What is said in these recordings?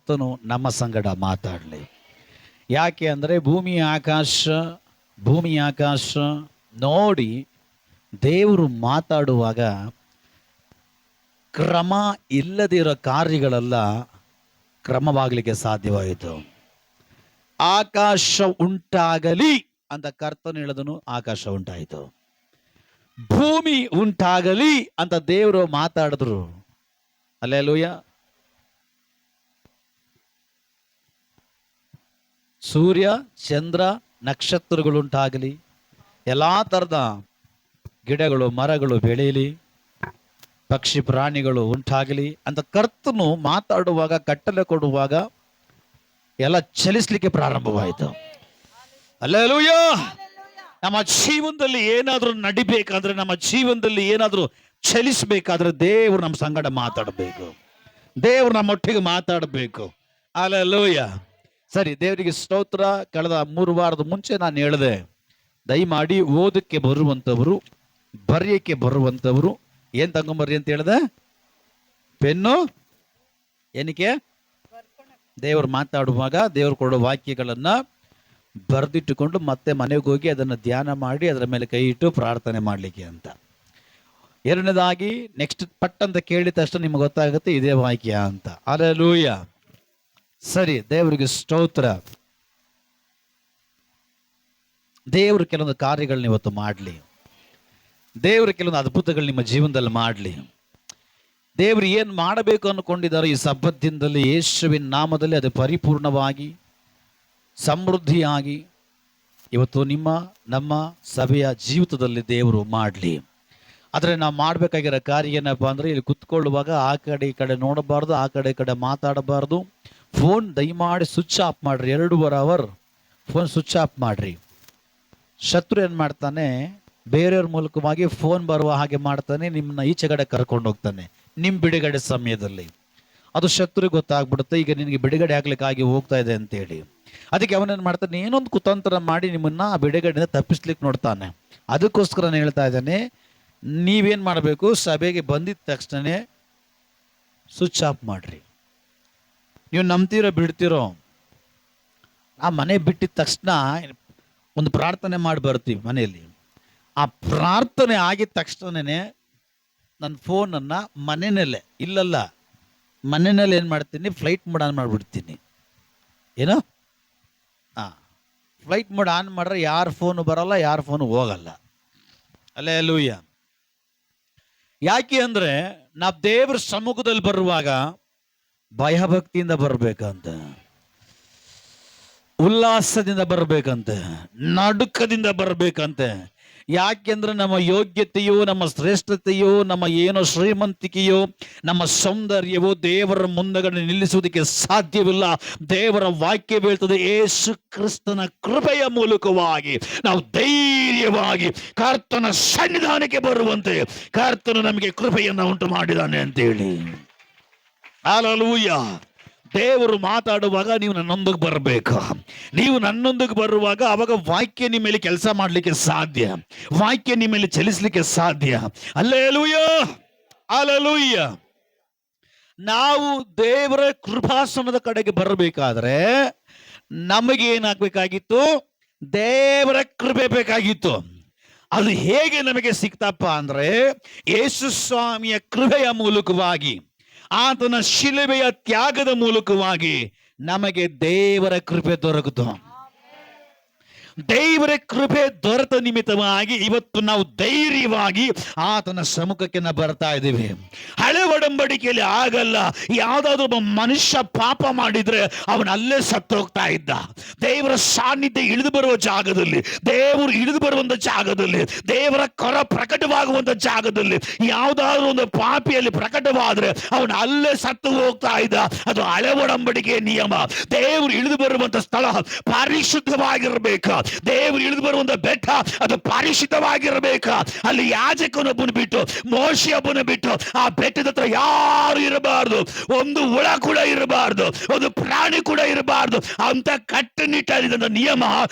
ಕರ್ತನು ನಮ್ಮ ಸಂಗಡ ಮಾತಾಡಲಿ. ಯಾಕೆ ಅಂದರೆ ಭೂಮಿ ಆಕಾಶ ನೋಡಿ ದೇವರು ಮಾತಾಡುವಾಗ ಕ್ರಮ ಇಲ್ಲದಿರೋ ಕಾರ್ಯಗಳೆಲ್ಲ ಕ್ರಮವಾಗಲಿಕ್ಕೆ ಸಾಧ್ಯವಾಯಿತು. ಆಕಾಶ ಉಂಟಾಗಲಿ ಅಂತ ಕರ್ತನು ಹೇಳಿದನು, ಆಕಾಶ ಉಂಟಾಯಿತು. ಭೂಮಿ ಉಂಟಾಗಲಿ ಅಂತ ದೇವರು ಮಾತಾಡಿದ್ರು. ಹಲ್ಲೆಲೂಯ. ಸೂರ್ಯ ಚಂದ್ರ ನಕ್ಷತ್ರಗಳುಂಟಾಗಲಿ, ಎಲ್ಲ ಥರದ ಗಿಡಗಳು ಮರಗಳು ಬೆಳೆಯಲಿ, ಪಕ್ಷಿ ಪ್ರಾಣಿಗಳು ಉಂಟಾಗಲಿ ಅಂತ ಕರ್ತನು ಮಾತಾಡುವಾಗ, ಕಟ್ಟಲೆ ಕೊಡುವಾಗ ಎಲ್ಲ ಚಲಿಸಲಿಕ್ಕೆ ಪ್ರಾರಂಭವಾಯಿತು. ಹಲ್ಲೆಲೂಯ. ನಮ್ಮ ಜೀವನದಲ್ಲಿ ಏನಾದರೂ ನಡಿಬೇಕಾದ್ರೆ, ನಮ್ಮ ಜೀವನದಲ್ಲಿ ಏನಾದರೂ ಚಲಿಸಬೇಕಾದ್ರೆ ದೇವರು ನಮ್ಮ ಸಂಗಡ ಮಾತಾಡಬೇಕು, ದೇವರು ನಮ್ಮೊಟ್ಟಿಗೆ ಮಾತಾಡಬೇಕು. ಹಲ್ಲೆಲೂಯ. ಸರಿ, ದೇವರಿಗೆ ಸ್ತೋತ್ರ. ಕಳೆದ 3 ವಾರದ ಮುಂಚೆ ನಾನು ಹೇಳಿದೆ, ದಯಮಾಡಿ ಓದಕ್ಕೆ ಬರುವಂಥವರು, ಬರೆಯಕ್ಕೆ ಬರುವಂಥವರು ಏನು ತಗೊಂಬರ್ರಿ ಅಂತ ಹೇಳಿದೆ? ಪೆನ್ನು. ಏನಕ್ಕೆ? ದೇವರು ಮಾತಾಡುವಾಗ ದೇವರು ಕೊಡೋ ವಾಕ್ಯಗಳನ್ನು ಬರೆದಿಟ್ಟುಕೊಂಡು ಮತ್ತೆ ಮನೆಗೆ ಹೋಗಿ ಅದನ್ನು ಧ್ಯಾನ ಮಾಡಿ ಅದರ ಮೇಲೆ ಕೈ ಇಟ್ಟು ಪ್ರಾರ್ಥನೆ ಮಾಡಲಿಕ್ಕೆ ಅಂತ. ಎರಡನೇದಾಗಿ ನೆಕ್ಸ್ಟ್ ಪಟ್ ಅಂತ ಕೇಳಿದ ತಕ್ಷಣ ನಿಮ್ಗೆ ಗೊತ್ತಾಗುತ್ತೆ ಇದೇ ವಾಕ್ಯ ಅಂತ. ಹಲ್ಲೆಲೂಯ. ಸರಿ, ದೇವರಿಗೆ ಸ್ತೋತ್ರ. ದೇವರು ಕೆಲವೊಂದು ಕಾರ್ಯಗಳನ್ನ ಇವತ್ತು ಮಾಡಲಿ, ದೇವರು ಕೆಲವೊಂದು ಅದ್ಭುತಗಳು ನಿಮ್ಮ ಜೀವನದಲ್ಲಿ ಮಾಡಲಿ. ದೇವರು ಏನು ಮಾಡಬೇಕು ಅಂದ್ಕೊಂಡಿದ್ದಾರೆ ಈ ಸಬ್ಬತ್ ದಿನದಲ್ಲಿ, ಯೇಸುವಿನ ನಾಮದಲ್ಲಿ ಅದು ಪರಿಪೂರ್ಣವಾಗಿ ಸಮೃದ್ಧಿಯಾಗಿ ಇವತ್ತು ನಮ್ಮ ಸಭೆಯ ಜೀವಿತದಲ್ಲಿ ದೇವರು ಮಾಡಲಿ. ಆದರೆ ನಾವು ಮಾಡಬೇಕಾಗಿರೋ ಕಾರ್ಯ ಏನಪ್ಪ ಅಂದರೆ, ಇಲ್ಲಿ ಕುತ್ಕೊಳ್ಳುವಾಗ ಆ ಕಡೆ ಈ ಕಡೆ ನೋಡಬಾರ್ದು, ಆ ಕಡೆ ಈ ಕಡೆ ಮಾತಾಡಬಾರ್ದು. ಫೋನ್ ದಯಮಾಡಿ ಸ್ವಿಚ್ ಆಫ್ ಮಾಡಿರಿ. 2.5 ಅವರ್ ಫೋನ್ ಸ್ವಿಚ್ ಆಫ್ ಮಾಡಿರಿ. ಶತ್ರು ಏನು ಮಾಡ್ತಾನೆ, ಬೇರೆಯವ್ರ ಮೂಲಕವಾಗಿ ಫೋನ್ ಬರುವ ಹಾಗೆ ಮಾಡ್ತಾನೆ, ನಿಮ್ಮನ್ನ ಈಚೆ ಕಡೆ ಕರ್ಕೊಂಡು ಹೋಗ್ತಾನೆ ನಿಮ್ಮ ಬಿಡುಗಡೆ ಸಮಯದಲ್ಲಿ. ಅದು ಶತ್ರುಗೆ ಗೊತ್ತಾಗ್ಬಿಡುತ್ತೆ, ಈಗ ನಿನಗೆ ಬಿಡುಗಡೆ ಆಗ್ಲಿಕ್ಕಾಗಿ ಹೋಗ್ತಾ ಇದೆ ಅಂತೇಳಿ. ಅದಕ್ಕೆ ಅವನೇನು ಮಾಡ್ತಾನೆ, ಏನೊಂದು ಕುತಂತ್ರ ಮಾಡಿ ನಿಮ್ಮನ್ನ ಆ ಬಿಡುಗಡೆಯಿಂದ ತಪ್ಪಿಸ್ಲಿಕ್ಕೆ ನೋಡ್ತಾನೆ. ಅದಕ್ಕೋಸ್ಕರ ನಾನು ಹೇಳ್ತಾ ಇದ್ದೇನೆ, ನೀವೇನು ಮಾಡಬೇಕು, ಸಭೆಗೆ ಬಂದಿದ್ದ ತಕ್ಷಣ ಸ್ವಿಚ್ ಆಫ್ ಮಾಡಿರಿ. ನೀವು ನಂಬ್ತಿರೋ ಬಿಡ್ತಿರೋ, ಆ ಮನೆ ಬಿಟ್ಟಿದ ತಕ್ಷಣ ಒಂದು ಪ್ರಾರ್ಥನೆ ಮಾಡಿ ಬರ್ತೀವಿ ಮನೆಯಲ್ಲಿ. ಆ ಪ್ರಾರ್ಥನೆ ಆಗಿದ ತಕ್ಷಣನೇ ನನ್ನ ಫೋನನ್ನು ಮನೆಯಲ್ಲೇ ಮನೆಯಲ್ಲಿ ಏನು ಮಾಡ್ತೀನಿ, ಫ್ಲೈಟ್ ಮೋಡ್ ಆನ್ ಮಾಡಿಬಿಡ್ತೀನಿ. ಏನು? ಫ್ಲೈಟ್ ಮೋಡ್ ಆನ್ ಮಾಡ್ರೆ ಯಾರ ಫೋನು ಬರಲ್ಲ, ಯಾರ ಫೋನು ಹೋಗಲ್ಲ. ಹಲ್ಲೆಲೂಯ. ಯಾಕೆ ಅಂದರೆ ನಾವು ದೇವರ ಸಮ್ಮುಖದಲ್ಲಿ ಬರುವಾಗ ಭಯಭಕ್ತಿಯಿಂದ ಬರಬೇಕಂತ, ಉಲ್ಲಾಸದಿಂದ ಬರಬೇಕಂತೆ, ನಡುಕದಿಂದ ಬರಬೇಕಂತೆ. ಯಾಕೆಂದ್ರೆ ನಮ್ಮ ಯೋಗ್ಯತೆಯೋ, ನಮ್ಮ ಶ್ರೇಷ್ಠತೆಯೋ, ನಮ್ಮ ಏನೋ ಶ್ರೀಮಂತಿಕೆಯೋ, ನಮ್ಮ ಸೌಂದರ್ಯವೋ ದೇವರ ಮುಂದಗಡೆ ನಿಲ್ಲಿಸುವುದಕ್ಕೆ ಸಾಧ್ಯವಿಲ್ಲ. ದೇವರ ವಾಕ್ಯ ಬೀಳ್ತದೆ, ಯೇಸು ಕ್ರಿಸ್ತನ ಕೃಪೆಯ ಮೂಲಕವಾಗಿ ನಾವು ಧೈರ್ಯವಾಗಿ ಕರ್ತನ ಸನ್ನಿಧಾನಕ್ಕೆ ಬರುವಂತೆ ಕರ್ತನು ನಮಗೆ ಕೃಪೆಯನ್ನು ಉಂಟು ಮಾಡಿದ್ದಾನೆ ಅಂತೇಳಿ. ಹಲ್ಲೆಲೂಯ. ದೇವರು ಮಾತಾಡುವಾಗ ನೀವು ನನ್ನೊಂದಿಗೆ ಬರಬೇಕು. ನೀವು ನನ್ನೊಂದಿಗೆ ಬರುವಾಗ ಅವಾಗ ವಾಕ್ಯ ನಿಮ್ಮ ಮೇಲೆ ಕೆಲಸ ಮಾಡಲಿಕ್ಕೆ ಸಾಧ್ಯ, ವಾಕ್ಯ ನಿಮ್ಮ ಮೇಲೆ ಚಲಿಸಲಿಕ್ಕೆ ಸಾಧ್ಯ. Hallelujah, hallelujah. ನಾವು ದೇವರ ಕೃಪಾಸನದ ಕಡೆಗೆ ಬರಬೇಕಾದ್ರೆ ನಮಗೇನಾಗಬೇಕಾಗಿತ್ತು? ದೇವರ ಕೃಪೆ ಬೇಕಾಗಿತ್ತು. ಅದು ಹೇಗೆ ನಮಗೆ ಸಿಕ್ತಪ್ಪ ಅಂದರೆ, ಯೇಸು ಸ್ವಾಮಿಯ ಕೃಪೆಯ ಮೂಲಕವಾಗಿ, ಆತನ ಶಿಲುಬೆಯ ತ್ಯಾಗದ ಮೂಲಕವಾಗಿ ನಮಗೆ ದೇವರ ಕೃಪೆ ದೊರಕಿತು. ದೇವರ ಕೃಪೆ ದೊರೆತ ನಿಮಿತ್ತವಾಗಿ ಇವತ್ತು ನಾವು ಧೈರ್ಯವಾಗಿ ಆತನ ಸಮ್ಮುಖಕ್ಕೆ ನಾವು ಬರ್ತಾ ಇದ್ದೀವಿ. ಹಳೆ ಒಡಂಬಡಿಕೆಯಲ್ಲಿ ಆಗಲ್ಲ. ಯಾವುದಾದ್ರೂ ಒಬ್ಬ ಮನುಷ್ಯ ಪಾಪ ಮಾಡಿದ್ರೆ ಅವನ ಅಲ್ಲೇ ಸತ್ತು ಹೋಗ್ತಾ ಇದ್ದ. ದೇವರ ಸಾನ್ನಿಧ್ಯ ಇಳಿದು ಬರುವ ಜಾಗದಲ್ಲಿ, ದೇವರು ಇಳಿದು ಬರುವಂತ ಜಾಗದಲ್ಲಿ, ದೇವರ ಕರ ಪ್ರಕಟವಾಗುವಂತ ಜಾಗದಲ್ಲಿ ಯಾವುದಾದ್ರೂ ಒಂದು ಪಾಪಿಯಲ್ಲಿ ಪ್ರಕಟವಾದ್ರೆ ಅವನ ಅಲ್ಲೇ ಸತ್ತು ಹೋಗ್ತಾ ಇದ್ದ. ಅದು ಹಳೆ ಒಡಂಬಡಿಕೆಯ ನಿಯಮ. ದೇವರು ಇಳಿದು ಬರುವಂತ ಸ್ಥಳ ಪರಿಶುದ್ಧವಾಗಿರಬೇಕು. ದೇವರು ಇಳಿದು ಬರುವಂತ ಬೆಟ್ಟ ಅದು ಪರಿಶುದ್ಧವಾಗಿರಬೇಕು. ಅಲ್ಲಿ ಯಾಜಕನೊಬ್ಬನ ಬಿಟ್ಟು, ಮೋಶೆಯೊಬ್ಬನ ಬಿಟ್ಟು ಆ ಬೆಟ್ಟದ ಹತ್ರ ಯಾರು ಇರಬಾರ್ದು. ಒಂದು ಹುಳ ಕೂಡ ಇರಬಾರ್ದು, ಒಂದು ಪ್ರಾಣಿ ಕೂಡ ಇರಬಾರ್ದು ಅಂತ ಕಟ್ಟುನಿಟ್ಟಾದ ನಿಯಮ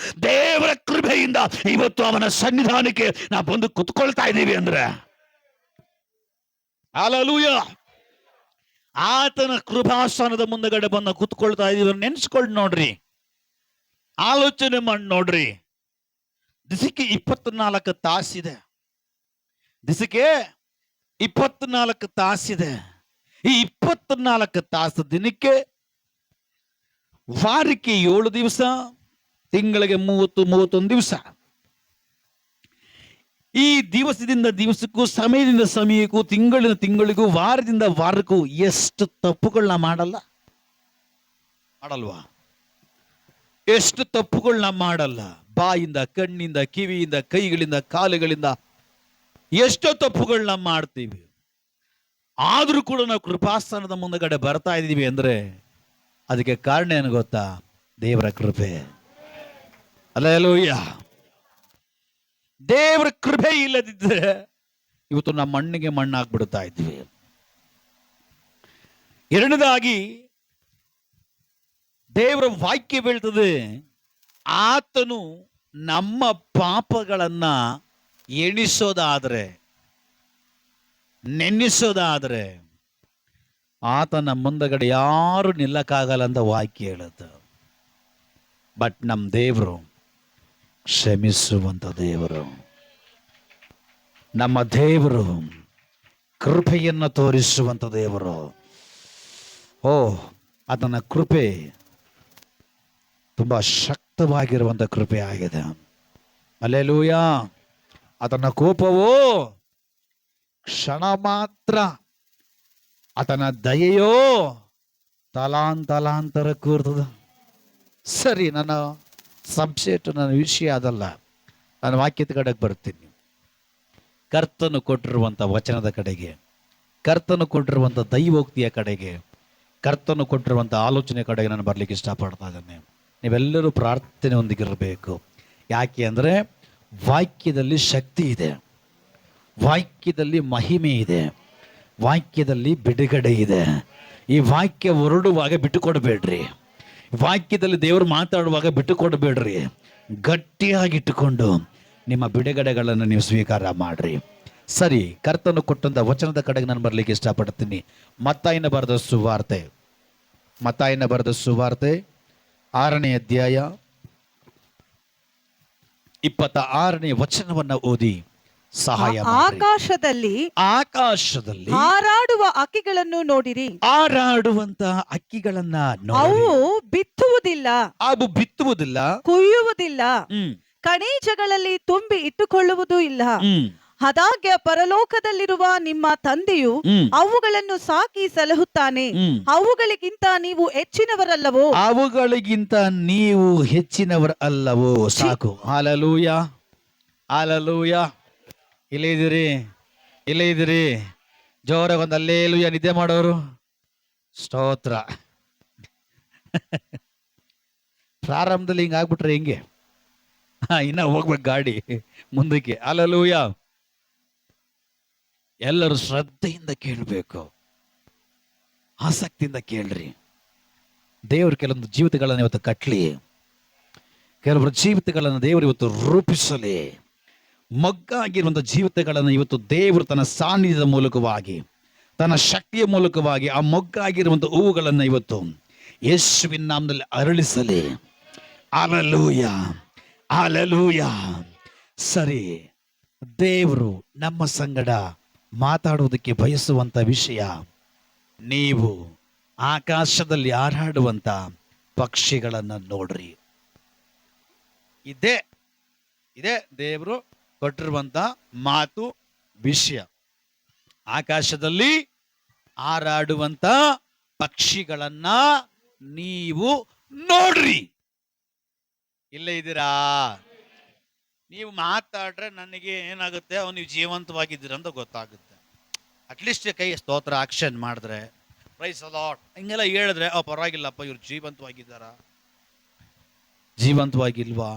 ದೇವರ ಕೃಪೆಯಿಂದ ಇವತ್ತು ಅವನ ಸನ್ನಿಧಾನಕ್ಕೆ ನಾವು ಬಂದು ಕುತ್ಕೊಳ್ತಾ ಇದ್ದೀವಿ ಅಂದ್ರೆ ಹಲ್ಲೆಲೂಯ. ಆತನ ಕೃಪಾಸನದ ಮುಂದಗಡೆ ಬಂದು ಕುತ್ಕೊಳ್ತಾ ಇದೀವಿ. ನೆನ್ಸ್ಕೊಂಡು ನೋಡ್ರಿ, ಆಲೋಚನೆ ಮಾಡಿ ನೋಡ್ರಿ. ದಿಸಕ್ಕೆ 24 ತಾಸಿದೆ. ದಿಸಕ್ಕೆ 24 ತಾಸಿದೆ. ಈ 24 ತಾಸು ದಿನಕ್ಕೆ, ವಾರಕ್ಕೆ 7 ದಿವಸ, ತಿಂಗಳಿಗೆ 30-31 ದಿವಸ. ಈ ದಿವಸದಿಂದ ದಿವಸಕ್ಕೂ, ಸಮಯದಿಂದ ಸಮಯಕ್ಕೂ, ತಿಂಗಳಿನ ತಿಂಗಳಿಗೂ, ವಾರದಿಂದ ವಾರಕ್ಕೂ ಎಷ್ಟು ತಪ್ಪುಗಳನ್ನ ಮಾಡಲ್ವಾ? ಎಷ್ಟು ತಪ್ಪುಗಳನ್ನ ಮಾಡಲ್ಲ? ಬಾಯಿಂದ, ಕಣ್ಣಿಂದ, ಕಿವಿಯಿಂದ, ಕೈಗಳಿಂದ, ಕಾಲುಗಳಿಂದ ಎಷ್ಟೋ ತಪ್ಪುಗಳನ್ನ ಮಾಡ್ತೀವಿ. ಆದ್ರೂ ಕೂಡ ನಾವು ಕೃಪಾಸ್ಥಾನದ ಮುಂದಗಡೆ ಬರ್ತಾ ಇದ್ದೀವಿ ಅಂದ್ರೆ ಅದಕ್ಕೆ ಕಾರಣ ಏನು ಗೊತ್ತಾ? ದೇವರ ಕೃಪೆ. ಹಲ್ಲೆಲೂಯಾ. ದೇವರ ಕೃಪೆ ಇಲ್ಲದಿದ್ದರೆ ಇವತ್ತು ನಮ್ಮ ಮಣ್ಣಿಗೆ ಮಣ್ಣಾಗ್ಬಿಡ್ತಾ ಇದ್ವಿ. ಎರಡನೇದಾಗಿ ದೇವರ ವಾಕ್ಯ ಬೀಳ್ತದೆ, ಆತನು ನಮ್ಮ ಪಾಪಗಳನ್ನ ನೆನೆಸೋದಾದ್ರೆ ಆತನ ಮುಂದಗಡೆ ಯಾರು ನಿಲ್ಲಕ್ಕಾಗಲ್ಲ ಅಂತ ವಾಕ್ಯ ಹೇಳುತ್ತೆ. ಬಟ್ ನಮ್ಮ ದೇವರು ಕ್ಷಮಿಸುವಂತ ದೇವರು. ನಮ್ಮ ದೇವರು ಕೃಪೆಯನ್ನು ತೋರಿಸುವಂತ ದೇವರು. ಅದನ್ನ ಕೃಪೆ ತುಂಬಾ ಶಕ್ತವಾಗಿರುವಂತ ಕೃಪೆ ಆಗಿದೆ. ಹಲ್ಲೆಲೂಯಾ. ಆತನ ಕೋಪವು ಕ್ಷಣ ಮಾತ್ರ, ಆತನ ದಯೆಯೋ ತಲಾಂತಲಾಂತರ ಕೂರ್ತದ. ಸರಿ, ನನ್ನ ಸಬ್ಜೆಕ್ಟ್, ನನ್ನ ವಿಷಯ ಅದಲ್ಲ. ನಾನು ವಾಕ್ಯದ ಕಡೆಗೆ ಬರ್ತೀನಿ. ಕರ್ತನು ಕೊಟ್ಟಿರುವಂಥ ವಚನದ ಕಡೆಗೆ, ಕರ್ತನು ಕೊಟ್ಟಿರುವಂಥ ದೈವೋಕ್ತಿಯ ಕಡೆಗೆ, ಕರ್ತನು ಕೊಟ್ಟಿರುವಂಥ ಆಲೋಚನೆ ಕಡೆಗೆ ನಾನು ಬರ್ಲಿಕ್ಕೆ ಇಷ್ಟಪಡ್ತಾ ಇದ್ದೇನೆ. ನೀವೆಲ್ಲರೂ ಪ್ರಾರ್ಥನೆ ಹೊಂದಿಗಿರಬೇಕು. ಯಾಕೆ ಅಂದರೆ ವಾಕ್ಯದಲ್ಲಿ ಶಕ್ತಿ ಇದೆ, ವಾಕ್ಯದಲ್ಲಿ ಮಹಿಮೆ ಇದೆ, ವಾಕ್ಯದಲ್ಲಿ ಬಿಡುಗಡೆ ಇದೆ. ಈ ವಾಕ್ಯ ಹೊರಡುವಾಗ ಬಿಟ್ಟುಕೊಡಬೇಡ್ರಿ. ವಾಕ್ಯದಲ್ಲಿ ದೇವರು ಮಾತಾಡುವಾಗ ಬಿಟ್ಟುಕೊಡಬೇಡ್ರಿ. ಗಟ್ಟಿಯಾಗಿಟ್ಟುಕೊಂಡು ನಿಮ್ಮ ಬಿಡುಗಡೆಗಳನ್ನು ನೀವು ಸ್ವೀಕಾರ ಮಾಡ್ರಿ. ಸರಿ, ಕರ್ತನು ಕೊಟ್ಟಂತ ವಚನದ ಕಡೆಗೆ ನಾನು ಬರ್ಲಿಕ್ಕೆ ಇಷ್ಟಪಡ್ತೀನಿ. ಮತ್ತಾಯನ ಬರೆದ ಸುವಾರ್ತೆ 6ನೇ ಅಧ್ಯಾಯ 26ನೇ ವಚನವನ್ನ ಓದಿ ಸಹಾಯ ಮಾಡಿ. ಆಕಾಶದಲ್ಲಿ ಹಾರಾಡುವ ಹಕ್ಕಿಗಳನ್ನು ನೋಡಿರಿ. ಹಾರಾಡುವಂತ ಹಕ್ಕಿಗಳನ್ನ ಅವು ಬಿತ್ತುವುದಿಲ್ಲ, ಕುಯ್ಯುವುದಿಲ್ಲ, ಕಣೀಜಗಳಲ್ಲಿ ತುಂಬಿ ಇಟ್ಟುಕೊಳ್ಳುವುದೂ ಇಲ್ಲ. ಅದಾಗ್ಯ ಪರಲೋಕದಲ್ಲಿರುವ ನಿಮ್ಮ ತಂದೆಯು ಅವುಗಳನ್ನು ಸಾಕಿ ಸಲಹುತ್ತಾನೆ. ಅವುಗಳಿಗಿಂತ ನೀವು ಹೆಚ್ಚಿನವರಲ್ಲವೋ? ಅವುಗಳಿಗಿಂತ ನೀವು ಹೆಚ್ಚಿನವರಲ್ಲವೋ? ಸಾಕು. Hallelujah, hallelujah. ಇಲ್ಲೇ ಇದ್ದೀರಿ ಜೋರಾಗಿ ಒಂದು ಹಲ್ಲೆಲೂಯಾ ನಿದ್ದೆ ಮಾಡೋರು. ಸ್ತೋತ್ರ. ಪ್ರಾರಂಭದಲ್ಲಿ ಹಿಂಗ ಆಗ್ಬಿಟ್ರೆ ಹೆಂಗೆ? ಇನ್ನ ಹೋಗ್ಬೇಕು ಗಾಡಿ ಮುಂದಕ್ಕೆ. ಹಲ್ಲೆಲೂಯಾ. ಎಲ್ಲರೂ ಶ್ರದ್ಧೆಯಿಂದ ಕೇಳಬೇಕು, ಆಸಕ್ತಿಯಿಂದ ಕೇಳ್ರಿ. ದೇವರು ಕೆಲವೊಂದು ಜೀವಿತಗಳನ್ನು ಇವತ್ತು ಕಟ್ಲಿ, ಕೆಲವೊಬ್ಬರ ಜೀವಿತಗಳನ್ನು ದೇವರು ಇವತ್ತು ರೂಪಿಸಲಿ. ಮೊಗ್ಗಾಗಿರುವಂಥ ಜೀವಿತಗಳನ್ನು ಇವತ್ತು ದೇವರು ತನ್ನ ಸಾನ್ನಿಧ್ಯದ ಮೂಲಕವಾಗಿ, ತನ್ನ ಶಕ್ತಿಯ ಮೂಲಕವಾಗಿ ಆ ಮೊಗ್ಗಾಗಿರುವಂಥ ಹೂವುಗಳನ್ನು ಇವತ್ತು ಯೇಸುವಿನ ನಾಮದಲ್ಲಿ ಅರಳಿಸಲಿ. Hallelujah, hallelujah. ಸರಿ, ದೇವರು ನಮ್ಮ ಸಂಗಡ ಮಾತಾಡುವುದಕ್ಕೆ ಬಯಸುವಂತ ವಿಷಯ, ನೀವು ಆಕಾಶದಲ್ಲಿ ಹಾರಾಡುವಂತ ಪಕ್ಷಿಗಳನ್ನ ನೋಡ್ರಿ. ಇದೇ ದೇವರು ಕೊಟ್ಟಿರುವಂತ ಮಾತು, ವಿಷಯ. ಆಕಾಶದಲ್ಲಿ ಹಾರಾಡುವಂತ ಪಕ್ಷಿಗಳನ್ನ ನೀವು ನೋಡ್ರಿ. ಇಲ್ಲೇ ಇದ್ದೀರಾ? ನೀವು ಮಾತಾಡ್ರೆ ನನಗೆ ಏನಾಗುತ್ತೆ, ನೀವು ಜೀವಂತವಾಗಿದ್ದೀರ ಅಂತ ಗೊತ್ತಾಗುತ್ತೆ. ಅಟ್ಲೀಸ್ಟ್ ಕೈ ಸ್ತೋತ್ರ ಆಕ್ಷನ್ ಮಾಡಿದ್ರೆ, ಪ್ರೈಸ್ ದಿ ಲಾರ್ಡ್ ಹಿಂಗೆಲ್ಲ ಹೇಳಿದ್ರೆ, ಪರವಾಗಿಲ್ಲಪ್ಪ ಇವ್ರು ಜೀವಂತವಾಗಿಲ್ವಾ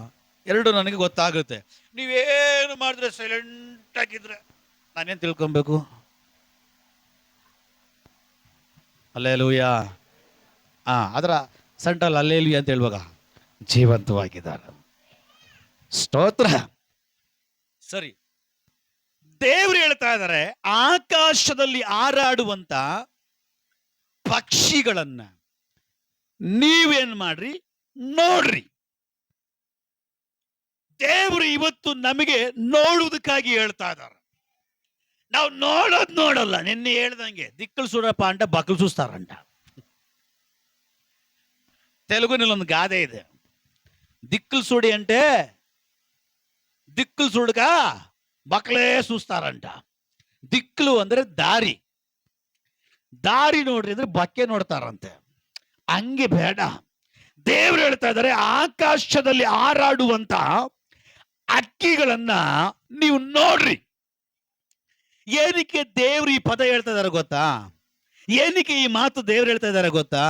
ಎರಡು ನನಗೆ ಗೊತ್ತಾಗುತ್ತೆ. ನೀವೇನು ಮಾಡಿದ್ರೆ ಸೈಲೆಂಟ್ ಆಗಿದ್ರೆ ನಾನೇನು ತಿಳ್ಕೊಬೇಕು? ಹಲ್ಲೆಲೂಯಾ. ಅದರ ಸೆಂಟ್ರಲ್ ಹಲ್ಲೆಲೂಯಾ ಅಂತ ಹೇಳುವಾಗ ಜೀವಂತವಾಗಿದ್ದಾರೆ. ಸ್ತೋತ್ರ. ಸರಿ, ದೇವರು ಹೇಳ್ತಾ ಇದ್ದಾರೆ, ಆಕಾಶದಲ್ಲಿ ಹಾರಾಡುವಂತ ಪಕ್ಷಿಗಳನ್ನ ನೀವೇನ್ ಮಾಡ್ರಿ, ನೋಡ್ರಿ. ದೇವರು ಇವತ್ತು ನಮಗೆ ನೋಡುವುದಕ್ಕಾಗಿ ಹೇಳ್ತಾ ಇದ್ದಾರೆ. ನಾವು ನೋಡಲ್ಲ. ನಿನ್ನೆ ಹೇಳ್ದಂಗೆ ದಿಕ್ಕಲು ಸುಡಪ್ಪ ಅಂಟ ಬಕ್ಕಲು ಸುಸ್ತಾರಂಟ. తెలుగుನಲ್ಲಿ ಒಂದು ಗಾದೆ ಇದೆ, దిక్కులు చూడి అంటే దిక్కులు చూడక బక్కలే చూస్తారంట. ದಿಕ್ಕಲು ಅಂದ್ರೆ ದಾರಿ, ದಾರಿ ನೋಡ್ರಿ ಅಂದ್ರೆ ಬಕ್ಕೆ ನೋಡ್ತಾರಂತೆ. ಹಂಗೆ ಬೇಡ. ದೇವರು ಹೇಳ್ತಾ ಇದ್ದಾರೆ, ಆಕಾಶದಲ್ಲಿ ಹಾರಾಡುವಂತ ಅಕ್ಕಿಗಳನ್ನ ನೀವು ನೋಡ್ರಿ. ಏನಕ್ಕೆ ದೇವ್ರು ಈ ಪದ ಹೇಳ್ತಾ ಇದಾರೆ ಗೊತ್ತಾ? ಏನಕ್ಕೆ ಈ ಮಾತು ದೇವ್ರು ಹೇಳ್ತಾ ಇದ್ದಾರೆ ಗೊತ್ತಾ?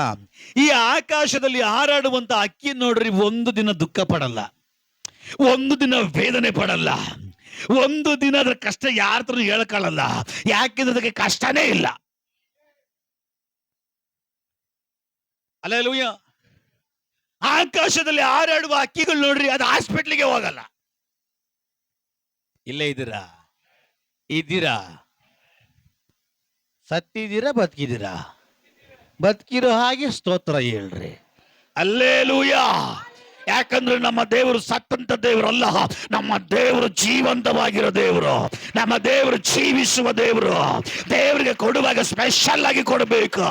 ಈ ಆಕಾಶದಲ್ಲಿ ಹಾರಾಡುವಂತ ಅಕ್ಕಿ ನೋಡ್ರಿ, ಒಂದು ದಿನ ದುಃಖ ಪಡಲ್ಲ, ಒಂದು ದಿನ ವೇದನೆ ಪಡಲ್ಲ, ಒಂದು ದಿನ ಅದ್ರ ಕಷ್ಟ ಯಾರ ಹತ್ರ ಹೇಳ್ಕೊಳ್ಳಲ್ಲ. ಯಾಕೆಂದ್ರೆ ಅದಕ್ಕೆ ಕಷ್ಟನೇ ಇಲ್ಲ. ಹಲ್ಲೆಲೂಯಾ. ಆಕಾಶದಲ್ಲಿ ಹಾರಾಡುವ ಅಕ್ಕಿಗಳು ನೋಡ್ರಿ, ಅದು ಹಾಸ್ಪಿಟ್ಲಿಗೆ ಹೋಗಲ್ಲ. ಇಲ್ಲೇ ಇದ್ದೀರಾ? ಸತ್ತಿದ್ದೀರಾ? ಬದುಕಿದ್ದೀರಾ? ಬದುಕಿರೋ ಹಾಗೆ ಸ್ತೋತ್ರ ಹೇಳ್ರಿ. ಹಲ್ಲೆಲೂಯಾ. ಯಾಕಂದ್ರೆ ನಮ್ಮ ದೇವರು ಸತ್ತಂತ ದೇವರಲ್ಲ, ನಮ್ಮ ದೇವರು ಜೀವಂತವಾಗಿರೋ ದೇವರು, ನಮ್ಮ ದೇವರು ಜೀವಿಸುವ ದೇವರು. ದೇವರಿಗೆ ಕೊಡುವಾಗ ಸ್ಪೆಷಲ್ ಆಗಿ ಕೊಡಬೇಕು,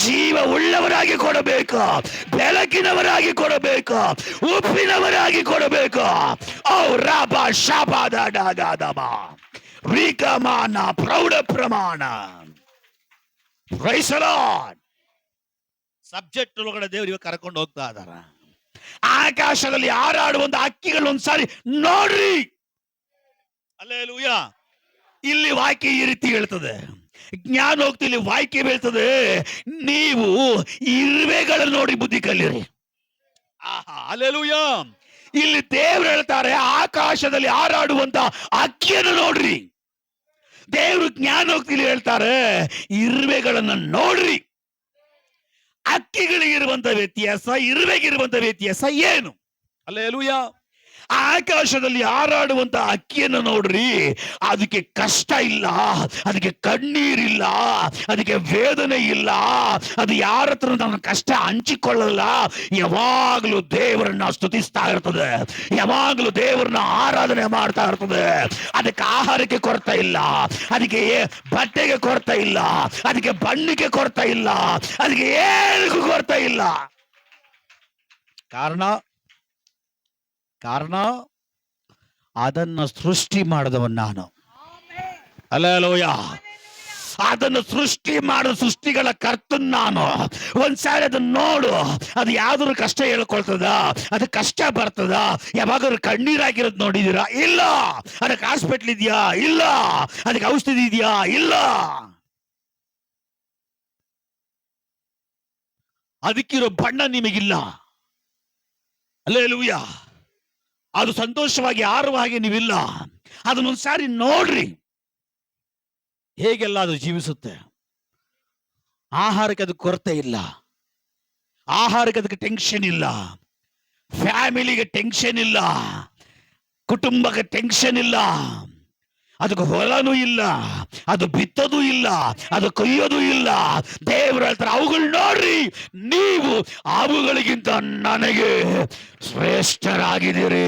ಜೀವ ಉಳ್ಳವರಾಗಿ ಕೊಡಬೇಕು, ಬೆಳಕಿನವರಾಗಿ ಕೊಡಬೇಕು, ಉಪ್ಪಿನವರಾಗಿ ಕೊಡಬೇಕು. ಓ ರಾಬ ಶಾಬಾದ ವಿಕಮಾನ ಪ್ರೌಢ ಪ್ರಮಾಣ. ಸಬ್ಜೆಕ್ಟ್ ಒಳಗಡೆ ದೇವರು ಇವಾಗ ಕರ್ಕೊಂಡು ಹೋಗ್ತಾ ಇದಾರ. ಆಕಾಶದಲ್ಲಿ ಹಾರಾಡುವಂತ ಅಕ್ಕಿಗಳು ಒಂದ್ಸಾರಿ ನೋಡ್ರಿ. ಹಲ್ಲೆಲೂಯಾ. ಇಲ್ಲಿ ವಾಕ್ಯ ಈ ರೀತಿ ಹೇಳ್ತದೆ, ಜ್ಞಾನೋಕ್ತಿಯಲ್ಲಿ ವಾಕ್ಯ ಹೇಳ್ತದೆ, ನೀವು ಇರುವೆಗಳನ್ನು ನೋಡಿ ಬುದ್ಧಿ ಕಲಿಯಿರಿ. ಆಹಾ, ಹಲ್ಲೆಲೂಯಾ. ಇಲ್ಲಿ ದೇವರು ಹೇಳ್ತಾರೆ, ಆಕಾಶದಲ್ಲಿ ಹಾರಾಡುವಂತ ಅಕ್ಕಿಯನ್ನು ನೋಡ್ರಿ. ದೇವರು ಜ್ಞಾನೋಕ್ತಿಯಲ್ಲಿ ಹೇಳ್ತಾರೆ, ಇರುವೆಗಳನ್ನ ನೋಡ್ರಿ. ಅಕ್ಕಿಗಳಿಗಿರುವಂತ ವ್ಯತ್ಯಾಸ, ಇರುವೆಗಿರುವಂತ ವ್ಯತ್ಯಾಸ ಏನು? ಹಲ್ಲೆಲೂಯಾ. ಆಕಾಶದಲ್ಲಿ ಹಾರಾಡುವಂತ ಅಕ್ಕಿಯನ್ನು ನೋಡ್ರಿ, ಅದಕ್ಕೆ ಕಷ್ಟ ಇಲ್ಲ, ಅದಕ್ಕೆ ಕಣ್ಣೀರಿಲ್ಲ, ಅದಕ್ಕೆ ವೇದನೆ ಇಲ್ಲ, ಅದು ಯಾರ ಹತ್ರ ನನ್ನ ಕಷ್ಟ ಹಂಚಿಕೊಳ್ಳಲ್ಲ. ಯಾವಾಗಲೂ ದೇವರನ್ನ ಸ್ತುತಿಸ್ತಾ ಇರ್ತದೆ, ಯಾವಾಗಲೂ ದೇವರನ್ನ ಆರಾಧನೆ ಮಾಡ್ತಾ ಇರ್ತದೆ. ಅದಕ್ಕೆ ಆಹಾರಕ್ಕೆ ಕೊರತೆ ಇಲ್ಲ, ಅದಕ್ಕೆ ಬಟ್ಟೆಗೆ ಕೊರತೆ ಇಲ್ಲ, ಅದಕ್ಕೆ ಬಣ್ಣಕ್ಕೆ ಕೊರತೆ ಇಲ್ಲ, ಅದಕ್ಕೆ ಏನಕ್ಕೂ ಕೊರತೆ ಇಲ್ಲ. ಕಾರಣ ಅದನ್ನ ಸೃಷ್ಟಿ ಮಾಡಿದವನ್ ನಾನು. ಹಲ್ಲೆಲೂಯಾ. ಅದನ್ನು ಸೃಷ್ಟಿ ಮಾಡಿದ ಸೃಷ್ಟಿಗಳ ಕರ್ತನ್ ನಾನು. ಒಂದ್ಸಾರಿ ಅದನ್ನ ನೋಡು, ಅದು ಯಾವ್ದಾದ್ರು ಕಷ್ಟ ಹೇಳ್ಕೊಳ್ತದ, ಅದು ಕಷ್ಟ ಬರ್ತದ, ಯಾವಾಗಾದ್ರು ಕಣ್ಣೀರಾಗಿರೋದು ನೋಡಿದೀರಾ? ಇಲ್ಲ. ಅದಕ್ಕೆ ಹಾಸ್ಪಿಟ್ಲ್ ಇದೆಯಾ? ಇಲ್ಲ. ಅದಕ್ಕೆ ಔಷಧಿ ಇದೆಯಾ? ಇಲ್ಲ. ಅದಕ್ಕಿರೋ ಬಣ್ಣ ನಿಮಗಿಲ್ಲ. ಹಲ್ಲೆಲೂಯಾ. ಅದು ಸಂತೋಷವಾಗಿ ಆರುವ ಹಾಗೆ ನೀವಿಲ್ಲ. ಅದನ್ನೊಂದ್ಸಾರಿ ನೋಡ್ರಿ, ಹೇಗೆಲ್ಲ ಅದು ಜೀವಿಸುತ್ತೆ. ಆಹಾರಕ್ಕೆ ಅದಕ್ಕೆ ಕೊರತೆ ಇಲ್ಲ, ಆಹಾರಕ್ಕೆ ಅದಕ್ಕೆ ಟೆನ್ಷನ್ ಇಲ್ಲ, ಫ್ಯಾಮಿಲಿಗೆ ಟೆನ್ಷನ್ ಇಲ್ಲ, ಕುಟುಂಬಕ್ಕೆ ಟೆನ್ಷನ್ ಇಲ್ಲ, ಅದಕ್ಕೆ ಹೊಲನೂ ಇಲ್ಲ, ಅದು ಬಿತ್ತೋದು ಇಲ್ಲ, ಅದು ಕೊಯ್ಯೋದು ಇಲ್ಲ. ದೇವರು ಹೇಳ್ತಾರೆ, ಅವುಗಳು ನೋಡ್ರಿ, ನೀವು ಅವುಗಳಿಗಿಂತ ನನಗೆ ಶ್ರೇಷ್ಠರಾಗಿದ್ದೀರಿ.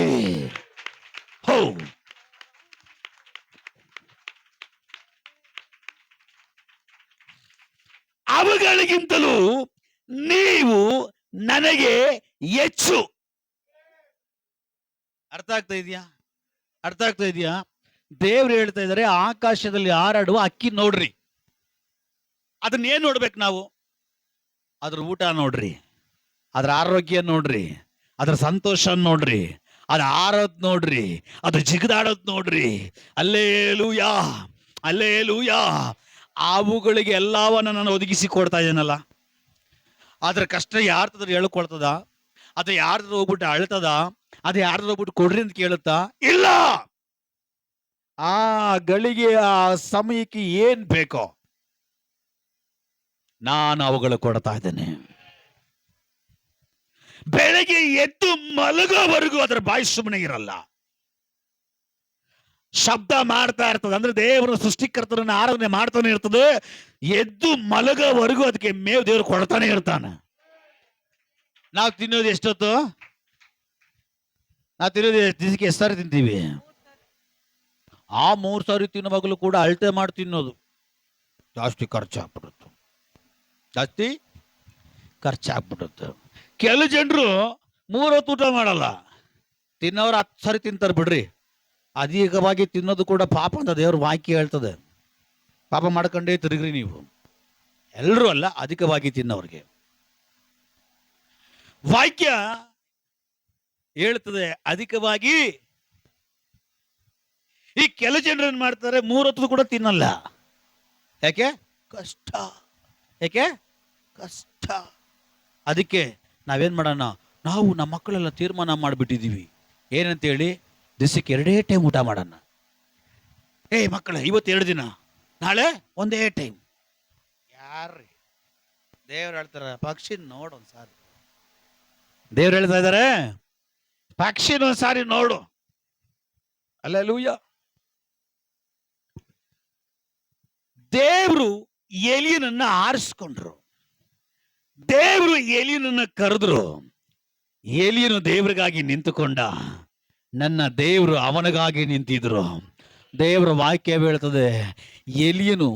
ಹೋ, ಅವುಗಳಿಗಿಂತಲೂ ನೀವು ನನಗೆ ಹೆಚ್ಚು. ಅರ್ಥ ಆಗ್ತಾ ಇದೆಯಾ? ದೇವ್ರು ಹೇಳ್ತಾ ಇದ್ದಾರೆ, ಆಕಾಶದಲ್ಲಿ ಹಾರಾಡುವ ಅಕ್ಕಿ ನೋಡ್ರಿ. ಅದನ್ನ ಏನ್ ನೋಡ್ಬೇಕು ನಾವು? ಅದ್ರ ಊಟ ನೋಡ್ರಿ, ಅದ್ರ ಆರೋಗ್ಯ ನೋಡ್ರಿ, ಅದ್ರ ಸಂತೋಷ ನೋಡ್ರಿ, ಅದು ಹಾರೋದ್ ನೋಡ್ರಿ, ಅದು ಜಿಗಿದಾಡೋದ್ ನೋಡ್ರಿ. Hallelujah, hallelujah. ಅವುಗಳಿಗೆ ಎಲ್ಲವನ್ನ ನಾನು ಒದಗಿಸಿ ಕೊಡ್ತಾ ಇದ್ದೇನಲ್ಲ. ಅದ್ರ ಕಷ್ಟ ಯಾರ್ದಾದ್ರು ಹೇಳ್ಕೊಳ್ತದ, ಅದು ಯಾರ್ದಾದ್ರು ಹೋಗ್ಬಿಟ್ಟು ಅಳ್ತದ, ಅದು ಯಾರ್ದಾದ್ರು ಹೋಗ್ಬಿಟ್ಟು ಕೊಡ್ರಿ ಅಂತ ಕೇಳುತ್ತಾ? ಇಲ್ಲ. ಆ ಗಳಿಗೆ, ಆ ಸಮಯಕ್ಕೆ ಏನ್ ಬೇಕೋ ನಾನು ಅವುಗಳು ಕೊಡ್ತಾ ಇದ್ದೇನೆ. ಬೆಳಗ್ಗೆ ಎದ್ದು ಮಲಗೋವರೆಗೂ ಅದರ ಬಾಯಿ ಸುಮ್ಮನೆ ಇರಲ್ಲ, ಶಬ್ದ ಮಾಡ್ತಾ ಇರ್ತದೆ. ಅಂದ್ರೆ ದೇವರ ಸೃಷ್ಟಿಕರ್ತರನ್ನ ಆರಾಧನೆ ಮಾಡ್ತಾನೆ ಇರ್ತದೆ. ಎದ್ದು ಮಲಗೋವರೆಗೂ ಅದಕ್ಕೆ ಮೇವು ದೇವ್ರು ಕೊಡ್ತಾನೆ ಇರ್ತಾನೆ. ನಾವು ತಿನ್ನೋದು ಎಷ್ಟೊತ್ತು? ನಾವು ತಿನ್ನೋದು ದಿವಸಕ್ಕೆ ಎಷ್ಟು ಸಾರಿ ತಿಂತೀವಿ? ಆ 3 ಸಾರಿ ತಿನ್ನುವಾಗಲೂ ಕೂಡ ಅಳತೆ ಮಾಡಿ ತಿನ್ನೋದು. ಜಾಸ್ತಿ ಖರ್ಚಾಗ್ಬಿಡುತ್ತೆ, ಜಾಸ್ತಿ ಖರ್ಚಾಗ್ಬಿಡುತ್ತೆ. ಕೆಲವು ಜನರು 3 ಹೊತ್ತು ಊಟ ಮಾಡಲ್ಲ, ತಿನ್ನೋರು 10 ಸಾರಿ ತಿಂತಾರೆ ಬಿಡ್ರಿ. ಅಧಿಕವಾಗಿ ತಿನ್ನೋದು ಕೂಡ ಪಾಪ ಅಂತ ದೇವ್ರ ವಾಕ್ಯ ಹೇಳ್ತದೆ. ಪಾಪ ಮಾಡ್ಕೊಂಡೇ ತಿರುಗ್ರಿ ನೀವು. ಎಲ್ಲರೂ ಅಲ್ಲ, ಅಧಿಕವಾಗಿ ತಿನ್ನೋರಿಗೆ ವಾಕ್ಯ ಹೇಳ್ತದೆ ಅಧಿಕವಾಗಿ. ಈ ಕೆಲ ಜನರು ಏನ್ ಮಾಡ್ತಾರೆ, 3 ಹೊತ್ತು ಕೂಡ ತಿನ್ನಲ್ಲ. ಯಾಕೆ? ಕಷ್ಟ. ಯಾಕೆ? ಕಷ್ಟ. ಅದಕ್ಕೆ ನಾವೇನ್ ಮಾಡೋಣ, ನಾವು ನಮ್ಮ ಮಕ್ಕಳೆಲ್ಲ ತೀರ್ಮಾನ ಮಾಡಿಬಿಟ್ಟಿದ್ದೀವಿ. ಏನಂತೇಳಿ, ದಿವಸಕ್ಕೆ 2 ಟೈಮ್ ಊಟ ಮಾಡೋಣ. ಮಕ್ಕಳೇ, ಇವತ್ತು 2 ದಿನ, ನಾಳೆ 1 ಟೈಮ್. ಯಾರ್ರಿ ದೇವ್ರು ಹೇಳ್ತಾರ, ಪಕ್ಷಿ ನೋಡು ಒಂದ್ಸಾರಿ. ದೇವ್ರು ಹೇಳ್ತಾ ಇದ್ದಾರೆ, ಪಕ್ಷಿನ ಒಂದ್ಸಾರಿ ನೋಡು. ಹಲ್ಲೆಲೂಯ. ದೇವ್ರು ಎಲಿಯನನ್ನ ಆರಿಸ್ಕೊಂಡ್ರು. ದೇವ್ರು ಎಲಿಯನನ್ನ ಕರೆದ್ರು. ಎಲಿಯನು ದೇವ್ರಿಗಾಗಿ ನಿಂತುಕೊಂಡ. ನನ್ನ ದೇವ್ರು ಅವನಿಗಾಗಿ ನಿಂತಿದ್ರು. ದೇವರ ವಾಕ್ಯ ಹೇಳ್ತದೆ, ಎಲಿಯನು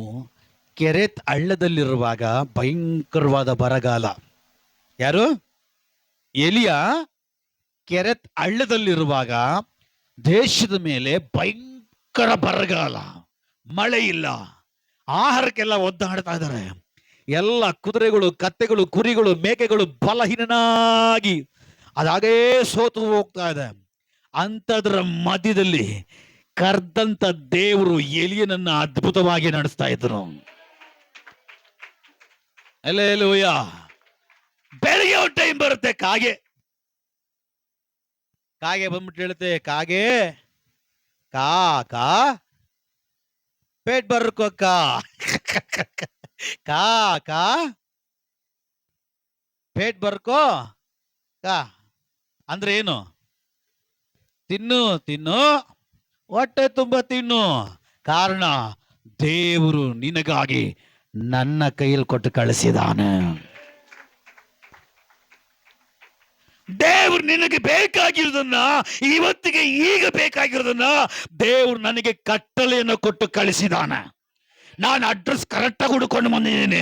ಕೆರೆತ್ ಹಳ್ಳದಲ್ಲಿರುವಾಗ ಭಯಂಕರವಾದ ಬರಗಾಲ. ಯಾರು? ಎಲಿಯ ಕೆರೆತ್ ಹಳ್ಳದಲ್ಲಿರುವಾಗ ದೇಶದ ಮೇಲೆ ಭಯಂಕರ ಬರಗಾಲ, ಮಳೆ ಇಲ್ಲ, ಆಹಾರಕ್ಕೆಲ್ಲ ಒದ್ದಾಡ್ತಾ ಇದ್ದಾರೆ. ಎಲ್ಲ ಕುದುರೆಗಳು, ಕತ್ತೆಗಳು, ಕುರಿಗಳು, ಮೇಕೆಗಳು ಬಲಹೀನನಾಗಿ ಅದಾಗೇ ಸೋತು ಹೋಗ್ತಾ ಇದೆ. ಅಂಥದ್ರ ಮಧ್ಯದಲ್ಲಿ ಕರ್ದಂತ ದೇವರು ಎಲಿಯನನ್ನ ಅದ್ಭುತವಾಗಿ ನಡೆಸ್ತಾ ಇದ್ರು. ಹಲ್ಲೆಲೂಯಾ. ಬೆಳಿಗ್ಗೆ ಒಂದು ಟೈಮ್ ಬರುತ್ತೆ, ಕಾಗೆ ಬಂದ್ಬಿಟ್ಟು ಹೇಳುತ್ತೆ, ಕಾಗೆ ಕಾ ಕಾ ಪೇಟ್ ಬರ್ಕೋ ಕಾ ಕಾ ಕಾ ಪೇಟ್ ಬರ್ಕೋ ಕಾ ಅಂದ್ರೆ ಏನು? ತಿನ್ನು ತಿನ್ನು, ಹೊಟ್ಟೆ ತುಂಬ ತಿನ್ನು. ಕಾರಣ ದೇವರು ನಿನಗಾಗಿ ನನ್ನ ಕೈಯಲ್ಲಿ ಕೊಟ್ಟು ಕಳಿಸಿದಾನೆ. ದೇವ್ರು ನಿನಗೆ ಬೇಕಾಗಿರೋದನ್ನ, ಇವತ್ತಿಗೆ ಈಗ ಬೇಕಾಗಿರೋದನ್ನ ದೇವ್ರು ನನಗೆ ಕಟ್ಟಲೆಯನ್ನು ಕೊಟ್ಟು ಕಳಿಸಿದಾನೆ. ನಾನು ಅಡ್ರೆಸ್ ಕರೆಕ್ಟಾಗಿ ಹುಡ್ಕೊಂಡು ಬಂದಿದ್ದೇನೆ.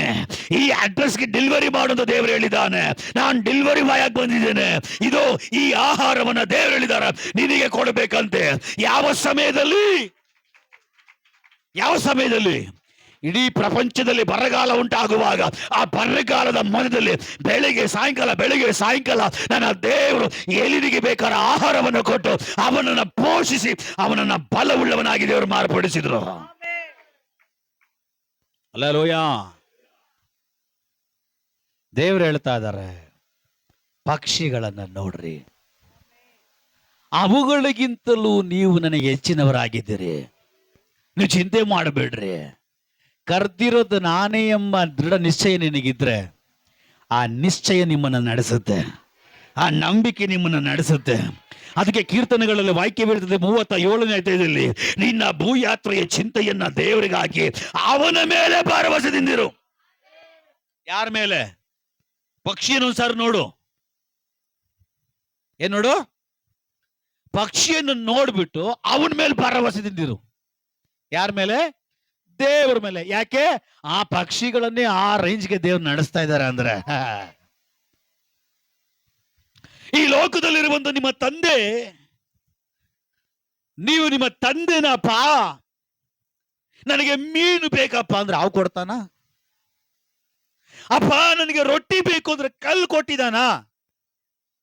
ಈ ಅಡ್ರೆಸ್ಗೆ ಡೆಲಿವರಿ ಮಾಡೋದು ದೇವ್ರು ಹೇಳಿದ್ದಾನೆ. ನಾನು ಡೆಲಿವರಿ ಬಾಯ್ ಆಗಿ ಬಂದಿದ್ದೇನೆ. ಇದು ಈ ಆಹಾರವನ್ನ ದೇವ್ರು ಹೇಳಿದ್ದಾರೆ ನಿನಗೆ ಕೊಡಬೇಕಂತೆ. ಯಾವ ಸಮಯದಲ್ಲಿ ಇಡೀ ಪ್ರಪಂಚದಲ್ಲಿ ಬರಗಾಲ ಉಂಟಾಗುವಾಗ, ಆ ಬರಗಾಲದ ಮಧ್ಯದಲ್ಲಿ ಬೆಳಿಗ್ಗೆ ಸಾಯಂಕಾಲ ನನ್ನ ದೇವರು ಎಲಿನಿಗೆ ಬೇಕಾದ ಆಹಾರವನ್ನು ಕೊಟ್ಟು ಅವನನ್ನ ಪೋಷಿಸಿ ಅವನನ್ನ ಬಲವುಳ್ಳವನಾಗಿ ದೇವರು ಮಾರ್ಪಡಿಸಿದ್ರು. ಹಲ್ಲೆಲೂಯಾ. ದೇವರು ಹೇಳ್ತಾ ಇದ್ದಾರೆ, ಪಕ್ಷಿಗಳನ್ನ ನೋಡ್ರಿ, ಅವುಗಳಿಗಿಂತಲೂ ನೀವು ನನಗೆ ಹೆಚ್ಚಿನವರಾಗಿದ್ದೀರಿ. ನೀವು ಚಿಂತೆ ಮಾಡಬೇಡ್ರಿ. ಕರ್ದಿರೋದು ನಾನೇ ಎಂಬ ದೃಢ ನಿಶ್ಚಯ ನಿನಗಿದ್ರೆ ಆ ನಿಶ್ಚಯ ನಿಮ್ಮನ್ನು ನಡೆಸುತ್ತೆ, ಆ ನಂಬಿಕೆ ನಿಮ್ಮನ್ನು ನಡೆಸುತ್ತೆ. ಅದಕ್ಕೆ ಕೀರ್ತನೆಗಳಲ್ಲಿ ವಾಕ್ಯ ಬೀಳ್ತದೆ 37ನೇ ಅಧ್ಯಾಯದಲ್ಲಿ, ನಿನ್ನ ಭೂಯಾತ್ರೆಯ ಚಿಂತೆಯನ್ನ ದೇವರಿಗೆ ಹಾಕಿ ಅವನ ಮೇಲೆ ಭರವಸೆದಿಂದಿರು. ಯಾರ ಮೇಲೆ? ಪಕ್ಷಿಯನ್ನು ಸರ್ ನೋಡು. ಏನ್ ನೋಡು? ಪಕ್ಷಿಯನ್ನು ನೋಡ್ಬಿಟ್ಟು ಅವನ ಮೇಲೆ ಭರವಸೆದಿಂದಿರು. ಯಾರ ಮೇಲೆ? ದೇವರ ಮೇಲೆ. ಯಾಕೆ? ಆ ಪಕ್ಷಿಗಳನ್ನೇ ಆ ರೇಂಜ್ಗೆ ದೇವ್ರು ನಡೆಸ್ತಾ ಇದ್ದಾರೆ ಅಂದ್ರೆ, ಈ ಲೋಕದಲ್ಲಿರುವಂತ ನಿಮ್ಮ ತಂದೆ, ನೀವು ನಿಮ್ಮ ತಂದೆನಪ್ಪ, ನನಗೆ ಮೀನು ಬೇಕಪ್ಪ ಅಂದ್ರೆ ಅವು ಕೊಡ್ತಾನ? ಅಪ್ಪ ನನಗೆ ರೊಟ್ಟಿ ಬೇಕು ಅಂದ್ರೆ ಕಲ್ಲು ಕೊಟ್ಟಿದಾನ?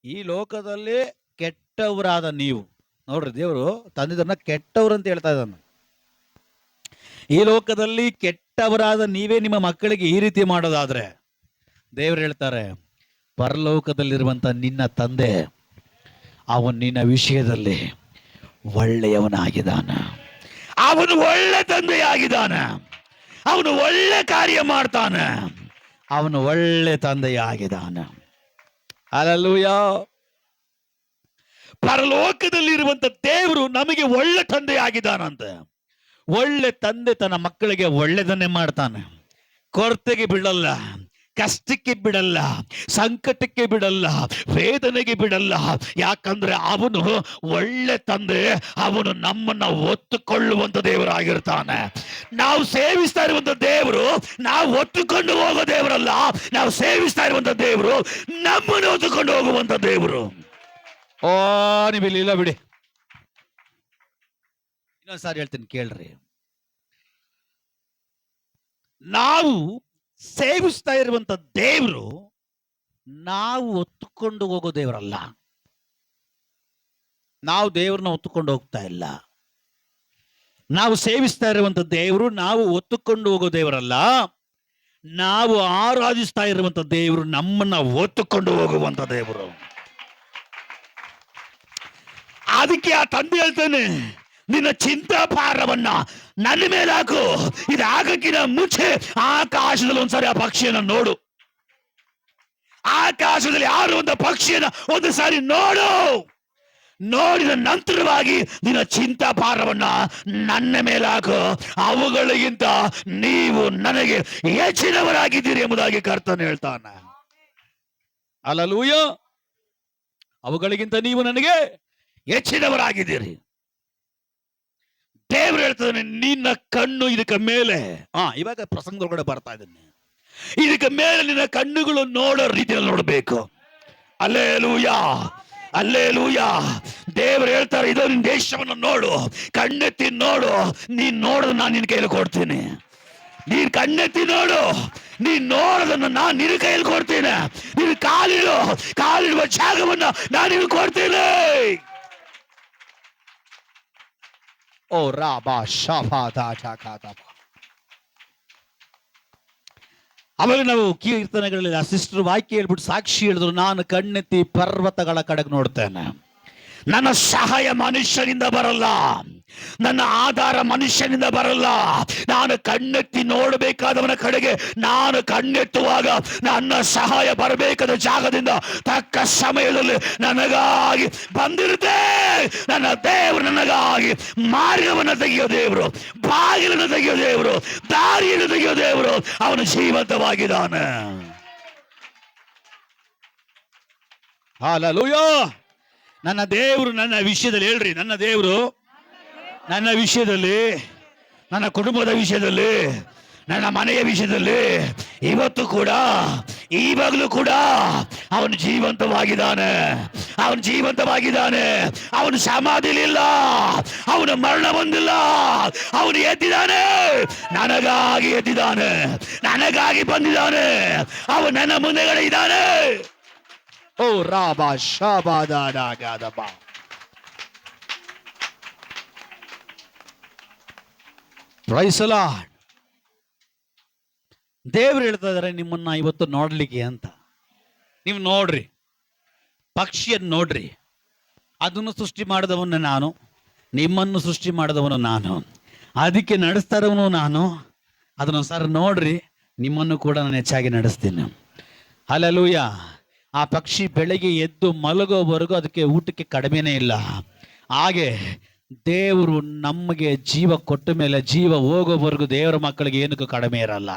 ಈ ಲೋಕದಲ್ಲಿ ಕೆಟ್ಟವರಾದ ನೀವು ನೋಡ್ರಿ, ದೇವರು ತಂದಿದ್ದನ್ನ ಕೆಟ್ಟವ್ರು ಅಂತ ಹೇಳ್ತಾ ಇದ್ದಾನೆ. ಈ ಲೋಕದಲ್ಲಿ ಕೆಟ್ಟವರಾದ ನೀವೇ ನಿಮ್ಮ ಮಕ್ಕಳಿಗೆ ಈ ರೀತಿ ಮಾಡೋದಾದ್ರೆ, ದೇವರು ಹೇಳ್ತಾರೆ, ಪರಲೋಕದಲ್ಲಿರುವಂತ ನಿನ್ನ ತಂದೆ ಅವನು ನಿನ್ನ ವಿಷಯದಲ್ಲಿ ಒಳ್ಳೆಯವನಾಗಿದ್ದಾನ. ಅವನು ಒಳ್ಳೆ ತಂದೆಯಾಗಿದ್ದಾನ. ಅವನು ಒಳ್ಳೆ ಕಾರ್ಯ ಮಾಡ್ತಾನೆ. ಅವನು ಒಳ್ಳೆ ತಂದೆಯಾಗಿದ್ದಾನ. ಹಲ್ಲೆಲೂಯಾ. ಪರಲೋಕದಲ್ಲಿರುವಂತ ದೇವರು ನಮಗೆ ಒಳ್ಳೆ ತಂದೆಯಾಗಿದ್ದಾನಂತೆ. ಒಳ್ಳೆ ತಂದೆ ತನ್ನ ಮಕ್ಕಳಿಗೆ ಒಳ್ಳೆದನ್ನೇ ಮಾಡ್ತಾನೆ. ಕೊರತೆಗೆ ಬಿಡಲ್ಲ, ಕಷ್ಟಕ್ಕೆ ಬಿಡಲ್ಲ, ಸಂಕಟಕ್ಕೆ ಬಿಡಲ್ಲ, ವೇದನೆಗೆ ಬಿಡಲ್ಲ. ಯಾಕಂದ್ರೆ ಅವನು ಒಳ್ಳೆ ತಂದೆ, ಅವನು ನಮ್ಮನ್ನ ಒತ್ತುಕೊಳ್ಳುವಂತ ದೇವರಾಗಿರ್ತಾನೆ. ನಾವು ಸೇವಿಸ್ತಾ ಇರುವಂತ ದೇವರು ನಾವು ಒತ್ತುಕೊಂಡು ಹೋಗೋ ದೇವರಲ್ಲ, ನಾವು ಸೇವಿಸ್ತಾ ಇರುವಂತ ದೇವರು ನಮ್ಮನ್ನು ಒತ್ತುಕೊಂಡು ಹೋಗುವಂತ ದೇವರು. ಓ ನೀವಿಲ್ಲ ಬಿಡಿ, ಇನ್ನೊಂದ್ಸಾರಿ ಹೇಳ್ತೀನಿ ಕೇಳ್ರಿ. ನಾವು ಸೇವಿಸ್ತಾ ಇರುವಂತ ದೇವರು ನಾವು ಒತ್ತುಕೊಂಡು ಹೋಗೋ ದೇವರಲ್ಲ. ನಾವು ದೇವ್ರನ್ನ ಒತ್ತುಕೊಂಡು ಹೋಗ್ತಾ ಇಲ್ಲ. ನಾವು ಸೇವಿಸ್ತಾ ಇರುವಂತ ದೇವರು ನಾವು ಒತ್ತುಕೊಂಡು ಹೋಗೋ ದೇವರಲ್ಲ. ನಾವು ಆರಾಧಿಸ್ತಾ ಇರುವಂತ ದೇವರು ನಮ್ಮನ್ನ ಒತ್ತುಕೊಂಡು ಹೋಗುವಂತ ದೇವರು. ಅದಕ್ಕೆ ಆ ತಂದೆ ಹೇಳ್ತಾನೆ, ನಿನ್ನ ಚಿಂತಾಭಾರವನ್ನ ನನ್ನ ಮೇಲೆ ಹಾಕು. ಇದು ಆಗಕ್ಕಿಂತ ಮುಂಚೆ ಆಕಾಶದಲ್ಲಿ ಒಂದ್ಸಾರಿ ಆ ಪಕ್ಷಿಯನ್ನ ನೋಡು. ಆಕಾಶದಲ್ಲಿ ಯಾರು ಒಂದು ಪಕ್ಷಿಯನ್ನ ಒಂದು ಸಾರಿ ನೋಡು. ನೋಡಿದ ನಂತರವಾಗಿ ನಿನ್ನ ಚಿಂತಾಭಾರವನ್ನ ನನ್ನ ಮೇಲೆ ಹಾಕು. ಅವುಗಳಿಗಿಂತ ನೀವು ನನಗೆ ಹೆಚ್ಚಿನವರಾಗಿದ್ದೀರಿ ಎಂಬುದಾಗಿ ಕರ್ತನು ಹೇಳ್ತಾನೆ. ಹಲ್ಲೆಲೂಯಾ. ಅವುಗಳಿಗಿಂತ ನೀವು ನನಗೆ ಹೆಚ್ಚಿನವರಾಗಿದ್ದೀರಿ. ದೇವರು ಹೇಳ್ತಾನೆ, ನಿನ್ನ ಕಣ್ಣು ಇದಕ್ಕೆ ಮೇಲೆ, ಇವಾಗ ಪ್ರಸಂಗದೊಳಗಡೆ ಬರ್ತಾ ಇದ್ದೇನೆ, ಇದಕ್ಕೆ ಮೇಲೆ ನಿನ್ನ ಕಣ್ಣುಗಳು ನೋಡೋ ರೀತಿಯಲ್ಲಿ ನೋಡಬೇಕು. Hallelujah, hallelujah. ದೇವರು ಹೇಳ್ತಾರೆ, ಇದೋ ನಿನ್ನ ದೇಶವನ್ನು ನೋಡು, ಕಣ್ಣೆತ್ತಿ ನೋಡು. ನೀನ್ ನೋಡೋದು ನಾನು ನಿನ್ನ ಕೈಯಲ್ಲಿ ಕೊಡ್ತೀನಿ. ನೀನ್ ಕಣ್ಣೆತ್ತಿ ನೋಡು, ನೀನ್ ನೋಡೋದನ್ನ ನಾನು ನಿನ್ನ ಕೈಯಲ್ಲಿ ಕೊಡ್ತೀನಿ. ನೀನು ಕಾಲಿಡುವ ಜಾಗವನ್ನ ನಾನು ನಿನಗೆ ಕೊಡ್ತೀನಿ. ಓ ರಾಬಾ ಆಮೇಲೆ ನಾವು ಕೀರ್ತನೆಗಳಲ್ಲಿ ಆ ಸಿಸ್ಟರ್ ವಾಕ್ಯ ಹೇಳ್ಬಿಟ್ಟು ಸಾಕ್ಷಿ ಹೇಳಿದ್ರು, ನಾನು ಕಣ್ಣೆತ್ತಿ ಪರ್ವತಗಳ ಕಡೆಗೆ ನೋಡ್ತೇನೆ. ನನ್ನ ಸಹಾಯ ಮನುಷ್ಯನಿಂದ ಬರಲ್ಲ, ನನ್ನ ಆಧಾರ ಮನುಷ್ಯನಿಂದ ಬರಲ್ಲ. ನಾನು ಕಣ್ಣೆತ್ತಿ ನೋಡಬೇಕಾದವನ ಕಡೆಗೆ ನಾನು ಕಣ್ಣೆತ್ತುವಾಗ ನನ್ನ ಸಹಾಯ ಬರಬೇಕಾದ ಜಾಗದಿಂದ ತಕ್ಕ ಸಮಯದಲ್ಲಿ ನನಗಾಗಿ ಬಂದಿರುತ್ತೆ. ನನ್ನ ದೇವರು ನನಗಾಗಿ ಮಾರ್ಗವನ್ನು ತೆಗೆಯೋ ದೇವರು, ಬಾಗಿಲನ್ನು ತೆಗೆಯೋ ದೇವರು, ದಾರಿಯನ್ನು ತೆಗೆಯೋ ದೇವರು. ಅವನು ಜೀವಂತವಾಗಿದ್ದಾನೆ. ಹಲ್ಲೆಲೂಯಾ. ನನ್ನ ದೇವರು ನನ್ನ ವಿಷಯದಲ್ಲಿ ಹೇಳ್ರಿ, ನನ್ನ ದೇವರು ನನ್ನ ವಿಷಯದಲ್ಲಿ, ನನ್ನ ಕುಟುಂಬದ ವಿಷಯದಲ್ಲಿ, ನನ್ನ ಮನೆಯ ವಿಷಯದಲ್ಲಿ ಇವತ್ತು ಕೂಡ, ಈವಾಗಲೂ ಕೂಡ ಅವನು ಜೀವಂತವಾಗಿದ್ದಾನೆ. ಅವನು ಜೀವಂತವಾಗಿದ್ದಾನೆ. ಅವನು ಸಮಾಧಿಲಿಲ್ಲ, ಅವನು ಮರಣ ಹೊಂದಿಲ್ಲ. ಅವನು ಎದ್ದಿದ್ದಾನೆ, ನನಗಾಗಿ ಎದ್ದಿದ್ದಾನೆ, ನನಗಾಗಿ ಬಂದಿದ್ದಾನೆ. ಅವನು ನನ್ನ ಮುಂದೆಗಡೆ ಇದ್ದಾನೆ. ಓ ರಾಬಾ ಶಾಬಾದಾಡಾಗಾದಬ. Praise the lord. ದೇವರು ಹೇಳ್ತಾ ಇದ್ದಾರೆ ನಿಮ್ಮನ್ನ ಇವತ್ತು ನೋಡ್ಲಿಕ್ಕೆ ಅಂತ. ನೀವು ನೋಡ್ರಿ, ಪಕ್ಷಿಯನ್ನು ನೋಡ್ರಿ. ಅದನ್ನು ಸೃಷ್ಟಿ ಮಾಡಿದವನು ನಾನು, ನಿಮ್ಮನ್ನು ಸೃಷ್ಟಿ ಮಾಡಿದವನು ನಾನು, ಅದಕ್ಕೆ ನಡೆಸ್ತಾ ಇರೋವನು ನಾನು. ಅದನ್ನು ಸರ್ ನೋಡ್ರಿ, ನಿಮ್ಮನ್ನು ಕೂಡ ನಾನು ಹೆಚ್ಚಾಗಿ ನಡೆಸ್ತೀನಿ. ಹಲ್ಲೆಲೂಯಾ. ಆ ಪಕ್ಷಿ ಬೆಳಗ್ಗೆ ಎದ್ದು ಮಲಗೋವರೆಗೂ ಅದಕ್ಕೆ ಊಟಕ್ಕೆ ಕಡಿಮೆನೇ ಇಲ್ಲ. ಹಾಗೆ ದೇವರು ನಮಗೆ ಜೀವ ಕೊಟ್ಟ ಮೇಲೆ ಜೀವ ಹೋಗೋವರೆಗೂ ದೇವರ ಮಕ್ಕಳಿಗೆ ಏನಕ್ಕೂ ಕಡಿಮೆ ಇರಲ್ಲ.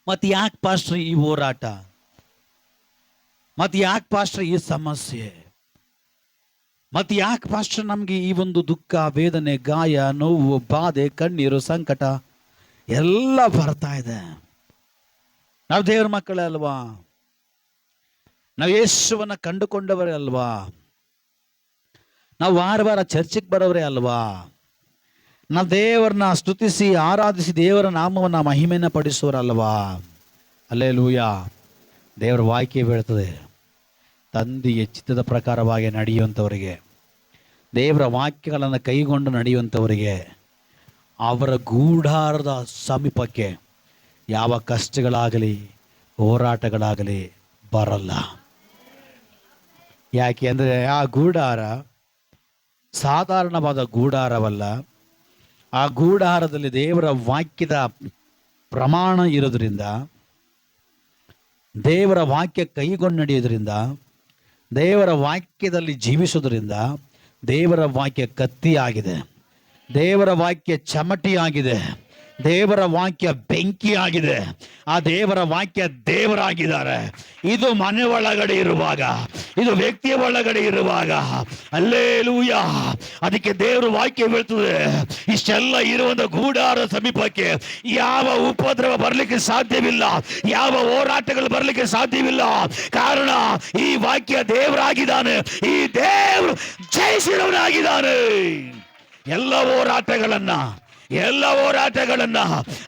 ಮತ್ತೆ ಯಾಕೆ ಪಾಸ್ಟ್ರ್ ಈ ಹೋರಾಟ? ಮತ್ತೆ ಯಾಕೆ ಪಾಸ್ಟ್ರ್ ಈ ಸಮಸ್ಯೆ? ಮತ್ತೆ ಯಾಕೆ ಪಾಸ್ಟ್ರ್ ನಮ್ಗೆ ಈ ಒಂದು ದುಃಖ, ವೇದನೆ, ಗಾಯ, ನೋವು, ಬಾಧೆ, ಕಣ್ಣೀರು, ಸಂಕಟ ಎಲ್ಲ ಬರ್ತಾ ಇದೆ? ನಾವು ದೇವರ ಮಕ್ಕಳೇ ಅಲ್ವಾ? ನಾವು ಯೇಸುವನ್ನ ಕಂಡುಕೊಂಡವರೇ ಅಲ್ವಾ? ನಾವು ವಾರ ವಾರ ಚರ್ಚಿಗೆ ಬರೋರೇ ಅಲ್ವಾ? ನಾವು ದೇವರನ್ನ ಸ್ತುತಿಸಿ ಆರಾಧಿಸಿ ದೇವರ ನಾಮವನ್ನ ಮಹಿಮೆನ ಪಡಿಸೋರಲ್ವಾ? ಹಲ್ಲೆಲೂಯಾ. ದೇವರ ವಾಕ್ಯ ಬೀಳ್ತದೆ, ತಂದೆಯ ಚಿತ್ತದ ಪ್ರಕಾರವಾಗಿ ನಡೆಯುವಂಥವರಿಗೆ, ದೇವರ ವಾಕ್ಯಗಳನ್ನು ಕೈಗೊಂಡು ನಡೆಯುವಂಥವರಿಗೆ ಅವರ ಗೂಢಾರದ ಸಮೀಪಕ್ಕೆ ಯಾವ ಕಷ್ಟಗಳಾಗಲಿ ಹೋರಾಟಗಳಾಗಲಿ ಬರಲ್ಲ. ಯಾಕೆ ಅಂದರೆ ಆ ಗೂಢಾರ ಸಾಧಾರಣವಾದ ಗೂಢಾರವಲ್ಲ. ಆ ಗೂಢಾರದಲ್ಲಿ ದೇವರ ವಾಕ್ಯದ ಪ್ರಮಾಣ ಇರೋದ್ರಿಂದ, ದೇವರ ವಾಕ್ಯ ಕೈಗೊಂಡು ನಡೆಯೋದ್ರಿಂದ, ದೇವರ ವಾಕ್ಯದಲ್ಲಿ ಜೀವಿಸೋದ್ರಿಂದ ದೇವರ ವಾಕ್ಯ ಕತ್ತಿಯಾಗಿದೆ, ದೇವರ ವಾಕ್ಯ ಚಮಟಿಯಾಗಿದೆ, ದೇವರ ವಾಕ್ಯ ಬೆಂಕಿ ಆಗಿದೆ. ಆ ದೇವರ ವಾಕ್ಯ ದೇವರಾಗಿದ್ದಾರೆ. ಇದು ಮನೆ ಒಳಗಡೆ ಇರುವಾಗ, ಇದು ವ್ಯಕ್ತಿಯ ಒಳಗಡೆ ಇರುವಾಗ, ಹಲ್ಲೆಲೂಯ. ಅದಕ್ಕೆ ದೇವರು ವಾಕ್ಯ ಹೇಳ್ತದೆ, ಇಷ್ಟೆಲ್ಲ ಇರುವಂತ ಗೂಡಾರ ಸಮೀಪಕ್ಕೆ ಯಾವ ಉಪದ್ರವ ಬರ್ಲಿಕ್ಕೆ ಸಾಧ್ಯವಿಲ್ಲ, ಯಾವ ಹೋರಾಟಗಳು ಬರ್ಲಿಕ್ಕೆ ಸಾಧ್ಯವಿಲ್ಲ. ಕಾರಣ ಈ ವಾಕ್ಯ ದೇವರಾಗಿದ್ದಾನೆ. ಈ ದೇವರು ಜಯಿಸಿದವನಾಗಿದ್ದಾನೆ. ಎಲ್ಲ ಹೋರಾಟಗಳನ್ನ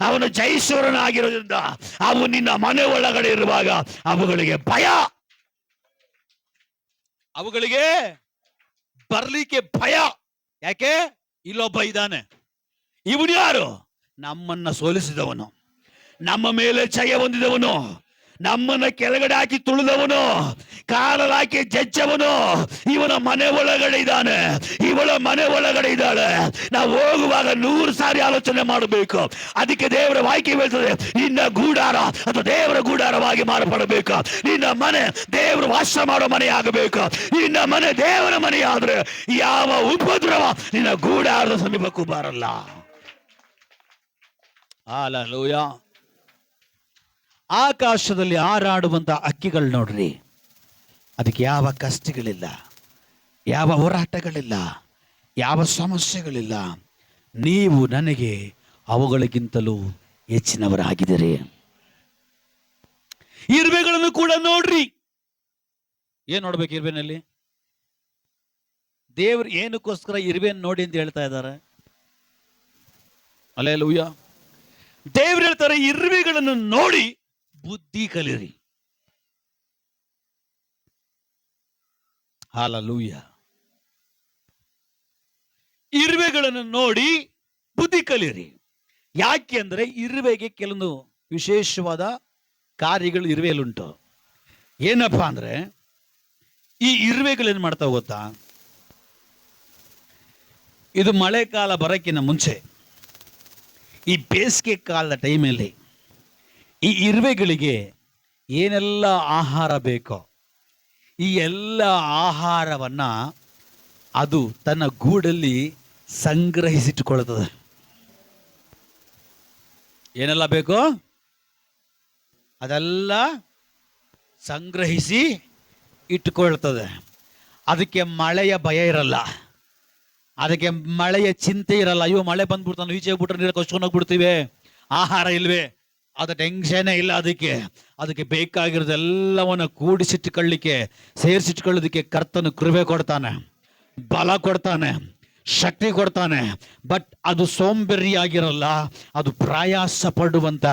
ಅವನು ಜಯಿಸುವವನಾಗಿರೋದ್ರಿಂದ ಅವು ನಿನ್ನ ಮನೆ ಒಳಗಡೆ ಇರುವಾಗ ಅವುಗಳಿಗೆ ಭಯ, ಅವುಗಳಿಗೆ ಬರ್ಲಿಕ್ಕೆ ಭಯ. ಯಾಕೆ? ಇಲ್ಲೊಬ್ಬ ಇದ್ದಾನೆ. ಇವನು ಯಾರು? ನಮ್ಮನ್ನ ಸೋಲಿಸಿದವನು, ನಮ್ಮ ಮೇಲೆ ಜಯ ಹೊಂದಿದವನು, ನಮ್ಮನ್ನ ಕೆಳಗಡೆ ಹಾಕಿ ತುಳಿದವನು, ಕಾಲಲ್ಲಿ ಹಾಕಿ ಜಜ್ಜವನು ಇವನ ಮನೆ ಒಳಗಡೆ ಇದ್ದಾನೆ, ಇವಳ ಮನೆ ಒಳಗಡೆ ಇದ್ದಾಳೆ. ನಾವು ಹೋಗುವಾಗ 100 ಸಾರಿ ಆಲೋಚನೆ ಮಾಡಬೇಕು. ಅದಕ್ಕೆ ದೇವರ ವಾಕ್ಯ ಹೇಳ್ತದೆ, ನಿನ್ನ ಗೂಡಾರ ಅಥವಾ ದೇವರ ಗೂಡಾರವಾಗಿ ಮಾರ್ಪಡಬೇಕು. ನಿನ್ನ ಮನೆ ದೇವರು ವಾಸ ಮಾಡೋ ಮನೆ ಆಗಬೇಕು. ನಿನ್ನ ಮನೆ ದೇವರ ಮನೆ ಆದ್ರೆ ಯಾವ ಉಪದ್ರವ ನಿನ್ನ ಗೂಡಾರದ ಸಮೀಪಕ್ಕೂ ಬರಲ್ಲ. ಹಲ್ಲೆಲೂಯಾ. ಆಕಾಶದಲ್ಲಿ ಹಾರಾಡುವಂತ ಹಕ್ಕಿಗಳು ನೋಡ್ರಿ, ಅದಕ್ಕೆ ಯಾವ ಕಷ್ಟಗಳಿಲ್ಲ, ಯಾವ ಹೋರಾಟಗಳಿಲ್ಲ, ಯಾವ ಸಮಸ್ಯೆಗಳಿಲ್ಲ. ನೀವು ನನಗೆ ಅವುಗಳಿಗಿಂತಲೂ ಹೆಚ್ಚಿನವರಾಗಿದ್ದೀರಿ. ಇರುವೆಗಳನ್ನು ಕೂಡ ನೋಡ್ರಿ. ಏನ್ ನೋಡ್ಬೇಕು ಇರುವೆನಲ್ಲಿ? ದೇವ್ರು ಏನಕ್ಕೋಸ್ಕರ ಇರುವೆಯನ್ನು ನೋಡಿ ಅಂತ ಹೇಳ್ತಾ ಇದ್ದಾರೆ? ಹಲ್ಲೆಲೂಯಾ. ದೇವ್ರು ಹೇಳ್ತಾರೆ, ಇರುವೆಗಳನ್ನು ನೋಡಿ ಬುದ್ಧಿ ಕಲಿರಿ. ಹಲ್ಲೆಲೂಯಾ. ಇರುವೆಗಳನ್ನು ನೋಡಿ ಬುದ್ಧಿ ಕಲಿರಿ. ಯಾಕೆ ಅಂದ್ರೆ ಇರುವೆಗೆ ಕೆಲವೊಂದು ವಿಶೇಷವಾದ ಕಾರ್ಯಗಳು ಇರುವೆಯಲ್ಲುಂಟು. ಏನಪ್ಪಾ ಅಂದ್ರೆ, ಈ ಇರುವೆಗಳೇನ್ ಮಾಡ್ತಾವ ಗೊತ್ತಾ? ಇದು ಮಳೆಕಾಲ ಬರಕ್ಕಿಂತ ಮುಂಚೆ ಈ ಬೇಸಿಗೆ ಕಾಲದ ಟೈಮಲ್ಲಿ ಈ ಇರುವೆಗಳಿಗೆ ಏನೆಲ್ಲ ಆಹಾರ ಬೇಕೋ ಈ ಎಲ್ಲ ಆಹಾರವನ್ನ ಅದು ತನ್ನ ಗೂಡಲ್ಲಿ ಸಂಗ್ರಹಿಸಿಟ್ಟುಕೊಳ್ಳುತ್ತದೆ. ಏನೆಲ್ಲ ಬೇಕೋ ಅದೆಲ್ಲ ಸಂಗ್ರಹಿಸಿ ಇಟ್ಟುಕೊಳ್ತದೆ. ಅದಕ್ಕೆ ಮಳೆಯ ಭಯ ಇರಲ್ಲ, ಅದಕ್ಕೆ ಮಳೆಯ ಚಿಂತೆ ಇರಲ್ಲ. ಅಯ್ಯೋ ಮಳೆ ಬಂದ್ಬಿಡ್ತಾನೆ, ಈಚೆ ಬಿಟ್ರೆ ನೀರು ಕಚ್ಕೊಂಡು ಹೋಗ್ಬಿಡ್ತೀವಿ, ಆಹಾರ ಇಲ್ವೇ, ಅದ ಟೆನ್ಷನ್ ಇಲ್ಲ. ಅದಕ್ಕೆ ಬೇಕಾಗಿರೋದೆಲ್ಲವನ್ನ ಕೂಡಿಸಿಟ್ಟುಕೊಳ್ಳಿಕ್ಕೆ, ಸೇರಿಸಿಟ್ಕೊಳ್ಳೋದಕ್ಕೆ ಕರ್ತನು ಕೃಪೆ ಕೊಡ್ತಾನೆ, ಬಲ ಕೊಡ್ತಾನೆ, ಶಕ್ತಿ ಕೊಡ್ತಾನೆ. ಬಟ್ ಅದು ಸೋಂಬೇರಿಯಾಗಿರಲ್ಲ, ಅದು ಪ್ರಯಾಸ ಪಡುವಂತ,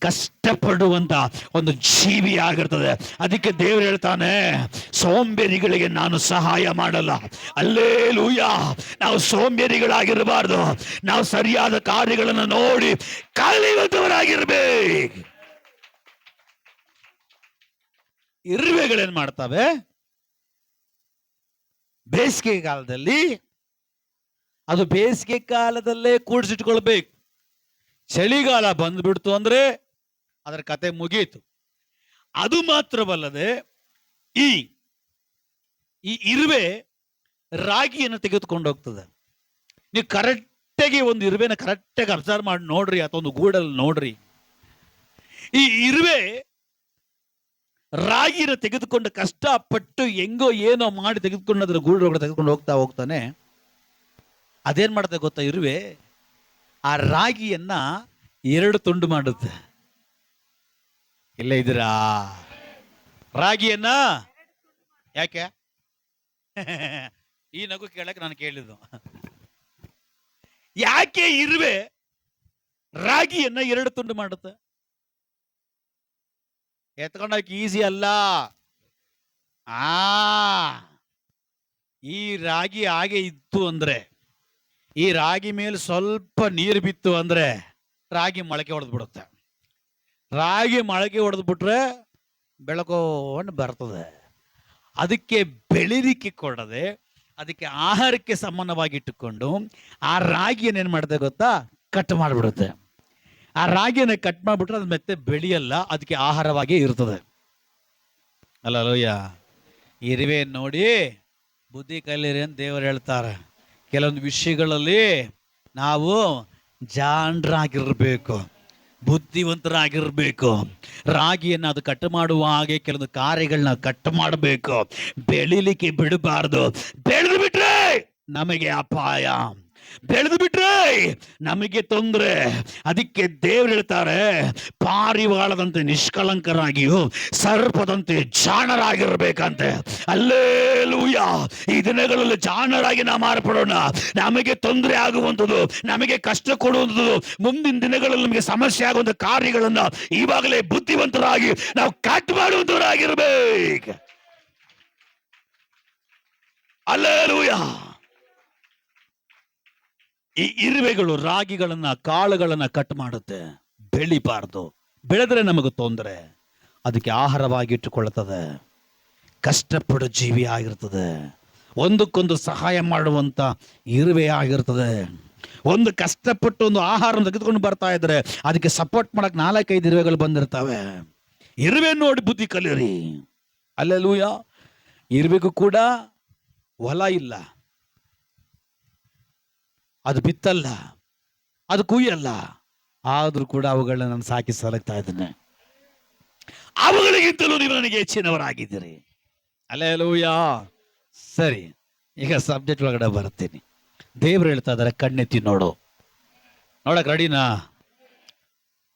ಕಷ್ಟಪಡುವಂತ ಒಂದು ಜೀವಿ ಆಗಿರ್ತದೆ. ಅದಕ್ಕೆ ದೇವರು ಹೇಳ್ತಾನೆ, ಸೋಂಬೇರಿಗಳಿಗೆ ನಾನು ಸಹಾಯ ಮಾಡಲ್ಲ. ಹಲ್ಲೆಲೂಯಾ. ನಾವು ಸೋಂಬೇರಿಗಳಾಗಿರಬಾರ್ದು, ನಾವು ಸರಿಯಾದ ಕಾರ್ಯಗಳನ್ನು ನೋಡಿ ಕಲಿಯುವಂತವರಾಗಿರ್ಬೇಕು. ಇರುವೆಗಳೇನ್ ಮಾಡ್ತವೆ? ಬೇಸಿಗೆ ಕಾಲದಲ್ಲಿ ಅದು ಬೇಸಿಗೆ ಕಾಲದಲ್ಲೇ ಕೂಡಿಸಿಟ್ಕೊಳ್ಬೇಕು. ಚಳಿಗಾಲ ಬಂದ್ಬಿಡ್ತು ಅಂದ್ರೆ ಅದರ ಕತೆ ಮುಗೀತು. ಅದು ಮಾತ್ರವಲ್ಲದೆ ಈ ಇರುವೆ ರಾಗಿಯನ್ನು ತೆಗೆದುಕೊಂಡು ಹೋಗ್ತದೆ. ನೀವು ಕರೆಕ್ಟಾಗಿ ಒಂದು ಇರುವೆನ ಕರೆಕ್ಟಾಗಿ ಅಬ್ಸರ್ವ್ ಮಾಡಿ ನೋಡ್ರಿ, ಅಥವಾ ಒಂದು ಗೂಡಲ್ಲಿ ನೋಡ್ರಿ. ಈ ಇರುವೆ ರಾಗಿನ ತೆಗೆದುಕೊಂಡು ಕಷ್ಟಪಟ್ಟು ಹೆಂಗೋ ಏನೋ ಮಾಡಿ ತೆಗೆದುಕೊಂಡು ಅದರ ಗೂಡೊಳಗಡೆ ತೆಗೆದುಕೊಂಡು ಹೋಗ್ತಾನೆ. ಅದೇನ್ ಮಾಡುತ್ತೆ ಗೊತ್ತಾ? ಇರುವೆ ಆ ರಾಗಿಯನ್ನ 2 ತುಂಡು ಮಾಡುತ್ತೆ. ಇಲ್ಲೇ ಇದ್ದೀರಾ? ರಾಗಿಯನ್ನ ಯಾಕೆ ಈ ನಗು ಕೇಳಕ್ಕೆ ನಾನು ಕೇಳಿದ್ದು. ಯಾಕೆ ಇರುವೆ ರಾಗಿಯನ್ನ 2 ತುಂಡು ಮಾಡುತ್ತೆ? ಎತ್ಕೊಂಡೋಗಿ ಈಸಿ ಅಲ್ಲ. ಈ ರಾಗಿ ಹಾಗೆ ಇತ್ತು ಅಂದ್ರೆ, ಈ ರಾಗಿ ಮೇಲೆ ಸ್ವಲ್ಪ ನೀರು ಬಿತ್ತು ಅಂದ್ರೆ ರಾಗಿ ಮೊಳಕೆ ಹೊಡೆದು ಬಿಡುತ್ತೆ. ರಾಗಿ ಮೊಳಕೆ ಹೊಡೆದು ಬಿಟ್ರೆ ಬೆಳಕೊಂಡು ಬರ್ತದೆ. ಅದಕ್ಕೆ ಬೆಳಿಲಿಕ್ಕೆ ಕೊಡದೆ, ಅದಕ್ಕೆ ಆಹಾರಕ್ಕೆ ಸಂಬಂಧವಾಗಿ ಇಟ್ಟುಕೊಂಡು ಆ ರಾಗಿಯನ್ನು ಏನ್ ಮಾಡುತ್ತೆ ಗೊತ್ತಾ? ಕಟ್ ಮಾಡಿಬಿಡುತ್ತೆ. ಆ ರಾಗಿಯನ್ನು ಕಟ್ ಮಾಡಿಬಿಟ್ರೆ ಅದು ಮತ್ತೆ ಬೆಳೆಯಲ್ಲ, ಅದಕ್ಕೆ ಆಹಾರವಾಗಿ ಇರ್ತದೆ. ಅಲ್ಲಯ್ಯ, ಇರುವೆ ನೋಡಿ ಬುದ್ಧಿ ಕಲೀರಿ ಅಂತ ದೇವರು ಹೇಳ್ತಾರೆ. ಕೆಲವೊಂದು ವಿಷಯಗಳಲ್ಲಿ ನಾವು ಜಾಣರಾಗಿರ್ಬೇಕು, ಬುದ್ಧಿವಂತರಾಗಿರ್ಬೇಕು. ರಾಗಿಯನ್ನು ಅದು ಕಟ್ ಮಾಡುವ ಹಾಗೆ ಕೆಲವೊಂದು ಕಾರ್ಯಗಳನ್ನ ಕಟ್ ಮಾಡಬೇಕು. ಬೆಳಿಲಿಕ್ಕೆ ಬಿಡಬಾರ್ದು. ಬೆಳೆದು ಬಿಟ್ರೆ ನಮಗೆ ಅಪಾಯ, ಬೆಳೆದು ಬಿಟ್ರೆ ನಮಗೆ ತೊಂದರೆ. ಅದಕ್ಕೆ ದೇವ್ರು ಹೇಳ್ತಾರೆ, ಪಾರಿವಾಳದಂತೆ ನಿಷ್ಕಳಂಕರಾಗಿಯೂ ಸರ್ಪದಂತೆ ಜಾಣರಾಗಿರ್ಬೇಕಂತೆ. ಅಲ್ಲೇಲೂಯ. ಈ ದಿನಗಳಲ್ಲಿ ಜಾಣರಾಗಿ ನಾವು ಮಾರ್ಪಡೋಣ. ನಮಗೆ ತೊಂದರೆ ಆಗುವಂಥದ್ದು, ನಮಗೆ ಕಷ್ಟ ಕೊಡುವಂಥದ್ದು, ಮುಂದಿನ ದಿನಗಳಲ್ಲಿ ನಮಗೆ ಸಮಸ್ಯೆ ಆಗುವಂಥ ಕಾರ್ಯಗಳನ್ನ ಇವಾಗಲೇ ಬುದ್ಧಿವಂತರಾಗಿ ನಾವು ಕಟ್ ಮಾಡುವಂತರಾಗಿರ್ಬೇಕು. ಅಲ್ಲೇಲೂಯ. ಈ ಇರುವೆಗಳು ರಾಗಿಗಳನ್ನ, ಕಾಳುಗಳನ್ನ ಕಟ್ ಮಾಡುತ್ತೆ. ಬೆಳಿಬಾರ್ದು. ಬೆಳೆದ್ರೆ ನಮಗೆ ತೊಂದರೆ. ಅದಕ್ಕೆ ಆಹಾರವಾಗಿ ಇಟ್ಟುಕೊಳ್ಳುತ್ತದೆ. ಕಷ್ಟಪಡೋ ಜೀವಿ ಆಗಿರ್ತದೆ. ಒಂದಕ್ಕೊಂದು ಸಹಾಯ ಮಾಡುವಂತ ಇರುವೆ ಆಗಿರ್ತದೆ. ಒಂದು ಕಷ್ಟಪಟ್ಟು ಒಂದು ಆಹಾರ ತೆಗೆದುಕೊಂಡು ಬರ್ತಾ ಇದ್ರೆ ಅದಕ್ಕೆ ಸಪೋರ್ಟ್ ಮಾಡಕ್ 4-5 ಇರುವೆಗಳು ಬಂದಿರ್ತವೆ. ಇರುವೆ ನೋಡಿ ಬುದ್ಧಿ ಕಲಿಯಿರಿ. ಅಲ್ಲೆಲೂಯ. ಇರುವೆಗೂ ಕೂಡ ಹೊಲ ಇಲ್ಲ, ಅದು ಬಿತ್ತಲ್ಲ, ಅದು ಕುಯ್ಯಲ್ಲ. ಆದ್ರೂ ಕೂಡ ಅವುಗಳನ್ನ ನಾನು ಸಾಕಿ ಸಲಗ್ತಾ ಇದ್ದೇನೆ. ಅವುಗಳಿಗಿಂತಲೂ ನೀವು ನನಗೆ ಹೆಚ್ಚಿನವರಾಗಿದ್ದೀರಿ. ಅಲ್ಲೇಲೂಯ. ಸರಿ, ಈಗ ಸಬ್ಜೆಕ್ಟ್ ಒಳಗಡೆ ಬರ್ತೀನಿ. ದೇವ್ರು ಹೇಳ್ತಾ ಇದ್ದಾರೆ, ಕಣ್ಣೆತ್ತಿ ನೋಡು. ನೋಡಕ್ ರೆಡಿನಾ?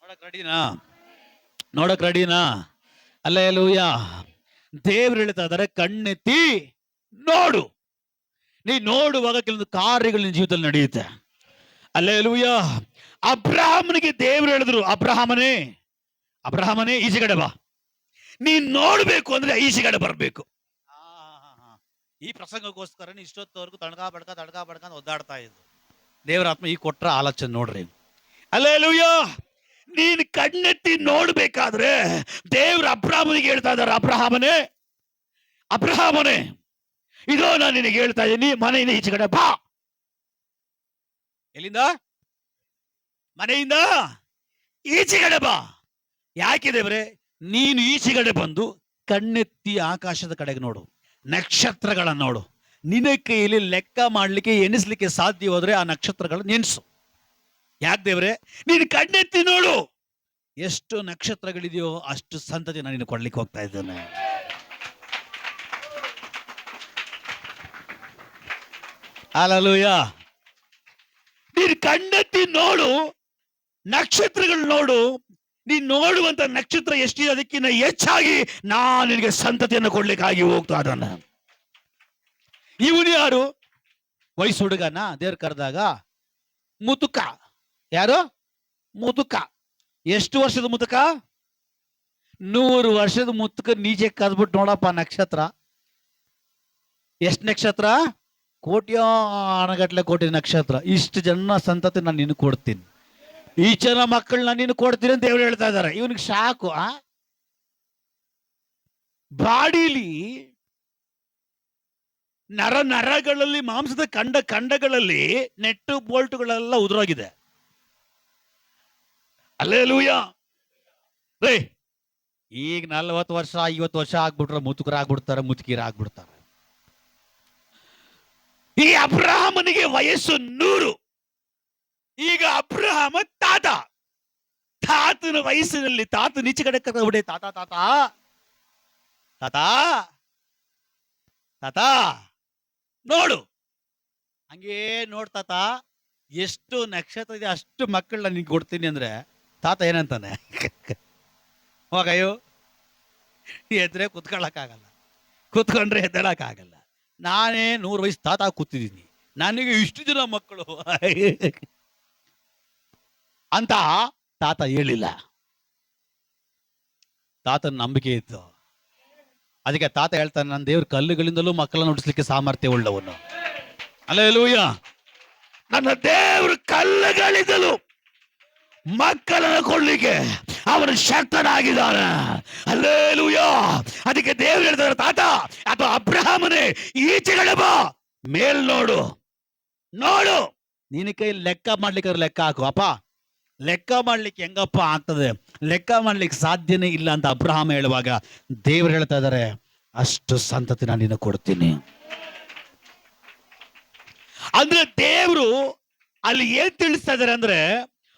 ನೋಡಕ್ ರೆಡಿನಾ? ನೋಡಕ್ ರೆಡಿನಾ? ಅಲ್ಲೇಲೂಯ. ದೇವ್ರು ಹೇಳ್ತಾ ಇದ್ದಾರೆ, ಕಣ್ಣೆತ್ತಿ ನೋಡು. ನೀ ನೋಡುವಾಗ ಕೆಲವೊಂದು ಕಾರ್ಯಗಳು ನಿನ್ನ ಜೀವಿತದಲ್ಲಿ ನಡೆಯುತ್ತೆ. ಅಲ್ಲೇಲೂಯ. ಅಬ್ರಹಾಮನಿಗೆ ದೇವರು ಹೇಳಿದ್ರು, ಅಬ್ರಹಾಮನೇ, ಅಬ್ರಹಾಮನೇ ಈಚೆಗಡೆ ಬಾ. ನೀನ್ ನೋಡ್ಬೇಕು ಅಂದ್ರೆ ಈಚೆಗಡೆ ಬರ್ಬೇಕು. ಈ ಪ್ರಸಂಗಕ್ಕೋಸ್ಕರ ಇಷ್ಟೊತ್ತವರೆಗೂ ತಡ್ಕಾ ಬಡ್ಕ ಒದ್ದಾಡ್ತಾ ಇದ್ದು ದೇವರ ಆತ್ಮ ಈ ಕೊಟ್ರ ಆಲೋಚನೆ ನೋಡ್ರಿ. ಅಲ್ಲೇಲೂಯ. ನೀನ್ ಕಣ್ಣೆತ್ತಿ ನೋಡ್ಬೇಕಾದ್ರೆ ದೇವ್ರ ಅಬ್ರಹಾಮನಿಗೆ ಹೇಳ್ತಾ ಇದ್ದಾರೆ, ಅಬ್ರಹಾಮನೇ, ಅಬ್ರಹಾಮನೇ, ಇದೋ ನಾನು ನಿನಗೆ ಹೇಳ್ತಾ ಇದ್ದೀನಿ, ಮನೆಯಿಂದ ಈಚೆಗಡೆ ಬಾ. ಎಲ್ಲಿಂದ? ಮನೆಯಿಂದ ಈಚೆಗಡೆ ಬಾ. ಯಾಕೆ ದೇವ್ರೆ? ನೀನು ಈಚೆಗಡೆ ಬಂದು ಕಣ್ಣೆತ್ತಿ ಆಕಾಶದ ಕಡೆಗೆ ನೋಡು, ನಕ್ಷತ್ರಗಳನ್ನ ನೋಡು. ನಿನ್ನ ಕೈಯಲ್ಲಿ ಲೆಕ್ಕ ಮಾಡ್ಲಿಕ್ಕೆ, ಎಣಿಸ್ಲಿಕ್ಕೆ ಸಾಧ್ಯ ಹೋದ್ರೆ ಆ ನಕ್ಷತ್ರಗಳನ್ನ ನೆನ್ಸು. ಯಾಕೆ ದೇವ್ರೆ? ನೀನು ಕಣ್ಣೆತ್ತಿ ನೋಡು. ಎಷ್ಟು ನಕ್ಷತ್ರಗಳಿದೆಯೋ ಅಷ್ಟು ಸಂತತಿ ನಾನು ನಿನ್ನ ಕೊಡ್ಲಿಕ್ಕೆ ಹೋಗ್ತಾ ಇದ್ದೇನೆ. ಹಲ್ಲೆಲೂಯಾ. ನೀನು ಕಣ್ಣೆತ್ತಿ ನೋಡು, ನಕ್ಷತ್ರಗಳು ನೋಡು. ನೀನ್ ನೋಡುವಂತ ನಕ್ಷತ್ರ ಎಷ್ಟಿದೆ ಅದಕ್ಕಿಂತ ಹೆಚ್ಚಾಗಿ ನಾನು ನಿನಗೆ ಸಂತತಿಯನ್ನು ಕೊಡ್ಲಿಕ್ಕಾಗಿ ಹೋಗ್ತಾ ಇದ್ದಾನೆ. ಇವನು ಯಾರು? ವಯಸ್ಸು ಹುಡುಗನ ದೇವ್ರ ಕರೆದಾಗ ಮುತುಕ. ಯಾರು? ಮುತುಕ. ಎಷ್ಟು ವರ್ಷದ ಮುತುಕ? 100 ವರ್ಷದ ಮುತುಕ. ನೀಚೆ ಕದ್ಬಿಟ್ಟು ನೋಡಪ್ಪ ನಕ್ಷತ್ರ. ಎಷ್ಟು ನಕ್ಷತ್ರ? ಕೋಟ್ಯಾನಗಟ್ಲೆ ಕೋಟಿ ನಕ್ಷತ್ರ. ಇಷ್ಟು ಜನ ಸಂತತಿ ನಾನು ನಿನಗೆ ಕೊಡ್ತೀನಿ, ಈ ಜನ ಮಕ್ಕಳನ್ನ ನೀನು ಕೊಡ್ತೀನಿ ಅಂತ ದೇವ್ರು ಹೇಳ್ತಾ ಇದ್ದಾರೆ. ಇವನಿಗೆ ಸಾಕು. ಬಾಡಿಲಿ ನರಗಳಲ್ಲಿ, ಮಾಂಸದ ಖಂಡಗಳಲ್ಲಿ ನೆಟ್ಟು ಬೋಲ್ಟುಗಳೆಲ್ಲ ಉದುರೋಗಿದೆ. ಅಲ್ಲೇಲೂಯ. ರೇ, ಈಗ 40 ವರ್ಷ 50 ವರ್ಷ ಆಗ್ಬಿಟ್ರೆ ಮುತುಕರಾಗ್ಬಿಡ್ತಾರೆ, ಮುದುಕಿರಾಗ್ಬಿಡ್ತಾರೆ. ಈ ಅಬ್ರಹಾಮನಿಗೆ ವಯಸ್ಸು 100. ಈಗ ಅಬ್ರಹಾಮ ತಾತನ ವಯಸ್ಸಿನಲ್ಲಿ ತಾತ ನೀಚೆ ಕಡೆ ಕರ್ಕೊಂಡ್ಬಿಟ್ಟೆ. ತಾತ ತಾತ ತಾತ ತಾತ ನೋಡು. ಹಂಗೇ ನೋಡ್ತಾತ, ಎಷ್ಟು ನಕ್ಷತ್ರ ಇದೆ ಅಷ್ಟು ಮಕ್ಕಳನ್ನ ನಿಂಗೆ ಕೊಡ್ತೀನಿ ಅಂದ್ರೆ ತಾತ ಏನಂತಾನೆ? ಹೋಗಯ್ಯೋ, ಎದ್ರೆ ಕುತ್ಕೊಳ್ಳಕ್ಕಾಗಲ್ಲ, ಕುತ್ಕೊಂಡ್ರೆ ಎದ್ದೇಳಕ್ಕಾಗಲ್ಲ. ನಾನೇ 100 ವಯಸ್ಸು ತಾತ ಕೂತಿದ್ದೀನಿ, ನನಗೆ ಇಷ್ಟು ಜನ ಮಕ್ಕಳು ಅಂತ ತಾತ ಹೇಳಿಲ್ಲ. ತಾತನ ನಂಬಿಕೆ ಇತ್ತು. ಅದಕ್ಕೆ ತಾತ ಹೇಳ್ತಾನೆ, ನನ್ನ ದೇವ್ರ ಕಲ್ಲುಗಳಿಂದಲೂ ಮಕ್ಕಳನ್ನು ಹುಟ್ಟಿಸ್ಲಿಕ್ಕೆ ಸಾಮರ್ಥ್ಯ ಉಳ್ಳವನು. ಹಲ್ಲೆಲೂಯಾ. ನನ್ನ ದೇವ್ರ ಕಲ್ಲುಗಳಿಂದಲೂ ಮಕ್ಕಳನ್ನು ಕೊಡ್ಲಿಕ್ಕೆ ಅವನು ಶಕ್ತನಾಗಿದ್ದಾನೆ. ಹಲ್ಲೆಲೂಯಾ. ಅದಕ್ಕೆ ದೇವ್ರು ಹೇಳ್ತಾರೆ, ತಾತ ಅಥವಾ ಅಬ್ರಹಾಮನೇ ಈಚೆಗಡೆ ಬಾ, ಮೇಲ್ ನೋಡು. ನೋಡು, ನಿನ್ನ ಕೈ ಲೆಕ್ಕ ಮಾಡ್ಲಿಕ್ಕೆ ಲೆಕ್ಕ ಹಾಕು. ಅಪ್ಪ, ಲೆಕ್ಕ ಮಾಡ್ಲಿಕ್ಕೆ ಹೆಂಗಪ್ಪ ಆಗ್ತದೆ? ಲೆಕ್ಕ ಮಾಡ್ಲಿಕ್ಕೆ ಸಾಧ್ಯನೇ ಇಲ್ಲ ಅಂತ ಅಬ್ರಹಾಮ ಹೇಳುವಾಗ ದೇವ್ರು ಹೇಳ್ತಾ ಇದ್ದಾರೆ, ಅಷ್ಟು ಸಂತತಿ ನಾನು ನಿನಗೆ ಕೊಡ್ತೀನಿ. ಅಂದ್ರೆ ದೇವ್ರು ಅಲ್ಲಿ ಏನ್ ತಿಳಿಸ್ತಾ ಇದಾರೆ ಅಂದ್ರೆ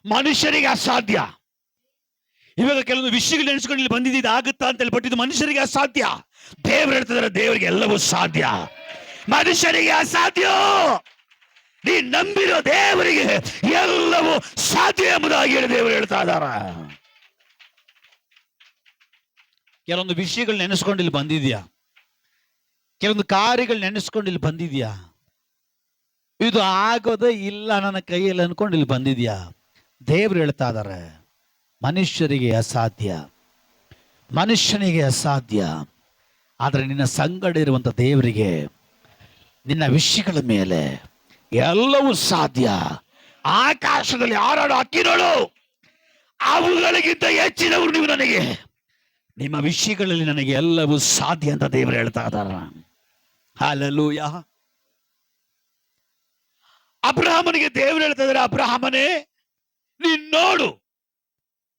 ಮನುಷ್ಯರಿಗೆ ಅಸಾಧ್ಯ. ಇವಾಗ ಕೆಲವೊಂದು ವಿಷಯಗಳು ನೆನೆಸ್ಕೊಂಡು ಇಲ್ಲಿ ಬಂದಿದ್ದು ಆಗುತ್ತಾ ಅಂತ ಹೇಳ್ಬಿಟ್ಟಿದ್ದು ಮನುಷ್ಯರಿಗೆ ಅಸಾಧ್ಯ. ದೇವರು ಹೇಳ್ತಿದಾರೆ ದೇವರಿಗೆ ಎಲ್ಲವೂ ಸಾಧ್ಯ, ಮನುಷ್ಯರಿಗೆ ಅಸಾಧ್ಯ. ನೀ ನಂಬಿರೋ ದೇವರಿಗೆ ಎಲ್ಲವೂ ಸಾಧ್ಯ ಎಂಬುದಾಗಿ ಹೇಳಿ ದೇವರು ಹೇಳ್ತಾ ಇದಾರ. ಕೆಲವೊಂದು ವಿಷಯಗಳು ನೆನೆಸ್ಕೊಂಡು ಇಲ್ಲಿ ಬಂದಿದ್ಯಾ, ಕೆಲವೊಂದು ಕಾರ್ಯಗಳು ನೆನೆಸ್ಕೊಂಡು ಇಲ್ಲಿ ಬಂದಿದ್ಯಾ, ಇದು ಆಗೋದೇ ಇಲ್ಲ ನನ್ನ ಕೈಯಲ್ಲಿ ಅನ್ಕೊಂಡು ಇಲ್ಲಿ ಬಂದಿದ್ಯಾ. ದೇವ್ರು ಹೇಳ್ತಾ ಇದಾರೆ ಮನುಷ್ಯರಿಗೆ ಅಸಾಧ್ಯ, ಮನುಷ್ಯನಿಗೆ ಅಸಾಧ್ಯ. ಆದರೆ ನಿನ್ನ ಸಂಗಡ ಇರುವಂತ ದೇವರಿಗೆ ನಿನ್ನ ವಿಷಯಗಳ ಮೇಲೆ ಎಲ್ಲವೂ ಸಾಧ್ಯ. ಆಕಾಶದಲ್ಲಿ ಹಾರಾಡೋ ಹಕ್ಕಿಗಳು ಅವುಗಳಿಗಿಂತ ಹೆಚ್ಚಿನವರು ನೀವು ನನಗೆ, ನಿಮ್ಮ ವಿಷಯಗಳಲ್ಲಿ ನನಗೆ ಎಲ್ಲವೂ ಸಾಧ್ಯ ಅಂತ ದೇವರು ಹೇಳ್ತಾ ಇದ್ದಾರ. ಹಲ್ಲೆಲೂಯಾ. ಅಬ್ರಹಾಮನಿಗೆ ದೇವರು ಹೇಳ್ತಾ ಇದ್ದಾರೆ, ಅಬ್ರಹಾಮನೇ ನೀನ್ ನೋಡು,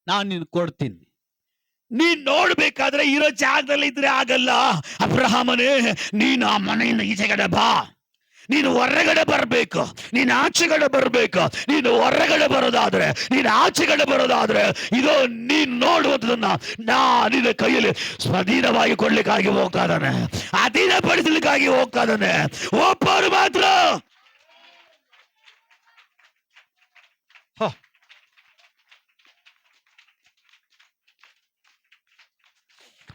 ನಾನು ನಿನ್ ಕೊಡ್ತೀನಿ. ನೀನ್ ನೋಡ್ಬೇಕಾದ್ರೆ ಇರೋ ಜಾಗದಲ್ಲಿ ಇದ್ರೆ ಆಗಲ್ಲ. ಅಬ್ರಹಾಮನೇ ನೀನು ಆ ಮನೆಯಿಂದ ಈಚೆಗಡೆ ಬಾ, ನೀನು ಹೊರಗಡೆ ಬರ್ಬೇಕು, ನೀನು ಆಚೆಗಡೆ ಬರ್ಬೇಕು. ನೀನು ಹೊರಗಡೆ ಬರೋದಾದ್ರೆ, ನೀನು ಆಚೆಗಡೆ ಬರೋದಾದ್ರೆ ಇದು ನೀನ್ ನೋಡುವುದನ್ನ ನಿನ್ನ ಕೈಯಲ್ಲಿ ಸ್ವಾಧೀನವಾಗಿ ಕೊಡ್ಲಿಕ್ಕಾಗಿ ಹೋಗ್ತಾ ಇದ್ದಾನೆ, ಅಧೀನಪಡಿಸಲಿಕ್ಕಾಗಿ ಹೋಗ್ತಾ ಇದ್ದಾನೆ. ಒಬ್ಬರು ಮಾತ್ರ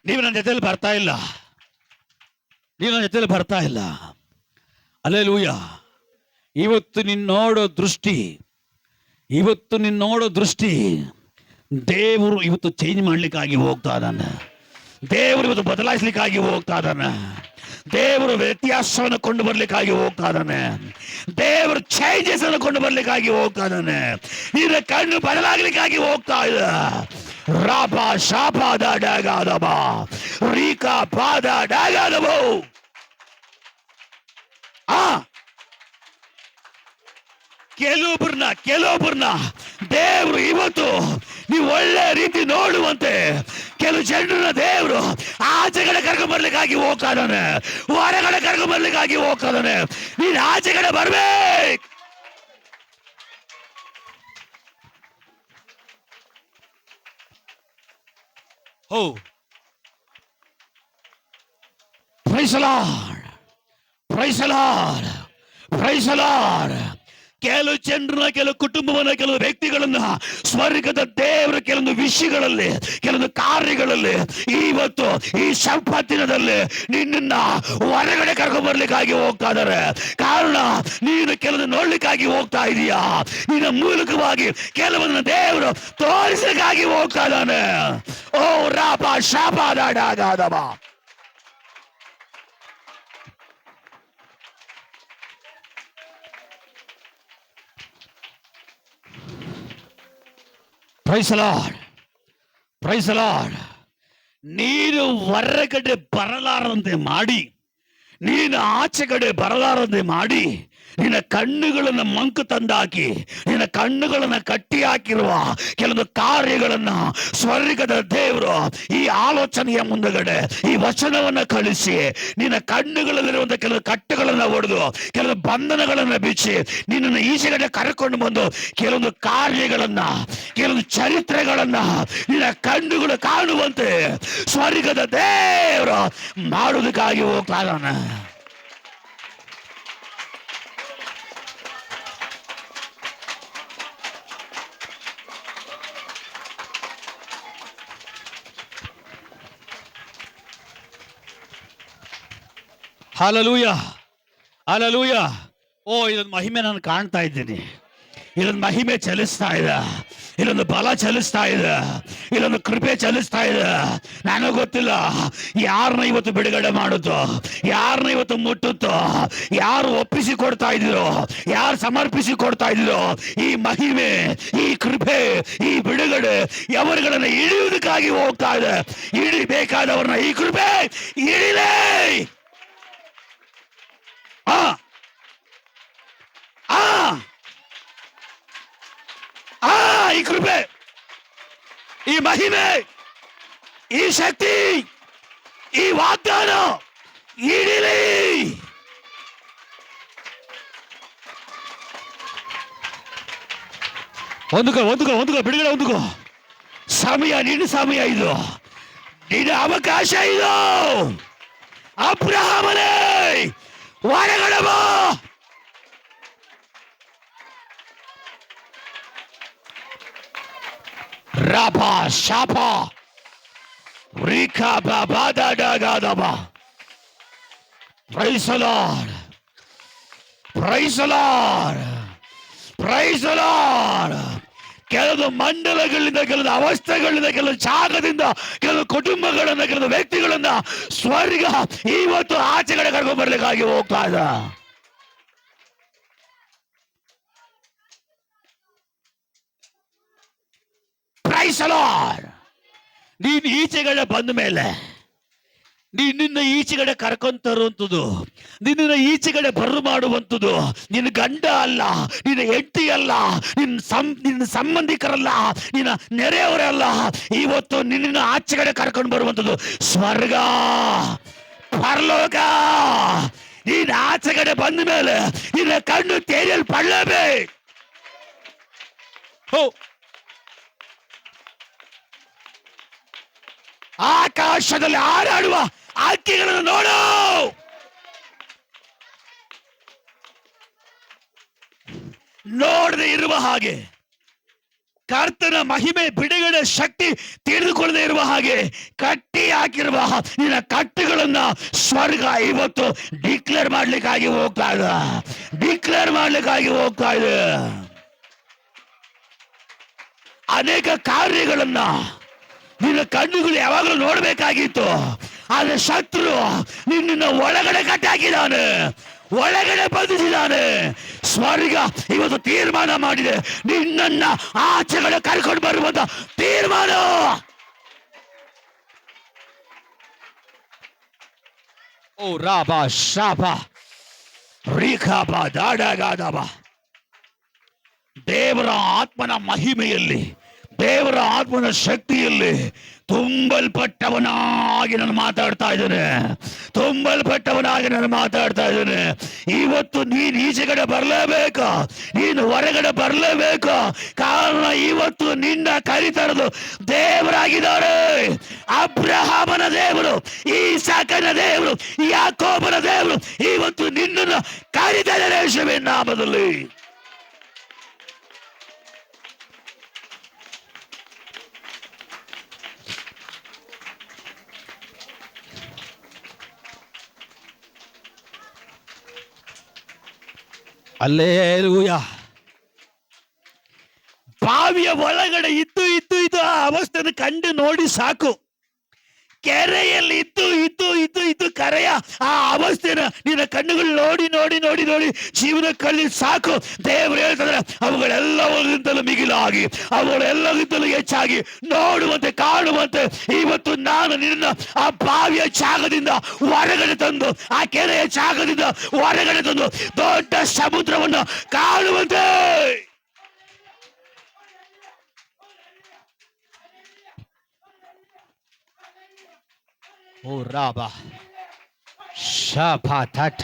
ನೀವು ನನ್ನ ಜೊತೆಯಲ್ಲಿ ಬರ್ತಾ ಇಲ್ಲ, ನೀವು ನನ್ನ ಜೊತೆಯಲ್ಲಿ ಬರ್ತಾ ಇಲ್ಲ. ಹಲ್ಲೆಲೂಯಾ. ಇವತ್ತು ನೀನು ನೋಡೋ ದೃಷ್ಟಿ, ಇವತ್ತು ನೀನು ನೋಡೋ ದೃಷ್ಟಿ ದೇವರು ಇವತ್ತು ಚೇಂಜ್ ಮಾಡ್ಲಿಕ್ಕಾಗಿ ಹೋಗ್ತಾ ಇದ್ದಾನೆ. ದೇವರು ಇವತ್ತು ಬದಲಾಯಿಸ್ಲಿಕ್ಕಾಗಿ ಹೋಗ್ತಾ ಇದ್ದಾನೆ. ದೇವರು ವ್ಯತ್ಯಾಸವನ್ನು ಕೊಂಡು ಬರ್ಲಿಕ್ಕಾಗಿ ಹೋಗ್ತಾ ಇದ್ದಾನೆ. ದೇವರು ಚೇಂಜಸ್ ಅನ್ನು ಕೊಂಡು ಬರ್ಲಿಕ್ಕಾಗಿ ಹೋಗ್ತಾ ಇದ್ದಾನೆ. ನಿನ್ನ ಕಣ್ಣು ಬದಲಾಗ್ಲಿಕ್ಕಾಗಿ ಹೋಗ್ತಾ ಇದೆ. ರಾಪ ಶಾಪಾದ ಡಾಗಾದಬ ರೀಕಾ ಪಾದ ಡಾಗಾದಬೋ. ಕೆಲವೊಬ್ಬರನ್ನ ದೇವರು ಇವತ್ತು ನೀವು ಒಳ್ಳೆ ರೀತಿ ನೋಡುವಂತೆ ಕೆಲವು ಜನರನ್ನ ದೇವರು ಆಚೆಗಡೆ ಕರ್ಕೊಂಡ್ ಬರ್ಲಿಕ್ಕಾಗಿ ಹೋಗ್ತಾ ಇದ್ದಾನೆ, ಹೊರಗಡೆ ಕರ್ಕೊಂಡ್ ಬರ್ಲಿಕ್ಕಾಗಿ ಹೋಗ್ತಾ ಇದ್ದಾನೆ. ನೀನು ಆಚೆಗಡೆ ಬರ್ಬೇಕು. Praise the Lord. Praise the Lord. Praise the Lord. ಕೆಲವು ಜನರನ್ನ, ಕೆಲವು ಕುಟುಂಬವನ್ನ, ಕೆಲವು ವ್ಯಕ್ತಿಗಳನ್ನ ಸ್ವರ್ಗದ ದೇವರ ಕೆಲವೊಂದು ವಿಷಯಗಳಲ್ಲಿ, ಕೆಲವೊಂದು ಕಾರ್ಯಗಳಲ್ಲಿ ಇವತ್ತು ಈ ಸಂಪತ್ತಿನದಲ್ಲಿ ನಿನ್ನ ಹೊರಗಡೆ ಕರ್ಕೊಂಡ್ ಬರ್ಲಿಕ್ಕಾಗಿ ಹೋಗ್ತಾ ಇದಾರೆ. ಕಾರಣ ನೀನು ಕೆಲವು ನೋಡ್ಲಿಕ್ಕಾಗಿ ಹೋಗ್ತಾ ಇದೀಯಾ. ನಿನ್ನ ಮೂಲಕವಾಗಿ ಕೆಲವನ್ನ ದೇವರು ತೋರಿಸಲಿಕ್ಕಾಗಿ ಹೋಗ್ತಾ ಇದ್ದಾನೆ. ಓ ರಾಪ ಶಾಪಾದಾಡಾಗಾದವ. Praise the Lord. Praise the Lord. ನೀನು ಹೊರಗಡೆ ಬರಲಾರಂತೆ ಮಾಡಿ, ನೀನು ಆಚೆಗಡೆ ಬರಲಾರಂತೆ ಮಾಡಿ, ನಿನ್ನ ಕಣ್ಣುಗಳನ್ನ ಮಂಕು ತಂದಾಕಿ, ನಿನ್ನ ಕಣ್ಣುಗಳನ್ನ ಕಟ್ಟಿ ಹಾಕಿರುವ ಕೆಲವೊಂದು ಕಾರ್ಯಗಳನ್ನ ಸ್ವರ್ಗದ ದೇವರು ಈ ಆಲೋಚನೆಯ ಮುಂದಗಡೆ ಈ ವಚನವನ್ನ ಕಳಿಸಿ ನಿನ್ನ ಕಣ್ಣುಗಳಲ್ಲಿರುವಂತಹ ಕೆಲವು ಕಟ್ಟುಗಳನ್ನ ಒಡೆದು, ಕೆಲವು ಬಂಧನಗಳನ್ನ ಬಿಚ್ಚಿ ನಿನ್ನನ್ನು ಈಚೆಗಡೆ ಕರ್ಕೊಂಡು ಬಂದು ಕೆಲವೊಂದು ಕಾರ್ಯಗಳನ್ನ, ಕೆಲವೊಂದು ಚರಿತ್ರೆಗಳನ್ನ ನಿನ್ನ ಕಣ್ಣುಗಳು ಕಾಣುವಂತೆ ಸ್ವರ್ಗದ ದೇವರು ಮಾಡುವುದಕ್ಕಾಗಿ ಹೋಗ್ತಾ ಇದ್ದಾನೆ. Hallelujah, hallelujah. ಓ, ಇದೊಂದು ಮಹಿಮೆ ನಾನು ಕಾಣ್ತಾ ಇದ್ದೀನಿ. ಇಲ್ಲೊಂದು ಮಹಿಮೆ ಚಲಿಸ್ತಾ ಇದೆ, ಇಲ್ಲೊಂದು ಬಲ ಚಲಿಸ್ತಾ ಇದೆ, ಇಲ್ಲೊಂದು ಕೃಪೆ ಚಲಿಸ್ತಾ ಇದೆ. ನನಗೆ ಗೊತ್ತಿಲ್ಲ ಯಾರನ್ನ ಇವತ್ತು ಬಿಡುಗಡೆ ಮಾಡುತ್ತೋ, ಯಾರನ್ನ ಇವತ್ತು ಮುಟ್ಟುತ್ತೋ, ಯಾರು ಒಪ್ಪಿಸಿ ಕೊಡ್ತಾ ಇದ್ದೀರೋ, ಯಾರು ಸಮರ್ಪಿಸಿ ಕೊಡ್ತಾ ಇದ್ದೀರೋ ಈ ಮಹಿಮೆ, ಈ ಕೃಪೆ, ಈ ಬಿಡುಗಡೆ ಅವರುಗಳನ್ನ ಇಳಿಯುವುದಕ್ಕಾಗಿ ಹೋಗ್ತಾ ಇದೆ. ಇಳಿಬೇಕಾದವ್ರನ್ನ ಈ ಕೃಪೆ ಇಳಿಲೇ. ಈ ಕೃಪೆ, ಈ ಮಹಿಮೆ, ಈ ಶಕ್ತಿ, ಈ ವಾಗ್ದಾನ ಇಡಿಲಿ. ಹೊಂದ್ಕೋ ಬಿಡುಗಡೆ ಹೊಂದ್ಕೋ. ಸಮಯ, ನಿನ್ನ ಸಮಯ ಇದು, ನಿನ್ನ ಅವಕಾಶ ಇದು. ಅಬ್ರಹಾಮನೇ ಹೊರಗಡೆ ಬಾ. ರಬ ಶಾಪ ರಿಕಾ ಬಾದಾಡಗಾದಬ. Praise the lord, praise the lord, praise the lord. ಕೆಲವು ಮಂಡಲಗಳಿಂದ, ಕೆಲವು ಅವಸ್ಥೆಗಳಿಂದ, ಕೆಲವು ಜಾಗದಿಂದ, ಕೆಲವು ಕುಟುಂಬಗಳಿಂದ, ಕೆಲವು ವ್ಯಕ್ತಿಗಳಿಂದ ಸ್ವರ್ಗ ಇವತ್ತು ಆಚೆಗಡೆ ಕರ್ಕೊಂಡು ಬರ್ಲಿಕ್ಕಾಗಿ ಹೋಗ್ತಾ ಇದೆ. Praise the lord. ನೀನು ಈಚೆಗಡೆ ಬಂದ ಮೇಲೆ ನಿನ್ನ ಈಚೆಗಡೆ ಕರ್ಕೊಂಡ್ ತರುವಂಥದ್ದು, ನಿನ್ನ ಈಚೆಗಡೆ ಬರು ಮಾಡುವಂಥದ್ದು ನಿನ್ನ ಗಂಡ ಅಲ್ಲ, ನಿನ್ನ ಹೆಂಡತಿ ಅಲ್ಲ, ನಿನ್ನ ಸಂಬಂಧಿಕರಲ್ಲ, ನಿನ್ನ ನೆರೆಯವರಲ್ಲ. ಇವತ್ತು ನಿನ್ನ ಆಚೆಗಡೆ ಕರ್ಕೊಂಡು ಬರುವಂಥದ್ದು ಸ್ವರ್ಗ, ಪರಲೋಕ. ನೀನು ಆಚೆಗಡೆ ಬಂದ ಮೇಲೆ ನಿನ್ನ ಕಣ್ಣು ತೆರೆಯಲ್ಪಡಲೇಬೇಕು. ಆಕಾಶದಲ್ಲಿ ಹಾರಾಡುವ ಹಕ್ಕಿಗಳನ್ನು ನೋಡು. ನೋಡದೆ ಇರುವ ಹಾಗೆ, ಕರ್ತನ ಮಹಿಮೆ ಬಿಡುಗಡೆ ಶಕ್ತಿ ತಿಳಿದುಕೊಳ್ಳದೆ ಇರುವ ಹಾಗೆ ಕಟ್ಟಿ ಹಾಕಿರುವ ನಿನ್ನ ಕಟ್ಟುಗಳನ್ನ ಸ್ವರ್ಗ ಇವತ್ತು ಡಿಕ್ಲೇರ್ ಮಾಡ್ಲಿಕ್ಕಾಗಿ ಹೋಗ್ತಾ ಇದೆ, ಡಿಕ್ಲೇರ್ ಮಾಡ್ಲಿಕ್ಕಾಗಿ ಹೋಗ್ತಾ ಇದೆ. ಅನೇಕ ಕಾರ್ಯಗಳನ್ನ ನಿನ್ನ ಕಣ್ಣುಗಳು ಯಾವಾಗಲೂ ನೋಡ್ಬೇಕಾಗಿತ್ತು, ಆದ್ರೆ ಶತ್ರು ನಿನ್ನ ಒಳಗಡೆ ಕಟ್ಟಿ ಹಾಕಿದ್ದಾನೆ, ಒಳಗಡೆ ಬಂಧಿಸಿದ್ದಾನೆ. ಸ್ವರ್ಗ ಇವತ್ತು ತೀರ್ಮಾನ ಮಾಡಿದೆ, ನಿನ್ನನ್ನ ಆಚೆಗಡೆ ಕರ್ಕೊಂಡು ಬರುವಂತ ತೀರ್ಮಾನ. ಓ ರಾಬ ಶಾಪ ರೀಖಾಬ ದಾಡಗಾದಬ. ದೇವರ ಆತ್ಮನ ಮಹಿಮೆಯಲ್ಲಿ, ದೇವರ ಆತ್ಮನ ಶಕ್ತಿಯಲ್ಲಿ ತುಂಬಲ್ಪಟ್ಟವನಾಗಿ ನಾನು ಮಾತಾಡ್ತಾ ಇದ್ದೇನೆ, ತುಂಬಲ್ಪಟ್ಟವನಾಗಿ ನಾನು ಮಾತಾಡ್ತಾ ಇದ್ದೇನೆ. ಇವತ್ತು ನೀನು ಈಚೆಗಡೆ ಬರಲೇಬೇಕು, ನೀನು ಹೊರಗಡೆ ಬರಲೇಬೇಕು. ಕಾರಣ ಇವತ್ತು ನಿನ್ನ ಕರಿತರದು ದೇವರಾಗಿದ್ದಾರೆ. ಅಬ್ರಹಾಮನ ದೇವರು, ಈಸಾಕನ ದೇವರು, ಯಾಕೋಬನ ದೇವರು ಇವತ್ತು ನಿನ್ನನ್ನು ಕರಿತಿದ್ದಾರೆ ಯೇಸುವಿನ ನಾಮದಲ್ಲಿ. ಅಲ್ಲೇಲೂಯಾ. ಬಾವಿಯ ಒಳಗಡೆ ಇದ್ದು ಆ ಅವಸ್ಥೆಯನ್ನು ಕಂಡು ನೋಡಿ ಸಾಕು. ಕೆರೆಯಲ್ಲಿ ಇದ್ದು ಕರೆಯ ಆ ಅವಸ್ಥೆನ ನಿನ್ನ ಕಣ್ಣುಗಳು ನೋಡಿ ಜೀವನ ಕಳ್ಳಿ ಸಾಕು. ದೇವರು ಹೇಳ್ತಾರೆ, ಅವುಗಳೆಲ್ಲವರಿಂದಲೂ ಮಿಗಿಲಾಗಿ, ಅವುಗಳೆಲ್ಲರಿಂದಲೂ ಹೆಚ್ಚಾಗಿ ನೋಡುವಂತೆ ಕಾಣುವಂತೆ ಇವತ್ತು ನಾನು ನಿನ್ನ ಆ ಬಾವಿಯ ಜಾಗದಿಂದ ಹೊರಗಡೆ ತಂದು, ಆ ಕೆರೆಯ ಜಾಗದಿಂದ ಹೊರಗಡೆ ತಂದು ದೊಡ್ಡ ಸಮುದ್ರವನ್ನು ಕಾಣುವಂತೆ. ಓ ರಾಬ ಶಾಪ ಥಠ.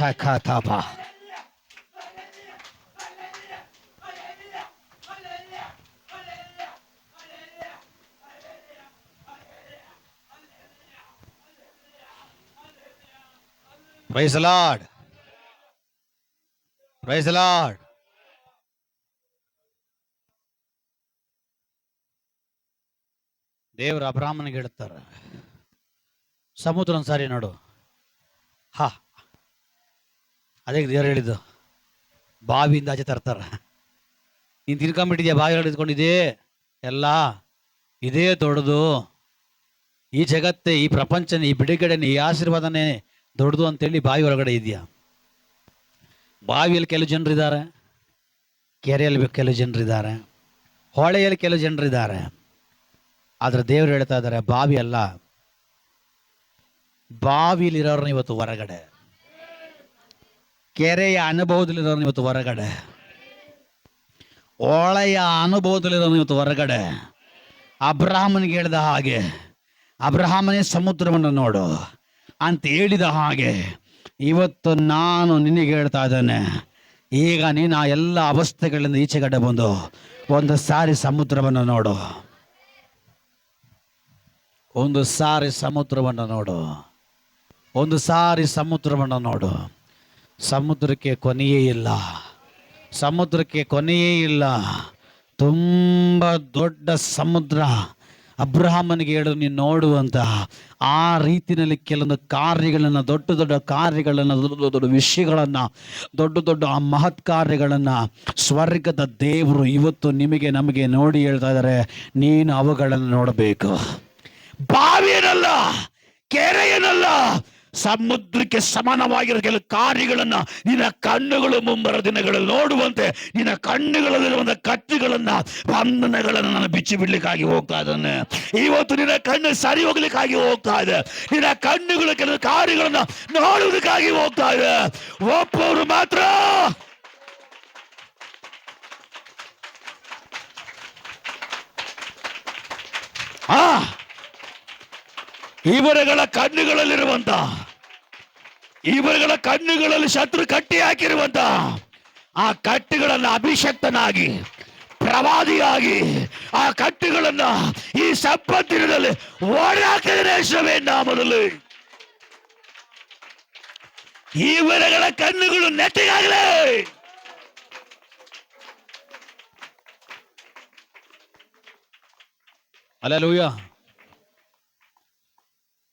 Praise the Lord. Praise the Lord. ದೇವರು ಅಬ್ರಹಾಮನಿಗೆ ಹೇಳ್ತಾರೆ, ಸಮುದ್ರ ಸಾರಿ ನೋಡು. ಅದೇ ದೇವರು ಹೇಳಿದ್ದು, ಬಾವಿಯಿಂದ ಆಚೆ ತರ್ತಾರ. ನೀನು ತಿನ್ಕೊಂಡ್ಬಿಟ್ಟಿದ್ಯಾ, ಬಾವಿ ಹಿಡಿದುಕೊಂಡಿದ್ದೆ ಎಲ್ಲ ಇದೇ ದೊಡ್ಡದು. ಈ ಜಗತ್ತೇ, ಈ ಪ್ರಪಂಚನೇ, ಈ ಬಿಡುಗಡೆನೇ, ಈ ಆಶೀರ್ವಾದನೇ ದೊಡ್ಡದು ಅಂತೇಳಿ ಬಾವಿ ಒಳಗಡೆ ಇದೆಯಾ. ಬಾವಿಯಲ್ಲಿ ಕೆಲವು ಜನರಿದ್ದಾರೆ, ಕೆರೆಯಲ್ಲಿ ಕೆಲವು ಜನರಿದ್ದಾರೆ, ಹೊಳೆಯಲ್ಲಿ ಕೆಲವು ಜನರಿದ್ದಾರೆ. ಆದರೆ ದೇವರು ಹೇಳ್ತಾ ಇದ್ದಾರೆ, ಬಾವಿ ಅಲ್ಲ, ಬಾವಿಲಿರೋರನ್ನ ಇವತ್ತು ಹೊರಗಡೆ, ಕೆರೆಯ ಅನುಭವದಲ್ಲಿರೋರನ್ನ ಇವತ್ತು ಹೊರಗಡೆ, ಹೊಳೆಯ ಅನುಭವದಲ್ಲಿರೋರನ್ನ ಇವತ್ತು ಹೊರಗಡೆ. ಅಬ್ರಹಾಮನಿಗೆ ಹೇಳಿದ ಹಾಗೆ, ಅಬ್ರಹಾಮನೇ ಸಮುದ್ರವನ್ನು ನೋಡು ಅಂತ ಹೇಳಿದ ಹಾಗೆ ಇವತ್ತು ನಾನು ನಿನಗೆ ಹೇಳ್ತಾ ಇದ್ದೇನೆ, ಈಗ ನೀನು ಆ ಎಲ್ಲ ಅವಸ್ಥೆಗಳಿಂದ ಈಚೆಗಡೆ ಬಂದು ಒಂದು ಸಾರಿ ಸಮುದ್ರವನ್ನು ನೋಡು, ಒಂದು ಸಾರಿ ಸಮುದ್ರವನ್ನು ನೋಡು, ಒಂದು ಸಾರಿ ಸಮುದ್ರವನ್ನು ನೋಡು. ಸಮುದ್ರಕ್ಕೆ ಕೊನೆಯೇ ಇಲ್ಲ, ಸಮುದ್ರಕ್ಕೆ ಕೊನೆಯೇ ಇಲ್ಲ. ತುಂಬ ದೊಡ್ಡ ಸಮುದ್ರ. ಅಬ್ರಹಾಮನಿಗೆ ಹೇಳು ನೀನು ನೋಡುವಂತ ಆ ರೀತಿಯಲ್ಲಿ ಕೆಲವೊಂದು ಕಾರ್ಯಗಳನ್ನು, ದೊಡ್ಡ ದೊಡ್ಡ ಕಾರ್ಯಗಳನ್ನು, ದೊಡ್ಡ ದೊಡ್ಡ ವಿಷಯಗಳನ್ನು, ದೊಡ್ಡ ದೊಡ್ಡ ಆ ಮಹತ್ ಕಾರ್ಯಗಳನ್ನು ಸ್ವರ್ಗದ ದೇವರು ಇವತ್ತು ನಿಮಗೆ ನಮಗೆ ನೋಡಿ ಹೇಳ್ತಾ ಇದ್ದಾರೆ, ನೀನು ಅವುಗಳನ್ನು ನೋಡಬೇಕು. ಬಾವಿಯನಲ್ಲ, ಕೆರೆಯನಲ್ಲ, ಸಮುದ್ರಕ್ಕೆ ಸಮಾನವಾಗಿರೋ ಕೆಲವು ಕಾರ್ಯಗಳನ್ನ ನಿನ್ನ ಕಣ್ಣುಗಳು ಮುಂಬರೋ ದಿನಗಳಲ್ಲಿ ನೋಡುವಂತೆ, ನಿನ್ನ ಕಣ್ಣುಗಳಲ್ಲಿರುವಂತಹ ಕತ್ತುಗಳನ್ನ, ಬಂಧನಗಳನ್ನ ನಾನು ಬಿಚ್ಚಿ ಬಿಡ್ಲಿಕ್ಕಾಗಿ ಹೋಗ್ತಾ ಇದ್ದಾನೆ. ಇವತ್ತು ನಿನ್ನ ಕಣ್ಣು ಸರಿ ಹೋಗ್ಲಿಕ್ಕಾಗಿ ಹೋಗ್ತಾ ಇದೆ. ನಿನ್ನ ಕಣ್ಣುಗಳು ಕೆಲವು ಕಾರ್ಯಗಳನ್ನ ನೋಡುವುದಕ್ಕಾಗಿ ಹೋಗ್ತಾ ಇದೆ. ಒಬ್ಬರು ಮಾತ್ರ ಇವರುಗಳ ಕಣ್ಣುಗಳಲ್ಲಿರುವಂತ, ಇವರುಗಳ ಕಣ್ಣುಗಳಲ್ಲಿ ಶತ್ರು ಕಟ್ಟಿ ಹಾಕಿರುವಂತ ಆ ಕಟ್ಟುಗಳನ್ನ ಅಭಿಷಕ್ತನಾಗಿ, ಪ್ರವಾದಿಯಾಗಿ ಆ ಕಟ್ಟುಗಳನ್ನ ಈ ಸಂಪತ್ತಿನಲ್ಲಿ ಓಡಾಕಿದರೆ ಯೇಸುವೇ ನಾಮದಲ್ಲಿ ಇವರುಗಳ ಕಣ್ಣುಗಳು ನೆಟ್ಟಿಗಾಗಲೇ. ಹಲ್ಲೆಲೂಯಾ.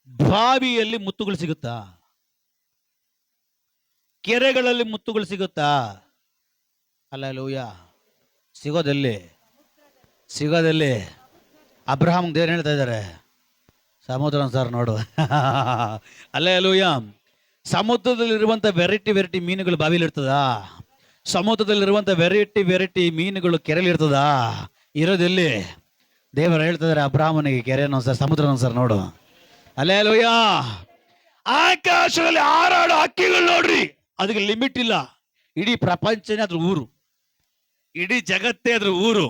ಬಾವಿಯಲ್ಲಿ ಮುತ್ತುಗಳು ಸಿಗುತ್ತಾ? ಕೆರೆಗಳಲ್ಲಿ ಮುತ್ತುಗಳು ಸಿಗುತ್ತಾ? ಹಲ್ಲೆಲೂಯಾ. ಸಿಗೋದೆಲ್ಲಿ? ಸಿಗೋದೆಲ್ಲಿ? ಅಬ್ರಹಾಂ ದೇವ್ರು ಹೇಳ್ತಾ ಇದ್ದಾರೆ, ಸಮುದ್ರ ಸರ್ ನೋಡು. ಹಲ್ಲೆಲೂಯಾ. ಸಮುದ್ರದಲ್ಲಿರುವಂಥ ವೆರೈಟಿ ಮೀನುಗಳು ಬಾವಿಲಿ ಇರ್ತದಾ? ಸಮುದ್ರದಲ್ಲಿರುವಂಥ ವೆರೈಟಿ ಮೀನುಗಳು ಕೆರೆಯಲ್ಲಿ ಇರ್ತದಾ? ಇರೋದೆಲ್ಲಿ? ದೇವರು ಹೇಳ್ತಾ ಇದ್ದಾರೆ ಅಬ್ರಹಾಮನಿಗೆ, ಕೆರೆನೋ ಸರ್, ಸಮುದ್ರನೋ ಸರ್ ನೋಡು. ಹಲ್ಲೆಲೂಯಾ. ಆಕಾಶದಲ್ಲಿ ಹಾರಾಡೋ ಹಕ್ಕಿಗಳು ನೋಡ್ರಿ, ಅದಕ್ಕೆ ಲಿಮಿಟ್ ಇಲ್ಲ. ಇಡೀ ಪ್ರಪಂಚನೇ ಅದ್ರ ಊರು, ಇಡೀ ಜಗತ್ತೇ ಅದ್ರ ಊರು.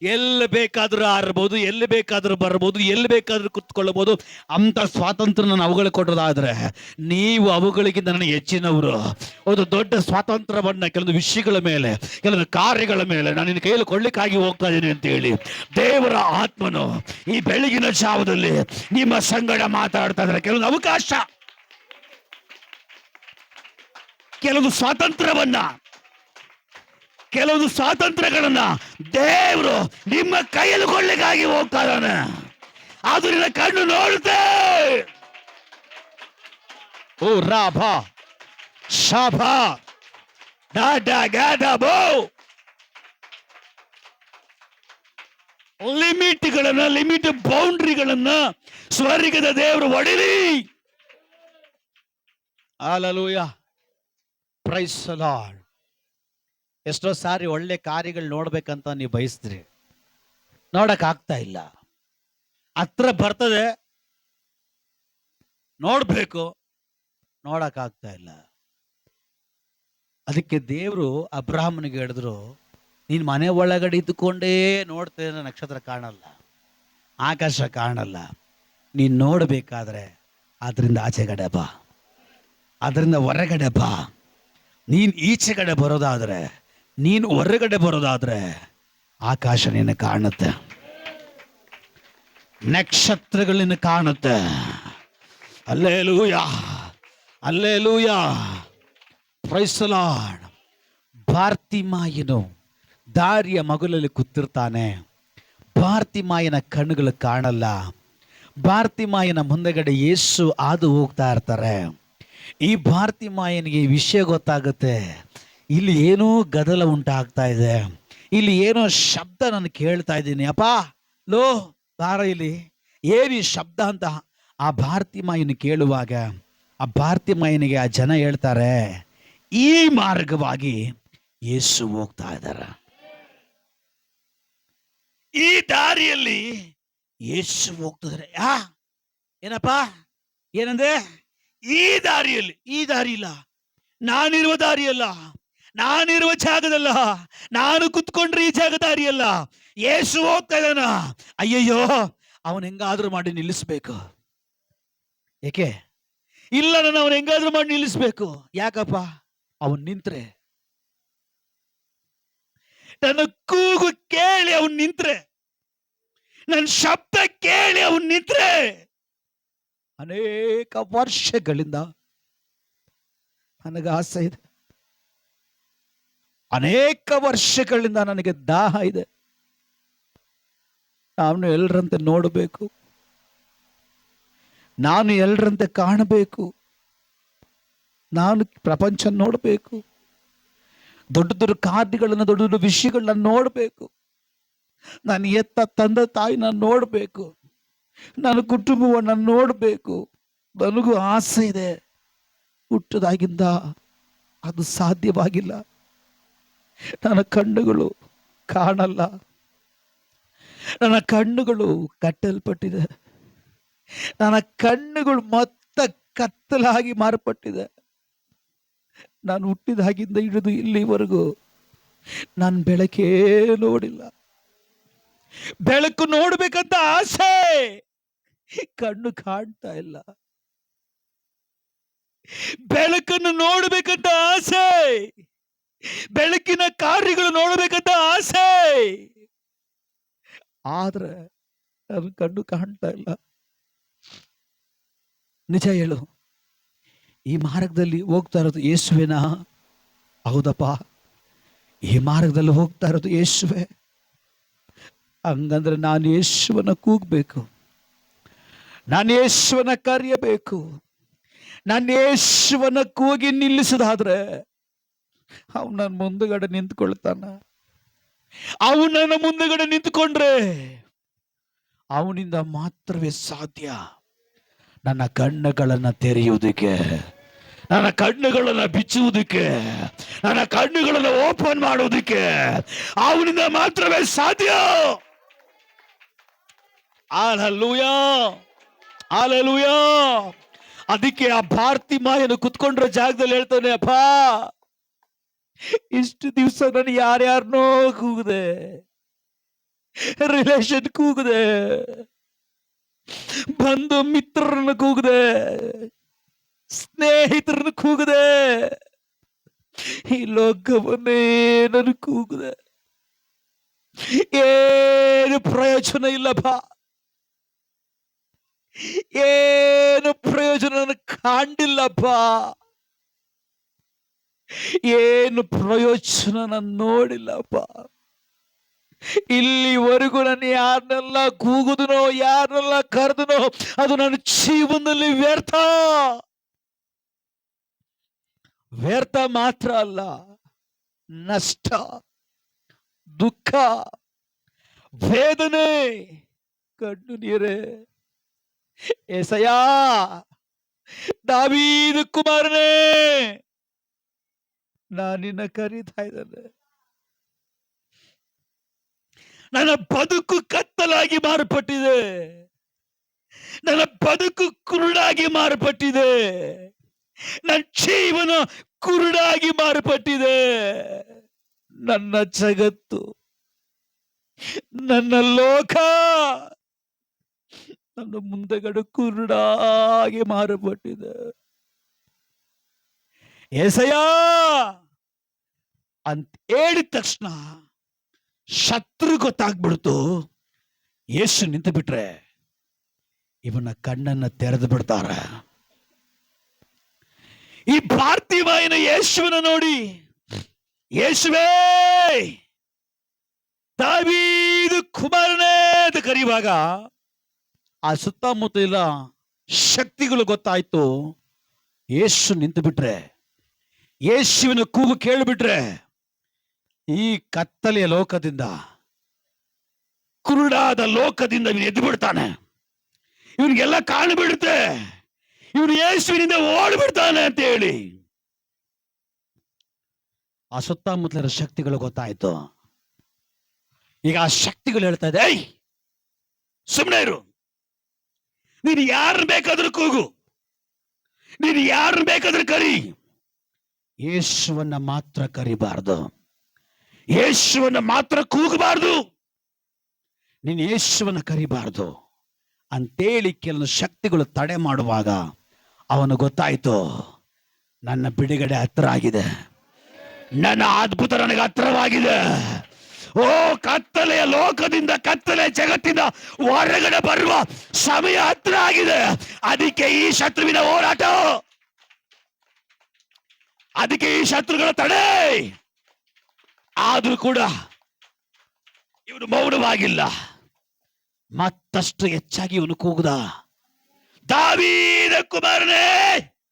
ಎಲ್ಲಿ ಬೇಕಾದ್ರೂ ಹಾರಬಹುದು, ಎಲ್ಲಿ ಬೇಕಾದ್ರೂ ಬರ್ಬೋದು, ಎಲ್ಲಿ ಬೇಕಾದ್ರೂ ಕುತ್ಕೊಳ್ಳಬಹುದು. ಅಂತ ಸ್ವಾತಂತ್ರ್ಯ ನಾನು ಅವುಗಳಿಗೆ ಕೊಡೋದಾದ್ರೆ, ನೀವು ಅವುಗಳಿಗಿಂತ ನನಗೆ ಹೆಚ್ಚಿನವರು. ಒಂದು ದೊಡ್ಡ ಸ್ವಾತಂತ್ರ್ಯವನ್ನ ಕೆಲವೊಂದು ವಿಷಯಗಳ ಮೇಲೆ, ಕೆಲವೊಂದು ಕಾರ್ಯಗಳ ಮೇಲೆ ನಾನು ನಿನ್ನ ಕೈಯಲ್ಲಿ ಕೊಳ್ಳಿಕ್ಕಾಗಿ ಹೋಗ್ತಾ ಇದ್ದೀನಿ ಅಂತ ಹೇಳಿ ದೇವರ ಆತ್ಮನು ಈ ಬೆಳಗಿನ ಜಾವದಲ್ಲಿ ನಿಮ್ಮ ಸಂಗಡ ಮಾತಾಡ್ತಾ ಇದ್ದಾರೆ. ಕೆಲವೊಂದು ಅವಕಾಶ, ಕೆಲವೊಂದು ಸ್ವಾತಂತ್ರ್ಯಗಳನ್ನ ದೇವರು ನಿಮ್ಮ ಕೈಯಲ್ಲಿ ಕೊಳ್ಳಿಕ್ಕಾಗಿ ಹೋಗ್ತಾ ಇದ್ದಾನೆ. ಅದು ನಿನ್ನ ಕಣ್ಣು ನೋಡುತ್ತೆ. ಓ ರಾಭಾ ಶಾಭಾ ಡಾಡಾ ಗಾಡಾ ಬೋ. ಲಿಮಿಟ್ ಬೌಂಡ್ರಿಗಳನ್ನ ಸ್ವರ್ಗದ ದೇವರು ಒಡೆಲಿ. ಹಲ್ಲೆಲೂಯಾ. Praise the lord. ಎಷ್ಟೋ ಸಾರಿ ಒಳ್ಳೆ ಕಾರ್ಯಗಳು ನೋಡ್ಬೇಕಂತ ನೀವು ಬಯಸ್ತೀರಿ, ನೋಡಕ್ ಆಗ್ತಾ ಇಲ್ಲ. ಹತ್ರ ಬರ್ತದೆ, ನೋಡ್ಬೇಕು, ನೋಡಕ್ ಆಗ್ತಾ ಇಲ್ಲ. ಅದಕ್ಕೆ ದೇವರು ಅಬ್ರಹಾಮನಿಗೆ ಹೇಳಿದ್ರು, ನೀನ್ ಮನೆ ಒಳಗಡೆ ಇದ್ದುಕೊಂಡೇ ನೋಡ್ತೇನೆ, ನಕ್ಷತ್ರ ಕಾಣಲ್ಲ, ಆಕಾಶ ಕಾಣಲ್ಲ. ನೀನ್ ನೋಡ್ಬೇಕಾದ್ರೆ ಅದರಿಂದ ಆಚೆಗಡೆ ಬಾ, ಅದರಿಂದ ಹೊರಗಡೆ ಬಾ. ನೀನ್ ಈಚೆಗಡೆ ಬರೋದಾದ್ರೆ, ನೀನು ಹೊರಗಡೆ ಬರೋದಾದ್ರೆ ಆಕಾಶ ನಿನ್ನ ಕಾಣುತ್ತೆ, ನಕ್ಷತ್ರಗಳನ್ನ ಕಾಣುತ್ತೆ. Hallelujah, hallelujah. Praise the lord. ಬಾರ್ತಿಮಾಯನು ದಾರಿಯ ಮಗುಲಲ್ಲಿ ಕೂತಿರ್ತಾನೆ. ಬಾರ್ತಿಮಾಯನ ಕಣ್ಣುಗಳು ಕಾಣಲ್ಲ. ಬಾರ್ತಿಮಾಯನ ಮುಂದೆಗಡೆ ಯೇಸು ಹಾದು ಹೋಗ್ತಾ ಇರ್ತಾರೆ. ಈ ಬಾರ್ತಿಮಾಯನಿಗೆ ವಿಷಯ ಗೊತ್ತಾಗುತ್ತೆ, ಇಲ್ಲಿ ಏನೋ ಗದ್ದಲ ಉಂಟಾಗ್ತಾ ಇದೆ, ಇಲ್ಲಿ ಏನೋ ಶಬ್ದ ನಾನು ಕೇಳ್ತಾ ಇದ್ದೀನಿ. ಅಪ್ಪ ಲೋ ಬಾರ ಇಲ್ಲಿ, ಏನು ಈ ಶಬ್ದ ಅಂತ ಆ ಬಾರ್ತಿಮಾಯನ ಕೇಳುವಾಗ ಆ ಬಾರ್ತಿಮಾಯನಿಗೆ ಆ ಜನ ಹೇಳ್ತಾರೆ, ಈ ಮಾರ್ಗವಾಗಿ ಯೇಸು ಹೋಗ್ತಾ ಇದ್ದಾರೆ, ಈ ದಾರಿಯಲ್ಲಿ ಯೇಸು ಹೋಗ್ತಿದ್ದಾರೆ. ಏನಪ್ಪ ಏನಂದೆ? ಈ ದಾರಿಯಲ್ಲಿ, ಈ ದಾರಿ ಇಲ್ಲ, ನಾನಿರುವ ದಾರಿಯಲ್ಲ, ನಾನಿರುವ ಜಾಗದಲ್ಲ, ನಾನು ಕುತ್ಕೊಂಡ್ರೆ ಈ ಜಾಗ ದಾರಿಯಲ್ಲ, ಯೇಸು ಹೋಗ್ತಾ ಇದ್ದಾನ. ಅಯ್ಯಯ್ಯೋ, ಅವನ್ ಹೆಂಗಾದ್ರೂ ಮಾಡಿ ನಿಲ್ಲಿಸ್ಬೇಕು. ಏಕೆ? ಇಲ್ಲ, ನಾನು ಅವನ್ ಹೆಂಗಾದ್ರೂ ಮಾಡಿ ನಿಲ್ಲಿಸ್ಬೇಕು. ಯಾಕಪ್ಪ? ಅವನ್ ನಿಂತ್ರೆ ನನ್ನ ಕೂಗು ಕೇಳಿ ಅವನ್ ನಿಂತ್ರೆ, ನನ್ನ ಶಬ್ದ ಕೇಳಿ ಅವನ್ ನಿಂತ್ರೆ, ಅನೇಕ ವರ್ಷಗಳಿಂದ ನನಗೆ ಆಸೆ ಇದೆ, ಅನೇಕ ವರ್ಷಗಳಿಂದ ನನಗೆ ದಾಹ ಇದೆ. ನಾನು ಎಲ್ಲರಂತೆ ನೋಡಬೇಕು, ನಾನು ಎಲ್ಲರಂತೆ ಕಾಣಬೇಕು, ನಾನು ಪ್ರಪಂಚ ನೋಡಬೇಕು, ದೊಡ್ಡ ದೊಡ್ಡ ಕಾರ್ಯಗಳನ್ನು, ದೊಡ್ಡ ದೊಡ್ಡ ವಿಷಯಗಳನ್ನ ನೋಡಬೇಕು, ನಾನು ಎತ್ತ ತಂದೆ ತಾಯಿನ ನೋಡಬೇಕು, ನನ್ನ ಕುಟುಂಬವನ್ನು ನೋಡಬೇಕು. ನನಗೂ ಆಸೆ ಇದೆ. ಹುಟ್ಟದಾಗಿಂದ ಅದು ಸಾಧ್ಯವಾಗಿಲ್ಲ. ನನ್ನ ಕಣ್ಣುಗಳು ಕಾಣಲ್ಲ, ನನ್ನ ಕಣ್ಣುಗಳು ಕಟ್ಟಲ್ಪಟ್ಟಿದೆ, ನನ್ನ ಕಣ್ಣುಗಳು ಮತ್ತೆ ಕತ್ತಲಾಗಿ ಮಾರ್ಪಟ್ಟಿದೆ. ನಾನು ಹುಟ್ಟಿದಾಗಿಂದ ಹಿಡಿದು ಇಲ್ಲಿವರೆಗೂ ನಾನು ಬೆಳಕೇ ನೋಡಿಲ್ಲ. ಬೆಳಕು ನೋಡ್ಬೇಕಂತ ಆಸೆ, ಕಣ್ಣು ಕಾಣ್ತಾ ಇಲ್ಲ. ಬೆಳಕನ್ನು ನೋಡ್ಬೇಕಂತ ಆಸೆ, ಬೆಳಕಿನ ಕಾರ್ಯಗಳು ನೋಡ್ಬೇಕಂತ ಆಸೆ, ಆದ್ರೆ ನನ್ನ ಕಣ್ಣು ಕಾಣ್ತಾ ಇಲ್ಲ. ನಿಜ ಹೇಳು, ಈ ಮಾರ್ಗದಲ್ಲಿ ಹೋಗ್ತಾ ಇರೋದು ಯೇಸುವೆನಾ? ಹೌದಪ್ಪ, ಈ ಮಾರ್ಗದಲ್ಲಿ ಹೋಗ್ತಾ ಇರೋದು ಯೇಸುವೆ. ಹಂಗಂದ್ರೆ ನಾನು ಯೇಸುವನ ಕೂಗಬೇಕು, ನಾನು ಯೇಸುವನ ಕರೆಯಬೇಕು. ನಾನು ಯೇಸುವನ ಕೂಗಿ ನಿಲ್ಲಿಸೋದಾದ್ರೆ ಅವನು ನನ್ನ ಮುಂದುಗಡೆ ನಿಂತ್ಕೊಳ್ತಾನ. ಅವನು ನನ್ನ ಮುಂದುಗಡೆ ನಿಂತ್ಕೊಂಡ್ರೆ ಅವನಿಂದ ಮಾತ್ರವೇ ಸಾಧ್ಯ ನನ್ನ ಕಣ್ಣುಗಳನ್ನು ತೆರೆಯುವುದಕ್ಕೆ, ನನ್ನ ಕಣ್ಣುಗಳನ್ನು ಬಿಚ್ಚುವುದಕ್ಕೆ, ನನ್ನ ಕಣ್ಣುಗಳನ್ನು ಓಪನ್ ಮಾಡುವುದಕ್ಕೆ ಅವನಿಂದ ಮಾತ್ರವೇ ಸಾಧ್ಯ. Hallelujah, hallelujah. ಅದಕ್ಕೆ ಆ ಭಾರತಿ ಮಾಯನು ಕುತ್ಕೊಂಡ್ರ ಜಾಗದಲ್ಲಿ ಹೇಳ್ತಾನೆ, ಅಪ್ಪ ಇಷ್ಟು ದಿವಸ ನಾನು ಯಾರ್ಯಾರನೋ ಕೂಗಿದೆ, ರಿಲೇಷನ್ ಕೂಗಿದೆ, ಬಂಧು ಮಿತ್ರರನ್ನು ಕೂಗಿದೆ, ಸ್ನೇಹಿತರನ್ನು ಕೂಗಿದೆ, ಈ ಲೋಕವನ್ನೇ ನಾನು ಕೂಗಿದೆ. ಏನು ಪ್ರಯೋಜನ ಇಲ್ಲಪ್ಪ, ಏನು ಪ್ರಯೋಜನ ನನಗೆ ಕಾಣಿಲ್ಲಪ್ಪ, ಏನು ಪ್ರಯೋಜನ ನಾನು ನೋಡಿಲ್ಲಪ್ಪ. ಇಲ್ಲಿವರೆಗೂ ನಾನು ಯಾರನ್ನೆಲ್ಲ ಕೂಗುದನೋ, ಯಾರನ್ನೆಲ್ಲ ಕರೆದನೋ ಅದು ನನ್ನ ಜೀವನದಲ್ಲಿ ವ್ಯರ್ಥ. ವ್ಯರ್ಥ ಮಾತ್ರ ಅಲ್ಲ, ನಷ್ಟ, ದುಃಖ, ವೇದನೆ, ಕಣ್ಣು ನೀರೇ. ಏಸಯ್ಯ, ದಾವೀದ ಕುಮಾರನೇ, ನಾನಿನ್ನ ಕರೀತಾ ಇದ್ದೇನೆ. ನನ್ನ ಬದುಕು ಕತ್ತಲಾಗಿ ಮಾರ್ಪಟ್ಟಿದೆ, ನನ್ನ ಬದುಕು ಕುರುಡಾಗಿ ಮಾರ್ಪಟ್ಟಿದೆ, ನನ್ನ ಜೀವನ ಕುರುಡಾಗಿ ಮಾರ್ಪಟ್ಟಿದೆ. ನನ್ನ ಜಗತ್ತು, ನನ್ನ ಲೋಕ ನನ್ನ ಮುಂದೆಗಡೆ ಕುರುಡಾಗಿ ಮಾರ್ಪಟ್ಟಿದೆ. ಏಸಯ್ಯ ಅಂತ ಹೇಳಿದ ತಕ್ಷಣ ಶತ್ರು ಗೊತ್ತಾಗ್ಬಿಡ್ತು. ಯೇಸು ನಿಂತು ಬಿಟ್ರೆ ಇವನ ಕಣ್ಣನ್ನ ತೆರೆದು ಬಿಡ್ತಾರ. ಈ ಪಾರ್ಥಿವಾಯನ ಯೇಸುವನ ನೋಡಿ, ಯೇಸುವೇ ದಾವೀದ ಕುಮಾರನೇ ಅಂತ ಕರೆಯುವಾಗ ಆ ಸುತ್ತಮುತ್ತ ಇಲ್ಲ ಶಕ್ತಿಗಳು ಗೊತ್ತಾಯ್ತು. ಯೇಸು ನಿಂತು ಬಿಟ್ರೆ, ಯೇಸುವಿನ ಕೂಗು ಕೇಳಿಬಿಟ್ರೆ ಈ ಕತ್ತಲೆಯ ಲೋಕದಿಂದ, ಕುರುಡಾದ ಲೋಕದಿಂದ ಇವನು ಎದ್ದು ಬಿಡ್ತಾನೆ. ಇವನಿಗೆಲ್ಲ ಕಾಣಿಬಿಡುತ್ತೆ, ಇವನು ಯೇಸುವಿನಿಂದ ಓಡಿಬಿಡ್ತಾನೆ ಅಂತ ಹೇಳಿ ಆ ಸುತ್ತಮುತ್ತಲಿನ ಶಕ್ತಿಗಳು ಗೊತ್ತಾಯ್ತು. ಈಗ ಆ ಶಕ್ತಿಗಳು ಹೇಳ್ತಾ ಇದೆ, ಏಯ್ ಸುಮ್ಮನೆ ಇರು, ನೀನು ಯಾರನ್ನ ಬೇಕಾದ್ರೂ ಕೂಗು, ನೀನು ಯಾರನ್ನ ಬೇಕಾದ್ರೂ ಕರಿ, ಯೇಸುವನ್ನ ಮಾತ್ರ ಕರಿಬಾರ್ದು, ಯೇಸುವನ್ನ ಮಾತ್ರ ಕೂಗಬಾರ್ದು, ನೀನು ಯೇಸುವನ್ನ ಕರಿಬಾರ್ದು ಅಂತೇಳಿ ಕೆಲವು ಶಕ್ತಿಗಳು ತಡೆ ಮಾಡುವಾಗ ಅವನು ಗೊತ್ತಾಯ್ತು, ನನ್ನ ಬಿಡುಗಡೆ ಹತ್ರ ಆಗಿದೆ, ನನ್ನ ಅದ್ಭುತ ನನಗೆ ಹತ್ರವಾಗಿದೆ, ಓ, ಕತ್ತಲೆಯ ಲೋಕದಿಂದ, ಕತ್ತಲೆ ಜಗತ್ತಿಂದ ಹೊರಗಡೆ ಬರುವ ಸಮಯ ಹತ್ರ ಆಗಿದೆ. ಅದಕ್ಕೆ ಈ ಶತ್ರುವಿನ ಹೋರಾಟ, ಅದಕ್ಕೆ ಈ ಶತ್ರುಗಳ ತಡೆ. ಆದ್ರೂ ಕೂಡ ಇವನು ಮೌನವಾಗಿಲ್ಲ. ಮತ್ತಷ್ಟು ಹೆಚ್ಚಾಗಿ ಇವನು ಕೂಗುದ, ದಾವೀದ ಕುಮಾರನೇ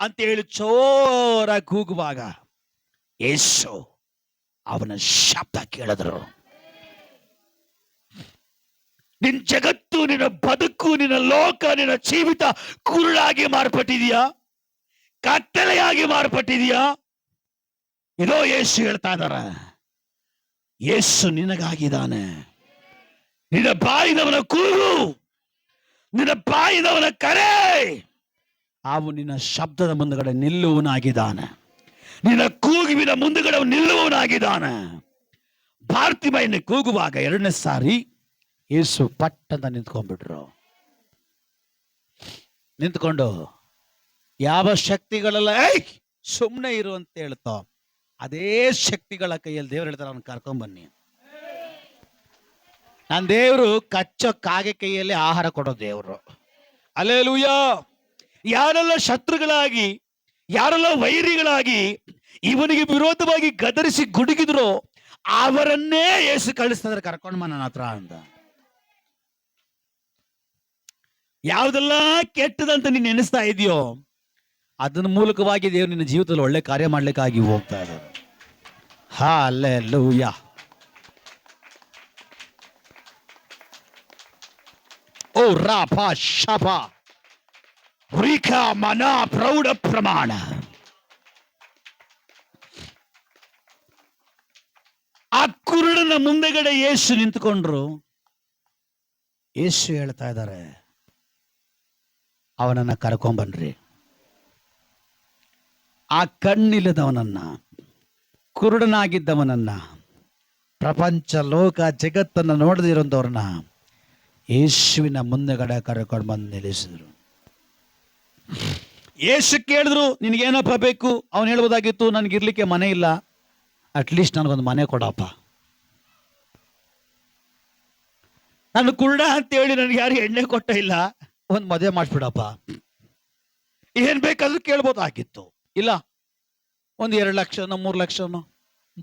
ಅಂತ ಹೇಳಿ ಚೋರ ಕೂಗುವಾಗ ಯೇಸು ಅವನ ಶಬ್ದ ಕೇಳಿದ್ರು. ನಿನ್ ಜಗತ್ತು, ನಿನ್ನ ಬದುಕು, ನಿನ್ನ ಲೋಕ, ನಿನ್ನ ಜೀವಿತ ಕುರುಳಾಗಿ ಮಾರ್ಪಟ್ಟಿದೆಯಾ? ಕತ್ತಲೆಯಾಗಿ ಮಾರ್ಪಟ್ಟಿದೆಯಾ? ಇದೋ ಯೇಸು ಹೇಳ್ತಾ ಇದಾರ, ಯೇಸು ನಿನಗಾಗಿದ್ದಾನೆ. ನಿನ್ನ ಬಾಯಿದವನ ಕೂಗು, ನಿನ್ನ ಬಾಯಿದವನ ಕರೆ, ಅವನು ನಿನ್ನ ಶಬ್ದದ ಮುಂದುಗಡೆ ನಿಲ್ಲುವನಾಗಿದ್ದಾನೆ. ನಿನ್ನ ಕೂಗುವಿನ ಮುಂದುಗಡೆ ನಿಲ್ಲುವನಾಗಿದ್ದಾನೆ. ಭಾರತಿಮಯ್ಯನ ಕೂಗುವಾಗ ಎರಡನೇ ಸಾರಿ ಯೇಸು ಪಟ್ಟಂತ ನಿಂತ್ಕೊಂಡ್ಬಿಟ್ರು. ನಿಂತ್ಕೊಂಡು ಯಾವ ಶಕ್ತಿಗಳೆಲ್ಲ ಸುಮ್ಮನೆ ಇರು ಅಂತ ಹೇಳ್ತೋ, ಅದೇ ಶಕ್ತಿಗಳ ಕೈಯಲ್ಲಿ ದೇವರು ಹೇಳ್ತಾರೆ, ಅವನು ಕರ್ಕೊಂಡ್ಬನ್ನಿ. ನನ್ನ ದೇವರು ಕಚ್ಚೋ ಕಾಗೆ ಕೈಯಲ್ಲಿ ಆಹಾರ ಕೊಡೋ ದೇವರು. ಹಲ್ಲೆಲೂಯಾ. ಯಾರೆಲ್ಲ ಶತ್ರುಗಳಾಗಿ, ಯಾರೆಲ್ಲ ವೈರಿಗಳಾಗಿ ಇವನಿಗೆ ವಿರೋಧವಾಗಿ ಗದರಿಸಿ ಗುಡುಗಿದ್ರು, ಅವರನ್ನೇ ಯೇಸು ಕಳಿಸ್ತಾರೆ, ಕರ್ಕೊಂಡು ನನ್ನ ಹತ್ರ ಅಂತ. ಯಾವುದೆಲ್ಲ ಕೆಟ್ಟದಂತ ನೀನು ನೆನೆಸ್ತಾ ಇದೆಯೋ ಅದನ್ನ ಮೂಲಕವಾಗಿ ದೇವರು ನಿನ್ನ ಜೀವಿತದಲ್ಲಿ ಒಳ್ಳೆ ಕಾರ್ಯ ಮಾಡ್ಲಿಕ್ಕಾಗಿ ಹೋಗ್ತಾ ಇದ್ದಾರೆ. ಹಲ್ಲೆಲೂಯಾ. ಓ ರಾಪ ಶಪ ರೀಖ ಮನ ಪ್ರೌಢ ಪ್ರಮಾಣ. ಆ ಕುರುಡನ ಮುಂದೆಗಡೆ ಯೇಸು ನಿಂತುಕೊಂಡ್ರು. ಯೇಸು ಹೇಳ್ತಾ ಇದ್ದಾರೆ, ಅವನನ್ನ ಕರ್ಕೊಂಬನ್ರಿ. ಆ ಕಣ್ಣಿಲ್ಲದವನನ್ನ, ಕುರುಡನಾಗಿದ್ದವನನ್ನ, ಪ್ರಪಂಚ ಲೋಕ ಜಗತ್ತನ್ನು ನೋಡದಿರೋಂಥವ್ರನ್ನ ಯೇಸುವಿನ ಮುಂದೆಗಡೆ ಕರ್ಕೊಂಡು ಬಂದು ನಿಲ್ಲಿಸಿದ್ರು. ಯೇಸು ಕೇಳಿದ್ರು, ನಿನಗೇನಪ್ಪ ಬೇಕು? ಅವನು ಹೇಳ್ಬೋದಾಗಿತ್ತು, ನನಗಿರ್ಲಿಕ್ಕೆ ಮನೆ ಇಲ್ಲ, ಅಟ್ಲೀಸ್ಟ್ ನನಗೊಂದು ಮನೆ ಕೊಡಪ್ಪ. ನಾನು ಕುರುಡ ಅಂತೇಳಿ ನನಗೆ ಯಾರು ಎಣ್ಣೆ ಕೊಟ್ಟ ಇಲ್ಲ, ಒಂದು ಮದುವೆ ಮಾಡಿಸ್ಬಿಡಪ್ಪ. ಏನ್ ಬೇಕಾದ್ರೂ ಕೇಳ್ಬೋದಾಗಿತ್ತು. ಇಲ್ಲ, ಒಂದು 2 ಲಕ್ಷನೋ 3 ಲಕ್ಷನೋ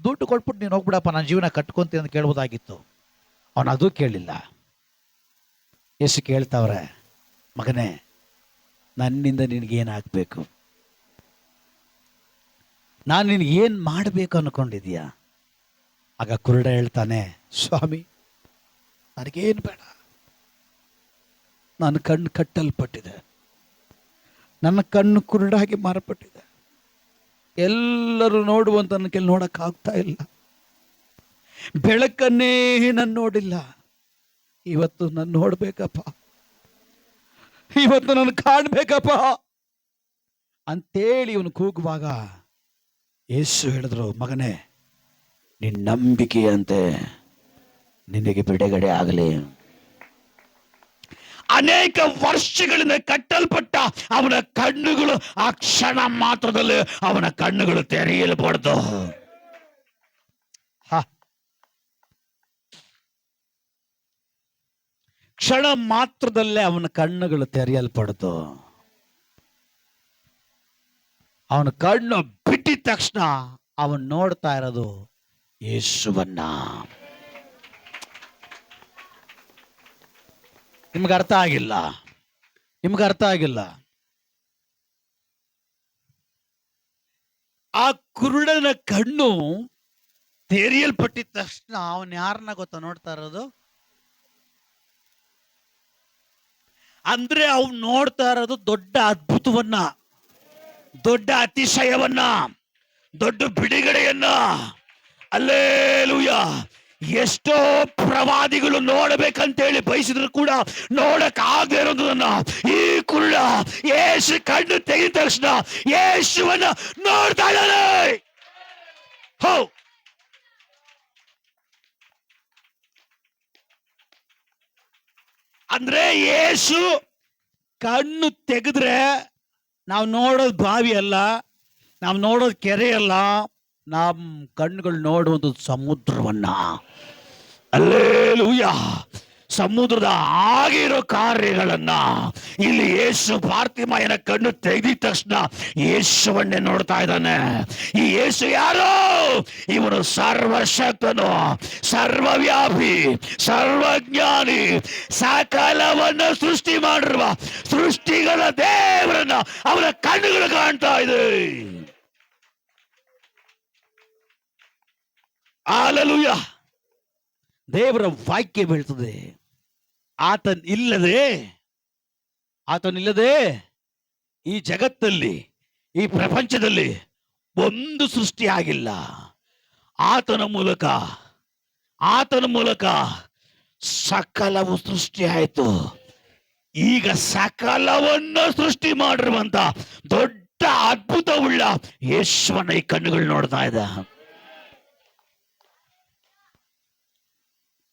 ದುಡ್ಡು ಕೊಟ್ಬಿಟ್ಟು ನೀನು ಹೋಗ್ಬಿಡಪ್ಪ, ನನ್ನ ಜೀವನ ಕಟ್ಕೊಂತೀನಿ ಅಂತ ಕೇಳ್ಬೋದಾಗಿತ್ತು. ಅವನು ಅದೂ ಕೇಳಿಲ್ಲ. ಯೇಸು ಕೇಳ್ತಾವ್ರೆ, ಮಗನೇ, ನನ್ನಿಂದ ನಿನಗೇನಾಗಬೇಕು? ನಾನು ನಿನಗೇನು ಮಾಡಬೇಕು ಅನ್ಕೊಂಡಿದ್ಯಾ? ಆಗ ಕುರುಡ ಹೇಳ್ತಾನೆ, ಸ್ವಾಮಿ, ನನಗೇನು ಬೇಡ, ನನ್ನ ಕಣ್ಣು ಕಟ್ಟಲ್ಪಟ್ಟಿದೆ, ನನ್ನ ಕಣ್ಣು ಕುರುಡಾಗಿ ಮಾರಪಟ್ಟಿದೆ, ಎಲ್ಲರೂ ನೋಡುವಂತ ನನ್ನ ಕೆಲ ನೋಡಕ್ಕಾಗ್ತಾ ಇಲ್ಲ, ಬೆಳಕನ್ನೇ ನಾನು ನೋಡಿಲ್ಲ, ಇವತ್ತು ನಾನು ನೋಡ್ಬೇಕಪ್ಪ, ಇವತ್ತು ನಾನು ಕಾಣ್ಬೇಕಪ್ಪ ಅಂತೇಳಿ ಇವನು ಕೂಗುವಾಗ ಯೇಸು ಹೇಳಿದ್ರು, ಮಗನೇ, ನಿನ್ನ ನಂಬಿಕೆಯಂತೆ ನಿನಗೆ ಬಿಡುಗಡೆ ಆಗಲಿ. ಅನೇಕ ವರ್ಷಗಳಿಂದ ಕಟ್ಟಲ್ಪಟ್ಟ ಅವನ ಕಣ್ಣುಗಳು ಆ ಕ್ಷಣ ಮಾತ್ರದಲ್ಲಿ ಅವನ ಕಣ್ಣುಗಳು ತೆರೆಯಲ್ಪಡ್ತು. ಕ್ಷಣ ಮಾತ್ರದಲ್ಲೇ ಅವನ ಕಣ್ಣುಗಳು ತೆರೆಯಲ್ಪಡ್ತು. ಅವನ ಕಣ್ಣು ಬಿಟ್ಟಿದ ತಕ್ಷಣ ಅವನು ನೋಡ್ತಾ ಇರೋದು ಯೇಸುವನ್ನ. ನಿಮ್ಗೆ ಅರ್ಥ ಆಗಿಲ್ಲ, ನಿಮ್ಗೆ ಅರ್ಥ ಆಗಿಲ್ಲ. ಆ ಕುರುಡನ ಕಣ್ಣು ತೆರೆಯಲ್ಪಟ್ಟಿದ ತಕ್ಷಣ ಅವನ್ ಯಾರನ್ನ ಗೊತ್ತಾ ನೋಡ್ತಾ ಇರೋದು? ಅಂದ್ರೆ ಅವನು ನೋಡ್ತಾ ಇರೋದು ದೊಡ್ಡ ಅದ್ಭುತವನ್ನ, ದೊಡ್ಡ ಅತಿಶಯವನ್ನ, ದೊಡ್ಡ ಬಿಡುಗಡೆಯನ್ನ. ಹಲ್ಲೆಲೂಯಾ. ಎಷ್ಟೋ ಪ್ರವಾದಿಗಳು ನೋಡಬೇಕಂತೇಳಿ ಬಯಸಿದ್ರು ಕೂಡ ನೋಡಕ್ ಆಗದೆ ಇರೋದನ್ನ ಈ ಕುರುಡ ಯೇಸು ಕಣ್ಣು ತೆಗೆದ ತಕ್ಷಣ ಯೇಸುವನ್ನ ನೋಡ್ತಾ ಇದ್ದಾನೆ. ಹೋ, ಅಂದ್ರೆ ಯೇಸು ಕಣ್ಣು ತೆಗೆದ್ರೆ ನಾವು ನೋಡೋದು ಬಾವಿ ಅಲ್ಲ, ನಾವು ನೋಡೋದು ಕೆರೆ ಅಲ್ಲ, ನಮ್ಮ ಕಣ್ಣುಗಳು ನೋಡುವುದು ಸಮುದ್ರವನ್ನ. ಅಲ್ಲೇಲೂಯ. ಸಮುದ್ರದ ಆಗಿರೋ ಕಾರ್ಯಗಳನ್ನ ಇಲ್ಲಿ ಯೇಸು ಪಾರ್ಥಿಮಾಯನ ಕಣ್ಣು ತೆಗೆದಿದ ತಕ್ಷಣ ಯೇಸುವನ್ನೇ ನೋಡ್ತಾ ಇದ್ದಾನೆ. ಈ ಯೇಸು ಯಾರು? ಇವನು ಸರ್ವಶಕ್ತನು, ಸರ್ವವ್ಯಾಪಿ, ಸರ್ವಜ್ಞಾನಿ, ಸಕಲವನ್ನ ಸೃಷ್ಟಿ ಮಾಡಿರುವ ಸೃಷ್ಟಿಗಳ ದೇವರನ್ನ ಅವನ ಕಣ್ಣುಗಳು ಕಾಣ್ತಾ ಇದೆ. ಹಲ್ಲೆಲೂಯ. ದೇವರ ವಾಕ್ಯ ಬೀಳ್ತದೆ. ಆತನಿಲ್ಲದೆ ಈ ಜಗತ್ತಲ್ಲಿ, ಈ ಪ್ರಪಂಚದಲ್ಲಿ ಒಂದು ಸೃಷ್ಟಿ ಆಗಿಲ್ಲ. ಆತನ ಮೂಲಕ ಸಕಲವು ಸೃಷ್ಟಿ ಆಯಿತು. ಈಗ ಸಕಲವನ್ನು ಸೃಷ್ಟಿ ಮಾಡಿರುವಂತ ದೊಡ್ಡ ಅದ್ಭುತವುಳ್ಳ ಯೇಸುವನ ಈ ಕಣ್ಣುಗಳು ನೋಡ್ತಾ ಇದೆ.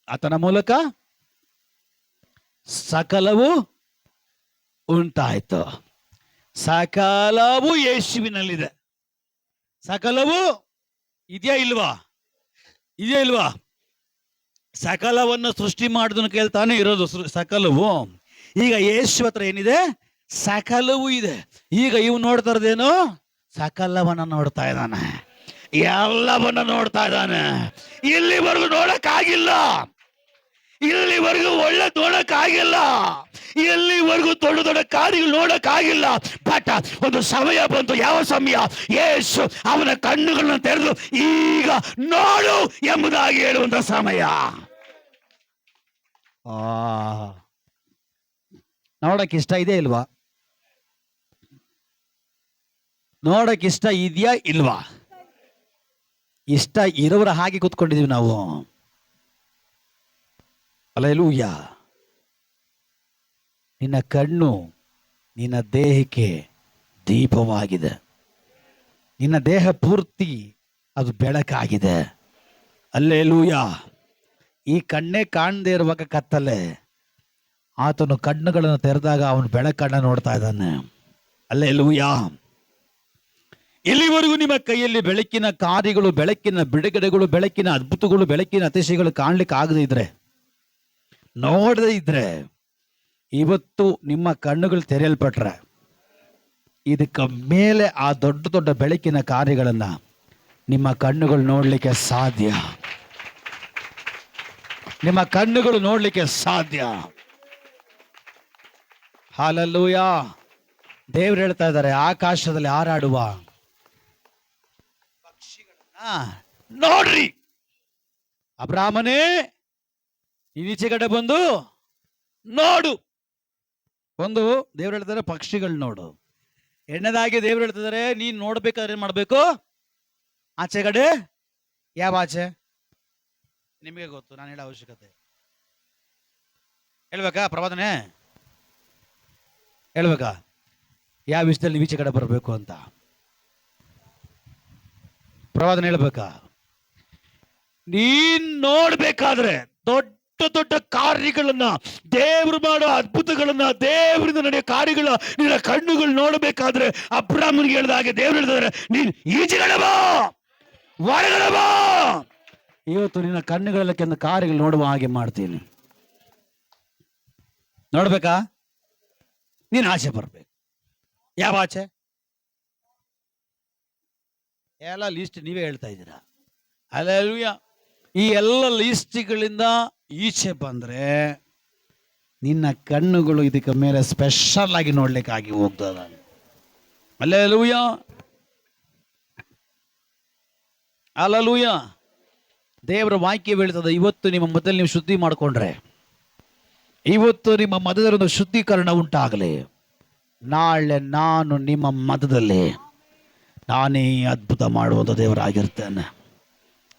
ಆತನ ಮೂಲಕ ಸಕಲವು ಉಂಟಾಯ್ತು. ಸಕಲವು ಯೇಸುವಿನಲ್ಲಿದೆ. ಸಕಲವು ಇದೆಯಾ ಇಲ್ವಾ? ಸಕಲವನ್ನು ಸೃಷ್ಟಿ ಮಾಡಿದನು ಕೇಳ್ತಾನೆ ಇರೋದು ಸಕಲವು. ಈಗ ಯೇಸು ಹತ್ರ ಏನಿದೆ? ಸಕಲವು ಇದೆ. ಈಗ ಇವು ನೋಡ್ತಾ ಇರೋದೇನು? ಸಕಲವನ್ನ ನೋಡ್ತಾ ಇದ್ದಾನೆ, ಎಲ್ಲವನ್ನ ನೋಡ್ತಾ ಇದ್ದಾನೆ. ಇಲ್ಲಿವರೆಗೂ ನೋಡಕ್ಕಾಗಿಲ್ಲ, ಇಲ್ಲಿವರೆಗೂ ಒಳ್ಳೆ ನೋಡಕ್ಕಾಗಿಲ್ಲ, ಎಲ್ಲಿವರೆಗೂ ದೊಡ್ಡ ದೊಡ್ಡ ಕಾರ್ಯಗಳು ನೋಡಕ್ಕಾಗಿಲ್ಲ. ಬಟ್ ಒಂದು ಸಮಯ ಬಂತು. ಯಾವ ಸಮಯ? ಯೇಸು ಅವನ ಕಣ್ಣುಗಳನ್ನು ತೆರೆದು ಈಗ ನೋಡು ಎಂಬುದಾಗಿ ಹೇಳುವಂತ ಸಮಯ. ನೋಡಕ್ ಇಷ್ಟ ಇದೆ ಇಲ್ವಾ? ನೋಡಕ್ ಇಷ್ಟ ಇದೆಯಾ ಇಲ್ವಾ? ಇಷ್ಟ ಇರೋರ ಹಾಗೆ ಕೂತ್ಕೊಂಡಿದೀವಿ ನಾವು. ಹಲ್ಲೆಲೂಯಾ. ನಿನ್ನ ಕಣ್ಣು ನಿನ್ನ ದೇಹಕ್ಕೆ ದೀಪವಾಗಿದೆ. ನಿನ್ನ ದೇಹ ಪೂರ್ತಿ ಅದು ಬೆಳಕಾಗಿದೆ. ಹಲ್ಲೆಲೂಯಾ. ಈ ಕಣ್ಣೇ ಕಾಣದೇ ಇರುವಾಗ ಕತ್ತಲೆ, ಆತನು ಕಣ್ಣುಗಳನ್ನು ತೆರೆದಾಗ ಅವನು ಬೆಳಕನ್ನ ನೋಡ್ತಾ ಇದ್ದಾನೆ. ಹಲ್ಲೆಲೂಯಾ. ಇಲ್ಲಿವರೆಗೂ ನಿಮ್ಮ ಕೈಯಲ್ಲಿ ಬೆಳಕಿನ ಕಾರ್ಯಗಳು, ಬೆಳಕಿನ ಬಿಡುಗಡೆಗಳು, ಬೆಳಕಿನ ಅದ್ಭುತಗಳು, ಬೆಳಕಿನ ಅತಿಶಯಗಳು ಕಾಣ್ಲಿಕ್ಕೆ ಆಗದೆ ಇದ್ರೆ, ನೋಡದೇ ಇದ್ರೆ, ಇವತ್ತು ನಿಮ್ಮ ಕಣ್ಣುಗಳು ತೆರೆಯಲ್ಪಟ್ರೆ ಇದಕ್ಕೆ ಮೇಲೆ ಆ ದೊಡ್ಡ ದೊಡ್ಡ ಬೆಳಕಿನ ಕಾರ್ಯಗಳನ್ನ ನಿಮ್ಮ ಕಣ್ಣುಗಳು ನೋಡ್ಲಿಕ್ಕೆ ಸಾಧ್ಯ. ನಿಮ್ಮ ಕಣ್ಣುಗಳು ನೋಡ್ಲಿಕ್ಕೆ ಸಾಧ್ಯ. ಹಲ್ಲೆಲೂಯಾ. ದೇವರು ಹೇಳ್ತಾ ಇದ್ದಾರೆ, ಆಕಾಶದಲ್ಲಿ ಹಾರಾಡುವ ನೋಡ್ರಿ. ಅಬ್ರಾಮನೇ, ಈಚೆ ಕಡೆ ಬಂದು ನೋಡು. ಒಂದು ದೇವ್ರು ಹೇಳ್ತಾರೆ ಪಕ್ಷಿಗಳು ನೋಡು. ಎರಡನೇದಾಗಿ ದೇವ್ರು ಹೇಳ್ತಿದ್ದಾರೆ, ನೀನ್ ನೋಡ್ಬೇಕಾದ್ರೆ ಏನ್ ಮಾಡ್ಬೇಕು? ಆಚೆ ಕಡೆ. ಯಾವ ಆಚೆ? ನಿಮಗೆ ಗೊತ್ತು, ನಾನು ಹೇಳೋ ಅವಶ್ಯಕತೆ ಹೇಳ್ಬೇಕಾ? ಪ್ರವಾದನೆ ಹೇಳ್ಬೇಕಾ? ಯಾವ ವಿಷಯದಲ್ಲಿ ನೀವು ಈಚೆ ಕಡೆ ಬರಬೇಕು ಅಂತ ಪ್ರವಾದನೆ ಹೇಳ್ಬೇಕಾ? ನೀನ್ ನೋಡ್ಬೇಕಾದ್ರೆ ದೊಡ್ಡ ದೊಡ್ಡ ಕಾರ್ಯಗಳನ್ನ, ದೇವರು ಮಾಡೋ ಅದ್ಭುತಗಳನ್ನ, ದೇವರಿಂದ ನಡೆಯೋ ಕಾರ್ಯಗಳ ನಿನ್ನ ಕಣ್ಣುಗಳು ನೋಡಬೇಕಾದ್ರೆ ಅಬ್ರಾಮನಿಗೆ ಹೇಳಿದ ಹಾಗೆ ದೇವ್ರು ಹೇಳಿದಾರೆ, ನೀನ್ ಈಚೆಗಡೆ ಬಾ, ಹೊರಗಡೆ ಬಾ. ಇವತ್ತು ನಿನ್ನ ಕಣ್ಣುಗಳಲ್ಲಿ ಕೆಂದ ಕಾರ್ಯಗಳು ನೋಡುವ ಹಾಗೆ ಮಾಡ್ತೀನಿ. ನೋಡ್ಬೇಕಾ? ನೀನ್ ಆಚೆ ಬರ್ಬೇಕು. ಯಾವ ಆಚೆ? ಎಲ್ಲ ಲಿಸ್ಟ್ ನೀವೇ ಹೇಳ್ತಾ ಇದ್ದೀರಾ. ಹಲ್ಲೆಲೂಯಾ. ಈ ಎಲ್ಲ ಲಿಸ್ಟ್ಗಳಿಂದ ಈಚೆ ಬಂದ್ರೆ ನಿನ್ನ ಕಣ್ಣುಗಳು ಇದಕ್ಕೆ ಮೇಲೆ ಸ್ಪೆಷಲ್ ಆಗಿ ನೋಡ್ಲಿಕ್ಕಾಗಿ ಹೋಗ್ತದ. ಹಲ್ಲೆಲೂಯಾ. ಹಲ್ಲೆಲೂಯಾ. ದೇವರ ವಾಕ್ಯ ಹೇಳ್ತದೆ, ಇವತ್ತು ನಿಮ್ಮ ಮಧ್ಯದಲ್ಲಿ ನೀವು ಶುದ್ಧಿ ಮಾಡಿಕೊಂಡ್ರೆ, ಇವತ್ತು ನಿಮ್ಮ ಮಧ್ಯದಲ್ಲಿ ಒಂದು ಶುದ್ಧೀಕರಣ ಉಂಟಾಗಲಿ. ನಾಳೆ ನಾನು ನಿಮ್ಮ ಮಧ್ಯದಲ್ಲಿ ನಾನೇ ಅದ್ಭುತ ಮಾಡುವಂಥ ದೇವರಾಗಿರ್ತೇನೆ.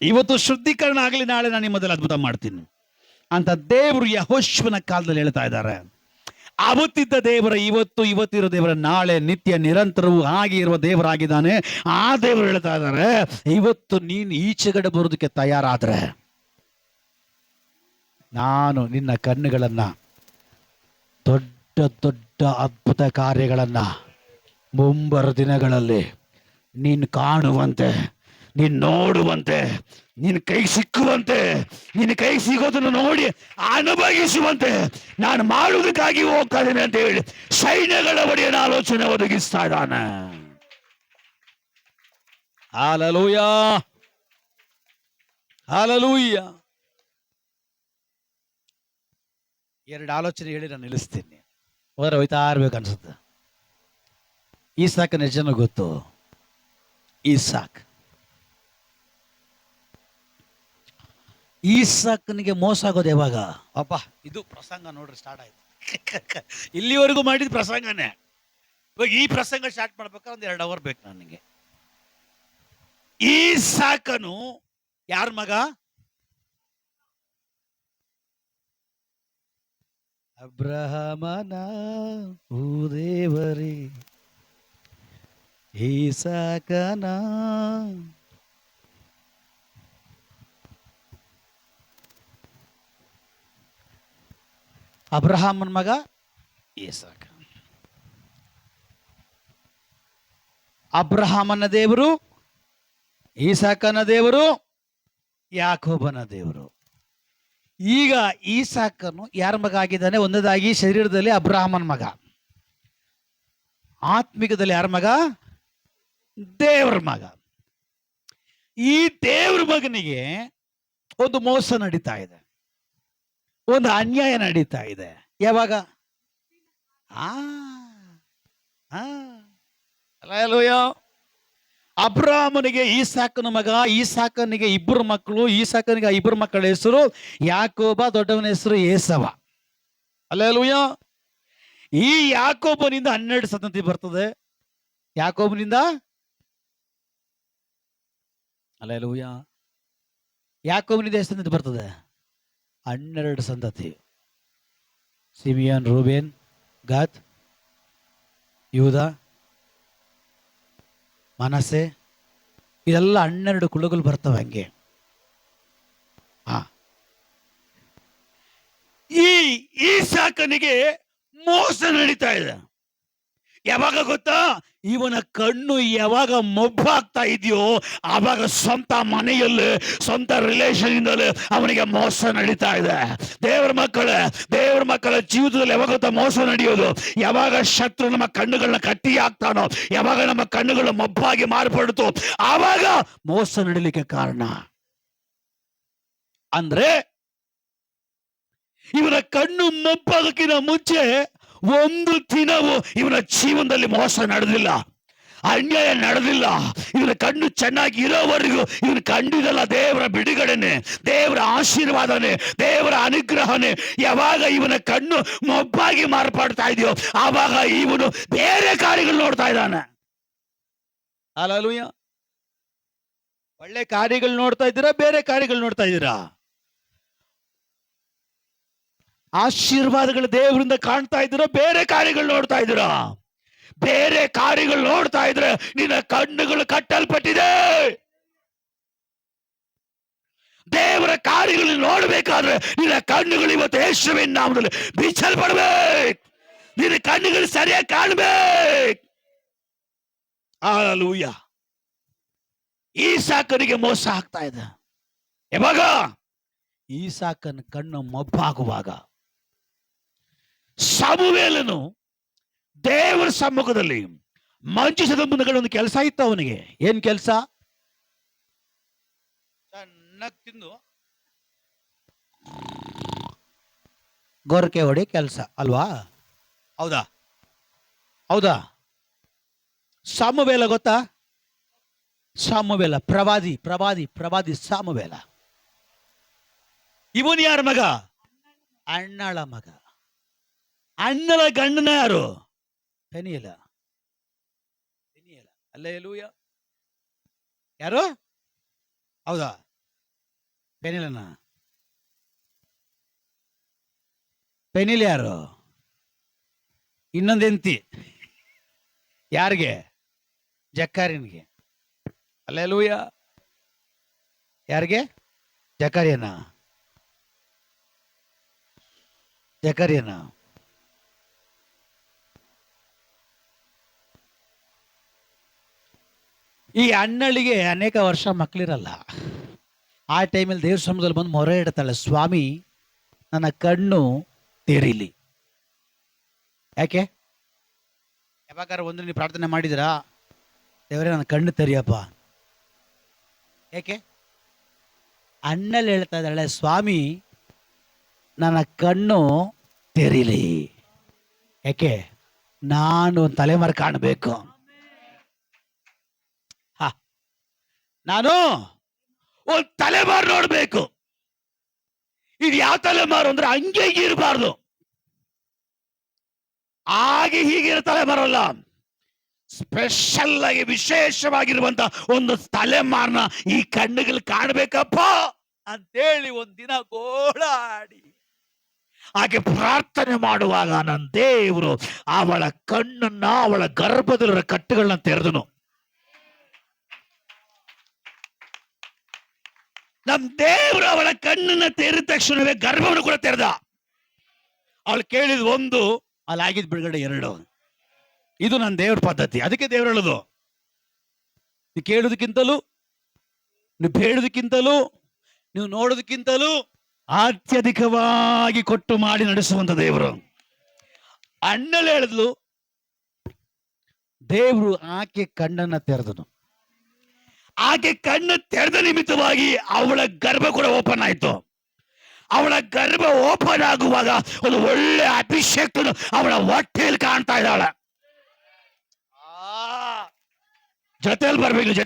ಇವತ್ತು ಶುದ್ಧೀಕರಣ ಆಗಲಿ, ನಾಳೆ ನಾನು ನಿಮ್ಮ ಮಧ್ಯದಲ್ಲಿ ಅದ್ಭುತ ಮಾಡ್ತೀನಿ ಅಂತ ದೇವರು ಯೆಹೋಶುವನ ಕಾಲದಲ್ಲಿ ಹೇಳ್ತಾ ಇದ್ದಾರೆ. ಅವತ್ತಿದ್ದ ದೇವರ ಇವತ್ತು, ಇವತ್ತಿರೋ ದೇವರ ನಾಳೆ, ನಿತ್ಯ ನಿರಂತರವೂ ಹಾಗೆ ಇರುವ ದೇವರಾಗಿದ್ದಾನೆ. ಆ ದೇವರು ಹೇಳ್ತಾ ಇದ್ದಾರೆ, ಇವತ್ತು ನೀನು ಈಚೆಗಡೆ ಬರೋದಕ್ಕೆ ತಯಾರಾದ್ರೆ ನಾನು ನಿನ್ನ ಕಣ್ಣುಗಳನ್ನ ದೊಡ್ಡ ದೊಡ್ಡ ಅದ್ಭುತ ಕಾರ್ಯಗಳನ್ನ ಮುಂಬರುವ ದಿನಗಳಲ್ಲಿ ನೀನು ಕಾಣುವಂತೆ ನೀನ್ ನೋಡುವಂತೆ, ನಿನ್ನ ಕೈ ಸಿಕ್ಕುವಂತೆ, ನಿನ್ನ ಕೈ ಸಿಗೋದನ್ನು ನೋಡಿ ಅನುಭವಿಸುವಂತೆ ನಾನು ಮಾಡುವುದಕ್ಕಾಗಿ ಹೋಗ್ತಾ ಇದ್ದೇನೆ ಅಂತ ಹೇಳಿ ಸೈನ್ಯಗಳ ಒಡೆಯನ ಆಲೋಚನೆ ಒದಗಿಸ್ತಾ ಇದ್ದಾನೆ. Hallelujah, hallelujah. ಎರಡು ಆಲೋಚನೆ ಹೇಳಿ ನಾನು ನಿಲ್ಲಿಸ್ತೀನಿ. ಹೋದ್ರೆ ಹೋಯ್ತಾ ಇರ್ಬೇಕು ಅನ್ಸುತ್ತೆ. ಈಸಾಕನ ಜನ ಗೊತ್ತು. ಈಸಾಕನಿಗೆ ಮೋಸ ಆಗೋದು ಯಾವಾಗ? ಅಪ್ಪ, ಇದು ಪ್ರಸಂಗ ನೋಡ್ರಿ ಸ್ಟಾರ್ಟ್ ಆಯ್ತು. ಇಲ್ಲಿವರೆಗೂ ಮಾಡಿದ ಪ್ರಸಂಗನೇ. ಇವಾಗ ಈ ಪ್ರಸಂಗ ಸ್ಟಾರ್ಟ್ ಮಾಡ್ಬೇಕಾದ್ರೆ ಒಂದು 2 ಅವರ್ ಬೇಕು ನನಗೆ. ಈಸಾಕನು ಯಾರ ಮಗ? ಅಬ್ರಹಾಮನ ಭೂದೇವರೇ, ಈಸಾಕನ ಅಬ್ರಹಾಮನ ಮಗ ಈಸಾಕ. ಅಬ್ರಹಾಮನ ದೇವರು, ಈಸಾಕನ ದೇವರು, ಯಾಕೋಬನ ದೇವರು. ಈಗ ಈಸಾಕನು ಯಾರ ಮಗ ಆಗಿದ್ದಾನೆ? ಒಂದದಾಗಿ ಶರೀರದಲ್ಲಿ ಅಬ್ರಹಾಮನ ಮಗ, ಆತ್ಮಿಕದಲ್ಲಿ ಯಾರ ಮಗ? ದೇವರ ಮಗ. ಈ ದೇವ್ರ ಮಗನಿಗೆ ಒಂದು ಮೋಸ ನಡೀತಾ ಇದೆ, ಒಂದು ಅನ್ಯಾಯ ನಡೀತಾ ಇದೆ. ಯಾವಾಗ? ಅಬ್ರಾಹ್ಮನಿಗೆ ಈಸಾಕನ ಮಗ, ಈಸಾಕನಿಗೆ 2 ಮಕ್ಕಳು, ಈಸಾಕನಿಗೆ 2 ಮಕ್ಕಳ ಹೆಸರು ಯಾಕೋಬ, ದೊಡ್ಡವನ ಹೆಸರು ಏಸವ. ಹಲ್ಲೆಲೂಯಾ. ಈ ಯಾಕೋಬನಿಂದ 12 ಸಂತತಿ ಬರ್ತದೆ. ಯಾಕೋಬನಿಂದ, ಹಲ್ಲೆಲೂಯಾ, ಯಾಕೋಬನಿಂದ ಎಷ್ಟು ಸಂತತಿ ಬರ್ತದೆ? 12 ಸಂತತಿ. ಸಿಮಿಯನ್, ರೂಬೇನ್, ಗಾದ್, ಯೂದ, ಮನಸ್ಸೆ, ಇದೆಲ್ಲ 12 ಕುಲಗಳು ಬರ್ತವೆ. ಹಂಗೆ ಈ ಈಸಾಕನಿಗೆ ಮೋಸ ನಡೀತಾ ಇದೆ. ಯಾವಾಗ ಗೊತ್ತಾ? ಇವನ ಕಣ್ಣು ಯಾವಾಗ ಮೊಬ್ಬಾಗ್ತಾ ಇದೆಯೋ ಆವಾಗ ಸ್ವಂತ ಮನೆಯಲ್ಲಿ, ಸ್ವಂತ ರಿಲೇಷನ್ ಇಂದಲೇ ಅವನಿಗೆ ಮೋಸ ನಡೀತಾ ಇದೆ. ದೇವರ ಮಕ್ಕಳ ಜೀವಿತದಲ್ಲಿ ಯಾವಾಗ ಗೊತ್ತಾ ಮೋಸ ನಡೆಯೋದು? ಯಾವಾಗ ಶತ್ರು ನಮ್ಮ ಕಣ್ಣುಗಳನ್ನ ಕಟ್ಟಿ ಹಾಕ್ತಾನೋ, ಯಾವಾಗ ನಮ್ಮ ಕಣ್ಣುಗಳು ಮೊಬ್ಬಾಗಿ ಮಾರ್ಪಡುತ್ತೋ ಆವಾಗ ಮೋಸ ನಡೀಲಿಕ್ಕೆ ಕಾರಣ. ಅಂದ್ರೆ ಇವನ ಕಣ್ಣು ಮೊಬ್ಬಾಗಕ್ಕಿಂತ ಮುಂಚೆ ಒಂದು ದಿನವೂ ಇವನ ಜೀವನದಲ್ಲಿ ಮೋಸ ನಡೆದಿಲ್ಲ, ಅನ್ಯಾಯ ನಡೆದಿಲ್ಲ. ಇವನ ಕಣ್ಣು ಚೆನ್ನಾಗಿ ಇರೋವರೆಗೂ ಇವನು ಕಂಡಿದಲ್ಲ ದೇವರ ಬಿಡುಗಡೆನೆ, ದೇವರ ಆಶೀರ್ವಾದನೆ, ದೇವರ ಅನುಗ್ರಹನೆ. ಯಾವಾಗ ಇವನ ಕಣ್ಣು ಮೊಬ್ಬಾಗಿ ಮಾರ್ಪಡ್ತಾ ಇದೆಯೋ ಆವಾಗ ಇವನು ಬೇರೆ ಕಾರ್ಯಗಳು ನೋಡ್ತಾ ಇದ್ದಾನೆ. ಹಲ್ಲೆಲೂಯಾ. ಒಳ್ಳೆ ಕಾರ್ಯಗಳು ನೋಡ್ತಾ ಇದ್ದೀರಾ, ಬೇರೆ ಕಾರ್ಯಗಳು ನೋಡ್ತಾ ಇದ್ದೀರಾ? ಆಶೀರ್ವಾದಗಳು ದೇವರಿಂದ ಕಾಣ್ತಾ ಇದ್ದೀರಾ, ಬೇರೆ ಕಾರ್ಯಗಳು ನೋಡ್ತಾ ಇದ್ದೀರಾ? ಬೇರೆ ಕಾರ್ಯಗಳು ನೋಡ್ತಾ ಇದ್ರೆ ನಿನ್ನ ಕಣ್ಣುಗಳು ಕಟ್ಟಲ್ಪಟ್ಟಿದೆ. ದೇವರ ಕಾರ್ಯಗಳು ನೋಡ್ಬೇಕಾದ್ರೆ ನಿನ್ನ ಕಣ್ಣುಗಳು ಇವತ್ತು ಯೇಸುವಿನ ನಾಮದಲ್ಲಿ ಬಿಚ್ಚಲ್ಪಡ್ಬೇಕು. ನಿನ್ನ ಕಣ್ಣುಗಳು ಸರಿಯಾಗಿ ಕಾಣ್ಬೇಕು. ಹಲ್ಲೆಲೂಯಾ. ಈಸಾಕನಿಗೆ ಮೋಸ ಆಗ್ತಾ ಇದೆ. ಯಾವಾಗ? ಈಸಾಕನ ಕಣ್ಣು ಮೊಬ್ಬಾಗುವಾಗ. ಸಮುವೇಲನು ದೇವರ ಸಮ್ಮುಖದಲ್ಲಿ ಮಂಚಿಸದ ಮುಂದಗಡೆ ಒಂದು ಕೆಲಸ ಇತ್ತು ಅವನಿಗೆ. ಏನ್ ಕೆಲಸ? ಚೆನ್ನಾಗಿ ತಿಂದು ಗೊರಕೆ ಹೊಡಿ ಕೆಲಸ ಅಲ್ವಾ? ಹೌದಾ? ಹೌದಾ? ಸಮುವೇಲ ಗೊತ್ತಾ? ಸಮುವೇಲ ಪ್ರವಾದಿ ಸಮುವೇಲ. ಇವನು ಯಾರ ಮಗ? ಅಣ್ಣಳ ಮಗ. ಅಣ್ಣಳ ಗಂಡನ ಯಾರು? ಪೆನಿಯೇಲ. ಹಲ್ಲೆಲೂಯಾ. ಯಾರು? ಹೌದಾ? ಪೆನಿಯೇಲನ. ಪೆನಿಯೇಲ ಯಾರು? ಇನ್ನೊಂದು ಹೆಂಡತಿ ಯಾರಿಗೆ? ಜಕ್ಕರಿಯನಿಗೆ. ಹಲ್ಲೆಲೂಯಾ. ಯಾರಿಗೆ? ಜಕ್ಕರಿಯನ. ಈ ಅಣ್ಣಳಿಗೆ ಅನೇಕ ವರ್ಷ ಮಕ್ಕಳಿರಲ್ಲ. ಆ ಟೈಮಲ್ಲಿ ದೇವ್ರ ಸಮ್ಮುಖದಲ್ಲಿ ಬಂದು ಮೊರೆ ಇಡ್ತಾಳೆ, ಸ್ವಾಮಿ ನನ್ನ ಕಣ್ಣು ತೆರೀಲಿ. ಯಾಕೆ? ಯಾವಾಗಾರ ಒಂದು ನೀವು ಪ್ರಾರ್ಥನೆ ಮಾಡಿದಿರಾ, ದೇವರೇ ನನ್ನ ಕಣ್ಣು ತೆರೆಯಪ್ಪ? ಯಾಕೆ? ಅಣ್ಣಲ್ಲಿ ಹೇಳ್ತಾ ಇದ್ದಾಳೆ, ಸ್ವಾಮಿ ನನ್ನ ಕಣ್ಣು ತೆರೀಲಿ. ಯಾಕೆ? ನಾನು ಒಂದು ತಲೆಮಾರು ಕಾಣಬೇಕು. ನಾನು ಒಂದು ತಲೆಮಾರು ನೋಡ್ಬೇಕು. ಇದು ಯಾವ ತಲೆಮಾರು ಅಂದ್ರೆ ಹಂಗೆ ಇರಬಾರ್ದು, ಹಾಗೆ ಹೀಗೆ ತಲೆಮಾರಲ್ಲ, ಸ್ಪೆಷಲ್ ಆಗಿ ವಿಶೇಷವಾಗಿರುವಂತ ಒಂದು ತಲೆಮಾರನ್ನ ಈ ಕಣ್ಣುಗಳು ಕಾಣಬೇಕಪ್ಪ ಅಂತೇಳಿ ಒಂದಿನ ಗೋಳಾಡಿ ಹಾಗೆ ಪ್ರಾರ್ಥನೆ ಮಾಡುವಾಗ ನನ್ನ ದೇವರು ಅವಳ ಕಣ್ಣನ್ನ, ಅವಳ ಗರ್ಭದಲ್ಲಿರೋ ಕಟ್ಟುಗಳನ್ನ ತೆರೆದನು. ನಮ್ ದೇವರು ಅವಳ ಕಣ್ಣನ್ನ ತೆರೆದ ತಕ್ಷಣವೇ ಗರ್ಭವನ್ನು ಕೂಡ ತೆರೆದ. ಅವಳು ಕೇಳಿದ ಒಂದು, ಅಲ್ಲಿ ಆಗಿದ್ ಬಿಡುಗಡೆ 2. ಇದು ನನ್ನ ದೇವ್ರ ಪದ್ಧತಿ. ಅದಕ್ಕೆ ದೇವ್ರು ಹೇಳೋದು, ನೀವು ಕೇಳೋದಕ್ಕಿಂತಲೂ, ನೀವು ಬೇಡೋದಕ್ಕಿಂತಲೂ, ನೀವು ನೋಡೋದಕ್ಕಿಂತಲೂ ಅತ್ಯಧಿಕವಾಗಿ ಕೊಟ್ಟು ಮಾಡಿ ನಡೆಸುವಂತ ದೇವರು. ಅಣ್ಣಲ್ಲಿ ಹೇಳಿದ್ಲು, ದೇವರು ಆಕೆ ಕಣ್ಣನ್ನ ತೆರೆದನು. ಆಕೆ ಕಣ್ಣು ತೆರೆದ ನಿಮಿತ್ತವಾಗಿ ಅವಳ ಗರ್ಭ ಕೂಡ ಓಪನ್ ಆಯ್ತು. ಅವಳ ಗರ್ಭ ಓಪನ್ ಆಗುವಾಗ ಒಂದು ಒಳ್ಳೆ ಅಭಿಷೇಕ ಅವಳ ಹೊಟ್ಟೆಯಲ್ಲಿ ಕಾಣ್ತಾ ಇದ್ದಾಳೆ. ಜೊತೆಯಲ್ಲಿ ಬರ್ಬೇಕು ನೀವು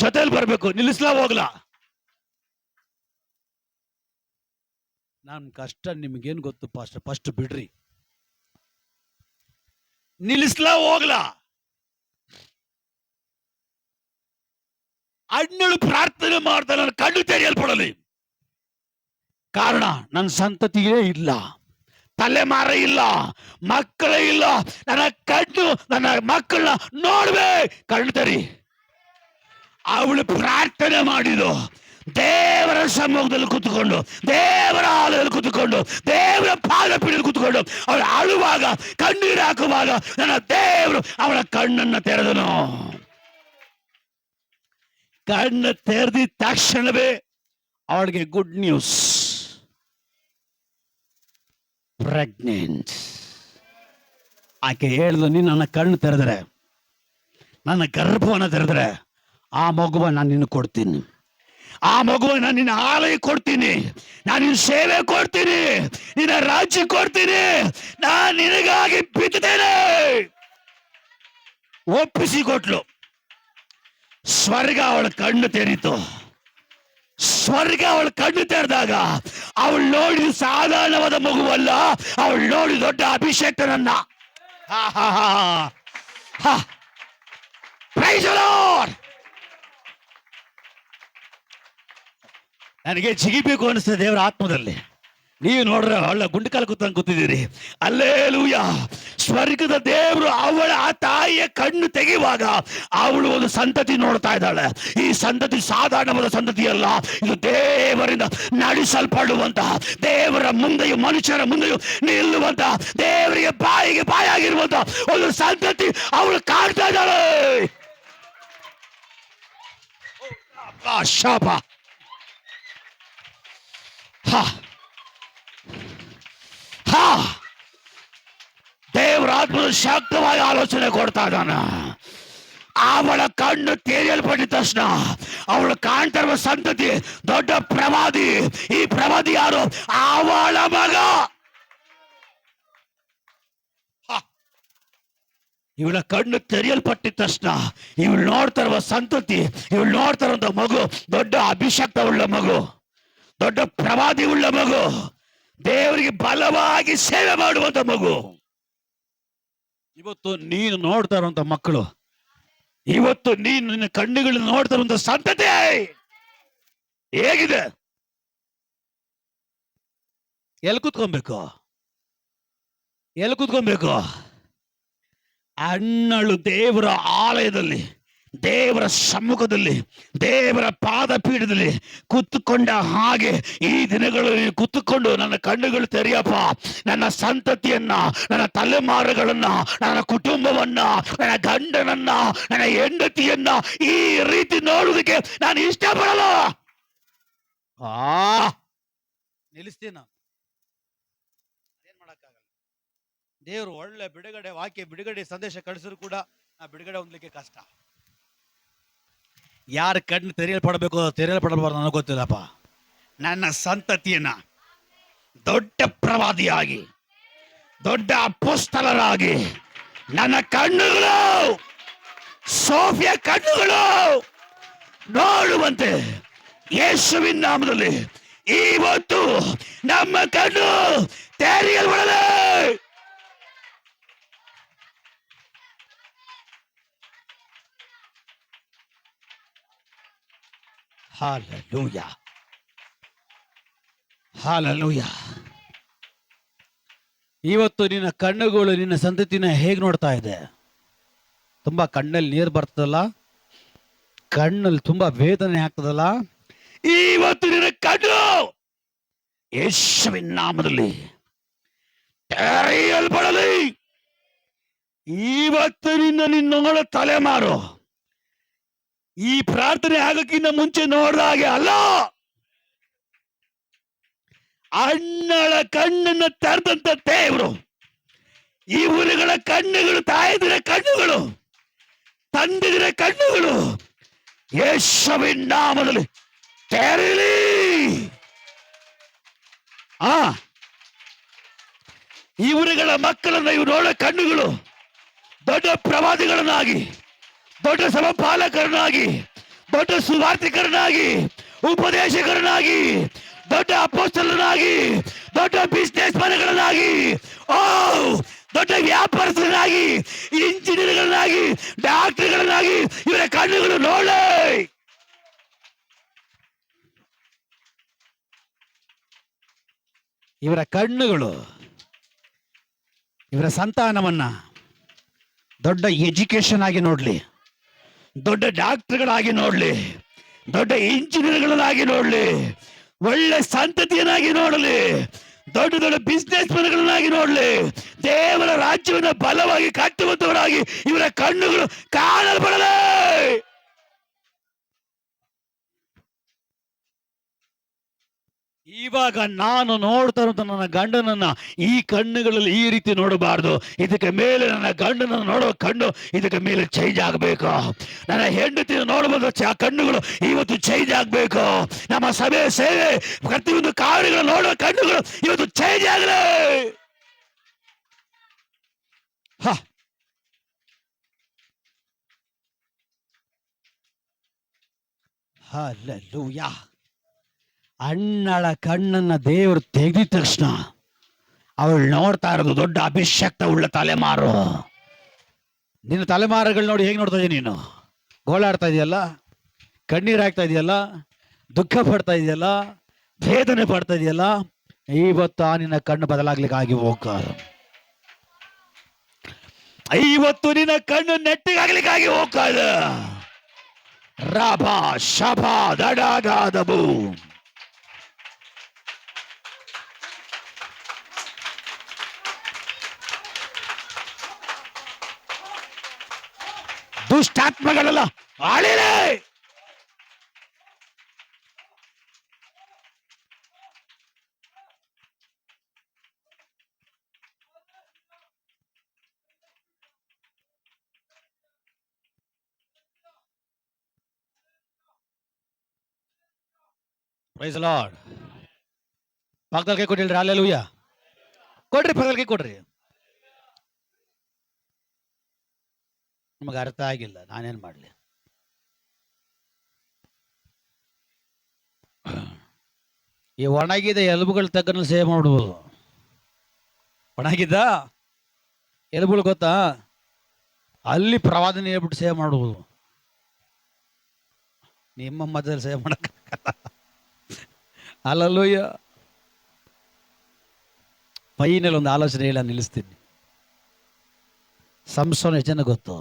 ಜೊತೆಯಲ್ಲಿ ಬರ್ಬೇಕು. ನಿಲ್ಲಿಸ್ಲಾ ಹೋಗ್ಲಾ? ನನ್ನ ಕಷ್ಟ ನಿಮ್ಗೇನು ಗೊತ್ತು ಪಾಸ್ಟರ್, ಫಸ್ಟ್ ಬಿಡ್ರಿ. ನಿಲ್ಲಿಸ್ಲಾ ಹೋಗ್ಲಾ? ಅಣ್ಣಳು ಪ್ರಾರ್ಥನೆ ಮಾಡ್ತಾ ನನ್ನ ಕಣ್ಣು ತೆರೆಯಲ್ಪಡಲಿ. ಕಾರಣ ನನ್ನ ಸಂತತಿಯೇ ಇಲ್ಲ, ತಲೆಮಾರ ಇಲ್ಲ, ಮಕ್ಕಳೇ ಇಲ್ಲ. ನನ್ನ ಕಣ್ಣು ನನ್ನ ಮಕ್ಕಳನ್ನ ನೋಡ್ಬೇ, ಕಣ್ಣು ತೆರಿ. ಅವಳು ಪ್ರಾರ್ಥನೆ ಮಾಡಿದ್ದು ದೇವರ ಸಮ್ಮುಖದಲ್ಲಿ ಕೂತ್ಕೊಂಡು, ದೇವರ ಆಲಯದಲ್ಲಿ ಕೂತ್ಕೊಂಡು, ದೇವರ ಪಾದ ಪೀಠದಲ್ಲಿ ಕೂತ್ಕೊಂಡು ಅವಳು ಅಳುವಾಗ, ಕಣ್ಣೀರು ಹಾಕುವಾಗ ನನ್ನ ದೇವರು ಅವಳ ಕಣ್ಣನ್ನ ತೆರೆದನು. ಕಣ್ಣು ತೆರೆದಿದ ತಕ್ಷಣವೇ ಅವಳಿಗೆ ಗುಡ್ ನ್ಯೂಸ್, ಪ್ರೆಗ್ನೆಂಟ್. ಆಕೆ ಹೇಳಿದ್ಲು, ನೀನು ನನ್ನ ಕಣ್ಣು ತೆರೆದ್ರೆ, ನನ್ನ ಗರ್ಭವನ್ನು ತೆರೆದ್ರೆ ಆ ಮಗುವನ್ನು ನಾನು ನಿನ್ನ ಕೊಡ್ತೀನಿ, ಆ ಮಗುವನ್ನು ನಾನು ನಿನ್ನ ಆಲಯ ಕೊಡ್ತೀನಿ, ನಾನು ನಿನ್ನ ಸೇವೆ ಕೊಡ್ತೀನಿ, ನಿನ್ನ ರಾಜ್ಯ ಕೊಡ್ತೀನಿ, ನಾನು ನಿನಗಾಗಿ ಬಿದ್ದೇನೆ. ಒಪ್ಪಿಸಿ ಕೊಟ್ಲು. ಸ್ವರ್ಗ ಅವಳ ಕಣ್ಣು ತೆರೀತು. ಸ್ವರ್ಗ ಅವಳ ಕಣ್ಣು ತೆರೆದಾಗ ಅವಳು ನೋಡಿ ಸಾಧಾರಣವಾದ ಮಗುವಲ್ಲ, ಅವಳು ನೋಡಿ ದೊಡ್ಡ ಅಭಿಷೇಕನನ್ನ. Praise the Lord. ನನಗೆ ಜಿಗಿಬೇಕು ಅನಿಸ್ತದೆ ದೇವರ ಆತ್ಮದಲ್ಲಿ. ನೀವು ನೋಡ್ರೆ ಒಳ್ಳೆ ಗುಂಡಕಾಲ ಕೂತಿದ್ದೀರಿ. ಅಲ್ಲೇಲೂಯ. ಸ್ವರ್ಗದ ದೇವರು ಅವಳ ಆ ತಾಯಿಯ ಕಣ್ಣು ತೆಗೆಯುವಾಗ ಅವಳು ಒಂದು ಸಂತತಿ ನೋಡ್ತಾ ಇದ್ದಾಳೆ. ಈ ಸಂತತಿ ಸಾಧಾರಣವಾದ ಸಂತತಿ ಅಲ್ಲ, ಇದು ದೇವರಿಂದ ನಡೆಸಲ್ಪಡುವಂತಹ, ದೇವರ ಮುಂದೆಯೂ ಮನುಷ್ಯರ ಮುಂದೆಯೂ ನಿಲ್ಲುವಂತಹ, ದೇವರಿಗೆ ಬಾಯಿಗೆ ಬಾಯಾಗಿರುವಂತಹ ಒಂದು ಸಂತತಿ ಅವಳು ಕಾಣ್ತಾ ಇದ್ದಾಳೆ. ಶಾಪ. ದೇವರ ಆತ್ಮದ ಶಕ್ತವಾಗಿ ಆಲೋಚನೆ ಕೊಡ್ತಾ ಇದ್ದಾನ. ಅವಳ ಕಣ್ಣು ತೆರೆಯಲ್ಪಟ್ಟ ತಕ್ಷಣ ಅವಳು ಕಾಣ್ತಾ ಇರುವ ಸಂತತಿ ದೊಡ್ಡ ಪ್ರವಾದಿ. ಈ ಪ್ರವಾದಿ ಯಾರು? ಅವಳ ಮಗ. ಇವಳ ಕಣ್ಣು ತೆರೆಯಲ್ಪಟ್ಟಿದ ತಕ್ಷಣ ಇವಳು ನೋಡ್ತಾ ಇರುವ ಸಂತತಿ, ಇವಳು ನೋಡ್ತಾ ಇರುವಂತ ಮಗು ದೊಡ್ಡ ಅಭಿಷಕ್ತ ಉಳ್ಳ ಮಗು, ದೊಡ್ಡ ಪ್ರವಾದಿ ಉಳ್ಳ ಮಗು, ದೇವರಿಗೆ ಬಲವಾಗಿ ಸೇವೆ ಮಾಡುವಂತ ಮಗು. ಇವತ್ತು ನೀನು ನೋಡ್ತಾ ಇರುವಂತ ಮಕ್ಕಳು, ಇವತ್ತು ನೀನು ನಿನ್ನ ಕಣ್ಣುಗಳನ್ನು ನೋಡ್ತಾ ಇರುವಂತ ಸಂತತಿ ಹೇಗಿದೆ? ಎಲ್ಲಿ ಕೂತ್ಕೊಬೇಕು? ಅಣ್ಣಳು ದೇವರ ಆಲಯದಲ್ಲಿ ದೇವರ ಸಮ್ಮುಖದಲ್ಲಿ, ದೇವರ ಪಾದಪೀಠದಲ್ಲಿ ಕೂತ್ಕೊಂಡ ಹಾಗೆ ಈ ದಿನಗಳಲ್ಲಿ ಕೂತ್ಕೊಂಡು ನನ್ನ ಕಣ್ಣುಗಳು ತೆರೆಯಪ್ಪ, ನನ್ನ ಸಂತತಿಯನ್ನ, ನನ್ನ ತಲೆಮಾರುಗಳನ್ನ, ನನ್ನ ಕುಟುಂಬವನ್ನ, ನನ್ನ ಗಂಡನನ್ನ, ನನ್ನ ಹೆಂಡತಿಯನ್ನ ಈ ರೀತಿ ನೋಡುವುದಕ್ಕೆ ನಾನು ಇಷ್ಟಪಡಲ್ಲ. ನಿಲ್ಲಿಸ್ತೀನಿ ನಾನು, ಏನ್ ಮಾಡಕ್ಕಾಗಲ್ಲ. ದೇವರು ಒಳ್ಳೆ ಬಿಡುಗಡೆ ವಾಕ್ಯ, ಬಿಡುಗಡೆ ಸಂದೇಶ ಕಳಿಸಿದ್ರು ಕೂಡ ನಾ ಬಿಡುಗಡೆ ಹೊಂದಲಿಕ್ಕೆ ಕಷ್ಟ. ಯಾರ ಕಣ್ಣು ತೆರೆಯಲ್ಪಡಬೇಕು ತೆರೆಯಲ್ಪಡಬಾರ್ದು ನನಗೆ ಗೊತ್ತಿಲ್ಲಪ್ಪ. ನನ್ನ ಸಂತತಿಯನ್ನ ದೊಡ್ಡ ಪ್ರವಾದಿಯಾಗಿ, ದೊಡ್ಡ ಅಪೊಸ್ತಲರಾಗಿ ನನ್ನ ಕಣ್ಣುಗಳು, ಸೋಫಿಯ ಕಣ್ಣುಗಳು ನೋಡುವಂತೆ ಯೇಸುವಿನ ನಾಮದಲ್ಲಿ ಇವತ್ತು ನಮ್ಮ ಕಣ್ಣು ತೆರೆಯಲ್ಪಡಲಿ. Hallelujah, hallelujah. ಇವತ್ತು ನಿನ್ನ ಕಣ್ಣುಗಳು ನಿನ್ನ ಸಂತತಿನ ಹೇಗೆ ನೋಡ್ತಾ ಇದೆ? ತುಂಬಾ ಕಣ್ಣಲ್ಲಿ ನೀರು ಬರ್ತದಲ್ಲ, ಕಣ್ಣಲ್ಲಿ ತುಂಬಾ ವೇದನೆ ಆಗ್ತದಲ್ಲ. ಇವತ್ತು ನಿನ್ನ ಕಣ್ಣು ಯೇಸುವಿನ ನಾಮದಲ್ಲಿ ತೆರೆಯಲ್ಪಡಲಿ. ಇವತ್ತು ನಿನ್ನೋಡ ತಲೆಮಾರು ಈ ಪ್ರಾರ್ಥನೆ ಆಗಕ್ಕಿಂತ ಮುಂಚೆ ನೋಡಿದ ಹಾಗೆ ಅಲ್ಲ. ಅಣ್ಣಳ ಕಣ್ಣನ್ನು ತೆರೆದಂತ ದೇವರು ಇವರುಗಳ ಕಣ್ಣುಗಳು, ತಾಯಿದಿರ ಕಣ್ಣುಗಳು, ತಂದಿದಿರ ಕಣ್ಣುಗಳು ಯೇಸುವಿನ ನಾಮದಲ್ಲಿ ತೆರೆಯಲಿ. ಇವರುಗಳ ಮಕ್ಕಳನ್ನ ಇವರು ನೋಡೋ ಕಣ್ಣುಗಳು ದೊಡ್ಡ ಪ್ರವಾದಿಗಳನ್ನಾಗಿ, ದೊಡ್ಡ ಸಮಪಾಲಕರನ್ನಾಗಿ, ದೊಡ್ಡ ಸುವಾರ್ತಿಕರನ್ನಾಗಿ, ಉಪದೇಶಕರನ್ನಾಗಿ, ದೊಡ್ಡ ಅಪೊಸ್ತಲನಾಗಿ, ದೊಡ್ಡ ಬಿಸ್ನೆಸ್ ಮನ್ಗಳನ್ನಾಗಿ, ದೊಡ್ಡ ವ್ಯಾಪಾರಸ್ಥರನ್ನಾಗಿ, ಇಂಜಿನಿಯರ್ಗಳನ್ನಾಗಿ, ಡಾಕ್ಟರ್ಗಳನ್ನಾಗಿ ಇವರ ಕಣ್ಣುಗಳು ನೋಡಲಿ. ಇವರ ಕಣ್ಣುಗಳು ಇವರ ಸಂತಾನವನ್ನ ದೊಡ್ಡ ಎಜುಕೇಶನ್ ಆಗಿ ನೋಡ್ಲಿ, ದೊಡ್ಡ ಡಾಕ್ಟರ್ಗಳಾಗಿ ನೋಡ್ಲಿ, ದೊಡ್ಡ ಇಂಜಿನಿಯರ್ಗಳನ್ನಾಗಿ ನೋಡ್ಲಿ, ಒಳ್ಳೆ ಸಂತತಿಯನ್ನಾಗಿ ನೋಡಲಿ, ದೊಡ್ಡ ದೊಡ್ಡ ಬಿಸ್ನೆಸ್ ಮನ್ಗಳನ್ನಾಗಿ ನೋಡ್ಲಿ, ದೇವರ ರಾಜ್ಯವನ್ನು ಬಲವಾಗಿ ಕಟ್ಟುವಂತವರಾಗಿ ಇವರ ಕಣ್ಣುಗಳು ಕಾಣಲ್ಪಡಲಿ. ಇವಾಗ ನಾನು ನೋಡ್ತಾ ಇರುವಂತ ನನ್ನ ಗಂಡನನ್ನ ಈ ಕಣ್ಣುಗಳಲ್ಲಿ ಈ ರೀತಿ ನೋಡಬಾರ್ದು. ಇದಕ್ಕೆ ಮೇಲೆ ನನ್ನ ಗಂಡನನ್ನು ನೋಡುವ ಕಣ್ಣು ಇದಕ್ಕೆ ಮೇಲೆ ಚೇಂಜ್ ಆಗಬೇಕು. ನನ್ನ ಹೆಂಡತಿಯನ್ನು ನೋಡುವ ಕಣ್ಣುಗಳು ಇವತ್ತು ಚೇಂಜ್ ಆಗಬೇಕು. ನಮ್ಮ ಸಭೆ ಸೇವೆ ಪ್ರತಿಯೊಂದು ಕಾರ್ಯಗಳು ನೋಡುವ ಕಣ್ಣುಗಳು ಇವತ್ತು ಚೇಂಜ್ ಆಗಲಿ. ಹಲ್ಲೆಲೂಯಾ. ಅಣ್ಣಳ ಕಣ್ಣನ್ನ ದೇವರು ತೆಗೆದ ತಕ್ಷಣ ಅವಳು ನೋಡ್ತಾ ಇರೋದು ದೊಡ್ಡ ಅಭಿಷಕ್ತ ಉಳ್ಳ ತಲೆಮಾರು. ನಿನ್ನ ತಲೆಮಾರುಗಳು ನೋಡಿ ಹೇಗೆ ನೋಡ್ತಾ ಇದೀಯ ನೀನು? ಗೋಳಾಡ್ತಾ ಇದೆಯಲ್ಲ, ಕಣ್ಣೀರು ಹಾಕ್ತಾ ಇದೆಯಲ್ಲ, ದುಃಖ ಪಡ್ತಾ ಇದೆಯಲ್ಲ, ವೇದನೆ ಪಡ್ತಾ ಇದೆಯಲ್ಲ. ಇವತ್ತು ನಿನ್ನ ಕಣ್ಣು ಬದಲಾಗ್ಲಿಕ್ಕಾಗಿ ಹೋಗ. ಇವತ್ತು ನಿನ್ನ ಕಣ್ಣು ನೆಟ್ಟಿಗಾಗ್ಲಿಕ್ಕಾಗಿ ಹೋಗ್ತಾ ಇದೆ. ರಾಭಾ ಶಭಾ ದಡಾಗಾದಬು. ದುಷ್ಟಾತ್ಮಗಳೆಲ್ಲ ಆಳಿಲೆ. Praise lord. ಪಕ್ಕದಲ್ಲಿ ಕೈ ಕೊಟ್ಟಿಲ್ರಿ? ಹಲ್ಲೆಲೂಯಾ ಕೊಡ್ರಿ, ಪಕ್ಕದಲ್ಲಿ ಕೈ ಕೊಡ್ರಿ. ನಮಗೆ ಅರ್ಥ ಆಗಿಲ್ಲ, ನಾನೇನ್ ಮಾಡ್ಲಿ? ಈ ಒಣಗಿದ ಎಲುಬುಗಳ ತಕ್ಕನಲ್ಲಿ ಸೇವ್ ಮಾಡ್ಬೋದು. ಒಣಗಿದ್ದ ಎಲುಬುಗಳು ಗೊತ್ತಾ, ಅಲ್ಲಿ ಪ್ರವಾದನೆ ಹೇಳ್ಬಿಟ್ಟು ಸೇವ್ ಮಾಡ್ಬೋದು. ನಿಮ್ಮ ಮಧ್ಯದಲ್ಲಿ ಸೇವ್ ಮಾಡಕ್ಕ ಹಲ್ಲೆಲೂಯ. ಫೈನಲ್ ಒಂದು ಆಲೋಚನೆ ಹೇಳಿ ನಿಲ್ಲಿಸ್ತೀನಿ. ಸಂಸೋನ ಎಷ್ಟು ಜನ ಗೊತ್ತು?